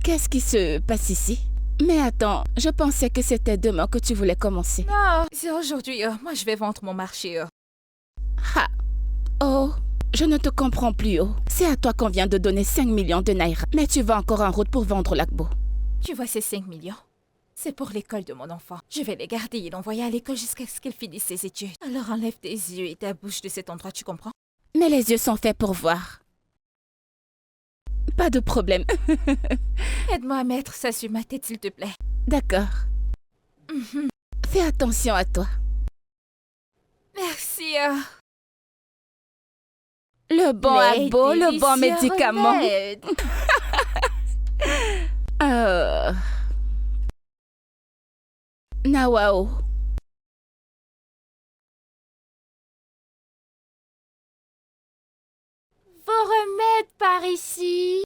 S2: Qu'est-ce qui se passe ici? Mais attends, je pensais que c'était demain que tu voulais commencer.
S4: Non, c'est aujourd'hui, oh. Moi, je vais vendre mon marché, oh.
S2: Ha! Oh, je ne te comprends plus, oh. C'est à toi qu'on vient de donner 5 millions de naira. Mais tu vas encore en route pour vendre l'agbo.
S4: Tu vois ces 5 millions? C'est pour l'école de mon enfant. Je vais les garder et l'envoyer à l'école jusqu'à ce qu'elle finisse ses études. Alors enlève tes yeux et ta bouche de cet endroit, tu comprends?
S2: Mais les yeux sont faits pour voir. Pas de problème.
S4: Aide-moi à mettre ça sur ma tête, s'il te plaît.
S2: D'accord. Fais attention à toi.
S4: Merci, oh.
S2: Le bon agbo, le bon
S4: délicieux
S2: médicament.
S4: remèdes.
S2: Nawao.
S4: Vos remèdes par ici.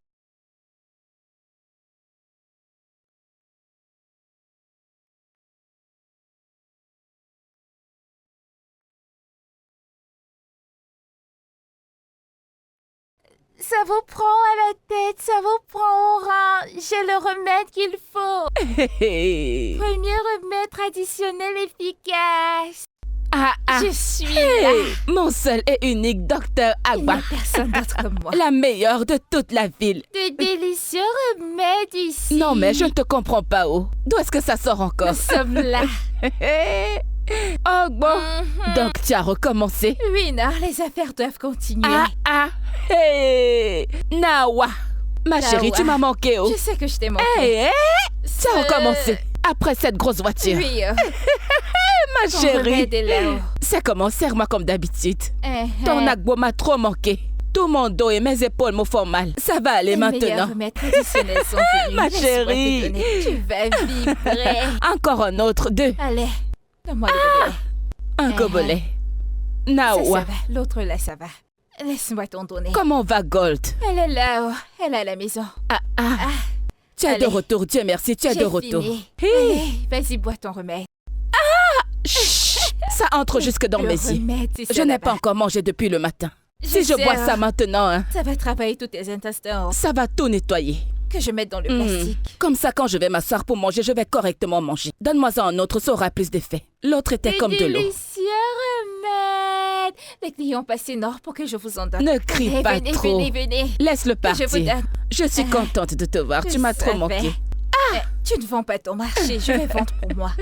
S4: Ça vous prend à la tête, ça vous prend au rein. J'ai le remède qu'il faut. Premier remède traditionnel efficace.
S2: Ah ah.
S4: Je suis
S2: Hey,
S4: là.
S2: mon seul et unique docteur
S4: Il n'y
S2: Agba.
S4: a personne d'autre comme moi.
S2: La meilleure de toute la ville.
S4: De délicieux remèdes ici.
S2: Non, mais je ne te comprends pas, oh. D'où est-ce que ça sort encore?
S4: Nous sommes là.
S2: Oh, bon.
S4: Mhm.
S2: Donc, tu as recommencé?
S4: Oui, non, les affaires doivent continuer.
S2: Ah, ah. Hey. Nawa. Ma chérie,
S4: Nawa.
S2: tu m'as manqué, oh.
S4: Je sais que je t'ai manqué.
S2: Hey, hey. Tu as recommencé. Après cette grosse voiture.
S4: Oui,
S2: Ma
S4: ton
S2: chérie.
S4: remède est là-haut.
S2: C'est comment? Serre-moi comme d'habitude.
S4: Uh-huh.
S2: Ton agbo m'a trop manqué. Tout mon dos et mes épaules me font mal. Ça va aller
S4: Les meilleurs
S2: maintenant.
S4: remèdes traditionnels sont venus.
S2: Ma
S4: Laisse-moi
S2: chérie.
S4: te donner. Tu vas vibrer.
S2: Encore un autre, 2.
S4: Allez, donne-moi le gobelet.
S2: Un
S4: Uh-huh.
S2: gobelet.
S4: Ça
S2: Nawa.
S4: va. L'autre là, ça va. Laisse-moi t'en donner.
S2: Comment va Gold?
S4: Elle est là-haut. Elle est à la maison.
S2: Ah, ah.
S4: Ah,
S2: Tu es de
S4: allez.
S2: retour, Dieu merci, tu es de
S4: j'ai
S2: retour.
S4: fini.
S2: Hey.
S4: Allez, vas-y, bois ton remède.
S2: Chut. Ça entre jusque dans
S4: Le
S2: mes yeux.
S4: remède, c'est
S2: Je
S4: ça
S2: n'ai
S4: là-bas.
S2: pas encore mangé depuis le matin. Si je
S4: sais,
S2: bois
S4: hein.
S2: ça maintenant, hein,
S4: Ça va travailler tous tes intestins.
S2: ça va tout nettoyer.
S4: Que je mette dans le
S2: Hmm.
S4: plastique.
S2: Comme ça, quand je vais m'asseoir pour manger, je vais correctement manger. Donne-moi un autre, ça aura plus d'effet. L'autre était
S4: Des
S2: comme de l'eau.
S4: délicieux remèdes. Les clients passent nord pour que je vous en donne.
S2: Ne crie
S4: Allez,
S2: pas
S4: venez,
S2: trop.
S4: venez, venez.
S2: Laisse-le
S4: Que je vous
S2: partir.
S4: donne.
S2: Je suis contente de te voir.
S4: Je
S2: Tu m'as trop
S4: savais.
S2: manqué.
S4: Tu ne vends pas ton marché, je vais vendre pour moi.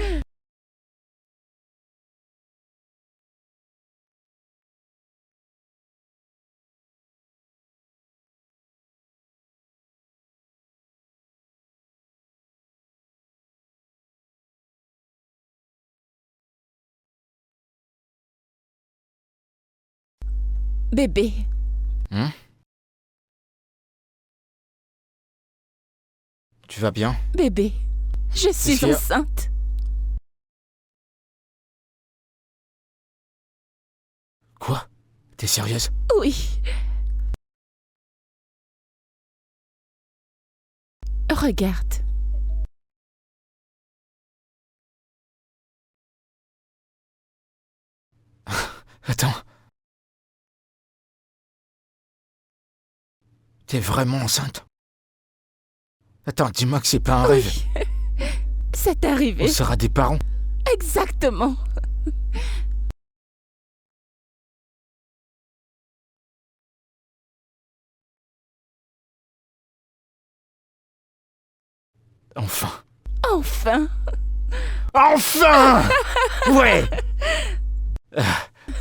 S2: Bébé,
S3: Tu vas bien?
S2: bébé, je suis
S3: sûr.
S2: enceinte.
S3: Quoi? T'es sérieuse?
S2: Oui. Regarde.
S3: Attends. T'es vraiment enceinte? Attends, dis-moi que c'est pas un rêve.
S2: Oui. C'est arrivé.
S3: On sera des parents.
S2: Exactement.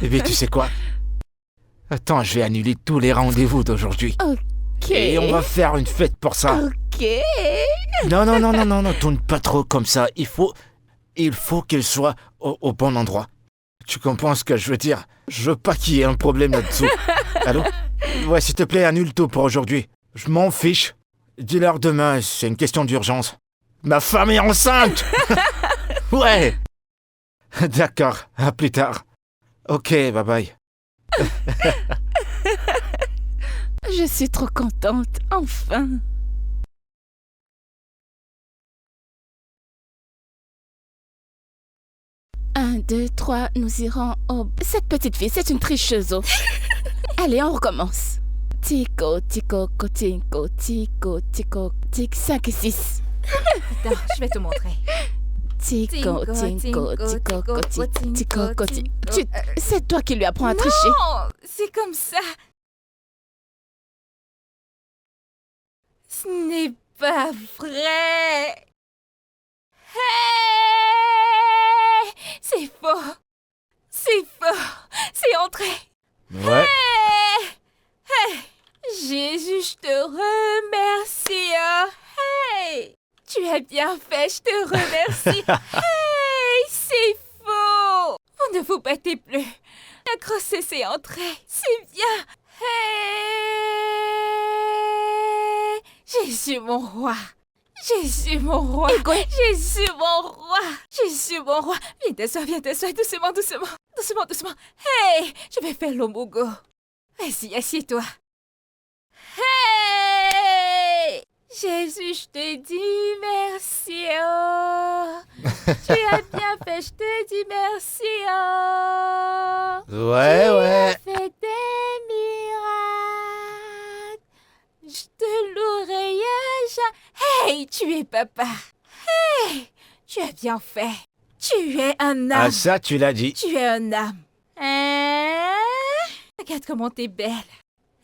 S3: Eh bien, tu sais quoi? Attends, je vais annuler tous les rendez-vous d'aujourd'hui.
S2: Ok.
S3: Et on va faire une fête pour ça.
S2: Ok.
S3: Non, tourne pas trop comme ça. Il faut qu'elle soit au bon endroit. Tu comprends ce que je veux dire? Je veux pas qu'il y ait un problème là-dessous. Allô? Ouais, s'il te plaît, annule tout pour aujourd'hui. Je m'en fiche. Dis-leur demain, c'est une question d'urgence. Ma femme est enceinte! Ouais! D'accord, à plus tard. Ok, bye bye.
S2: Je suis trop contente, enfin. Un, deux, trois, nous irons au... Cette petite fille, c'est une tricheuse. Allez, on recommence. Tico, tico, tico, tico, tico, tic, 5 et 6.
S4: Attends, je vais te montrer.
S2: Tico, tico, tico, tico, tico. C'est toi qui lui apprends à tricher.
S4: Non, c'est comme ça. Ce n'est pas vrai. Hey! C'est faux. C'est faux. C'est entré.
S3: Ouais.
S4: Hey! Hey! Jésus, je te remercie. Oh. Hey! Tu as bien fait, je te remercie. Hey! C'est faux. Vous ne vous battez plus. La grossesse est entrée. C'est bien. Hey! Jésus, mon roi. Jésus, mon roi. Jésus, mon roi. Jésus, mon roi. Viens t'asseoir, doucement, doucement. Doucement, doucement. Hey, je vais faire l'omogo. Vas-y, assieds-toi. Hey! Jésus, je te dis merci. Oh. Tu as bien fait, je te dis merci. Oh.
S3: Ouais.
S4: Tu as fait des miracles. Je te louerai à jamais. Hey, tu es papa. Hey, tu as bien fait. Tu es un âme.
S3: Ah, ça, tu l'as dit.
S4: Tu es un âme. Hein? Regarde comment t'es belle.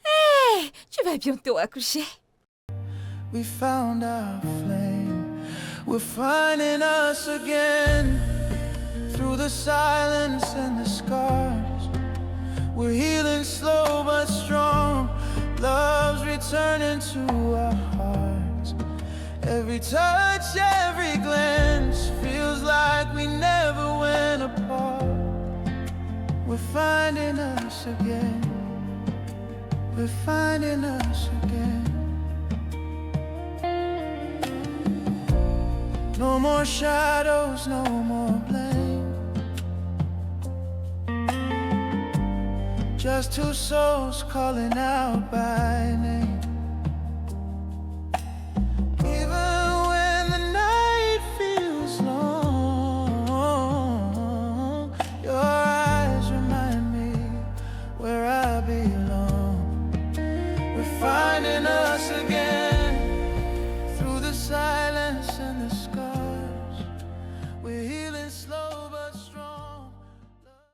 S4: Hey, tu vas bientôt accoucher.
S5: We found our flame. We're finding us again. Through the silence and the scars, we're healing slow but strong. Love's returning to our hearts. Every touch, every glance feels like we never went apart. We're finding us again. We're finding us again. No more shadows, no more blame. Just two souls calling out by name.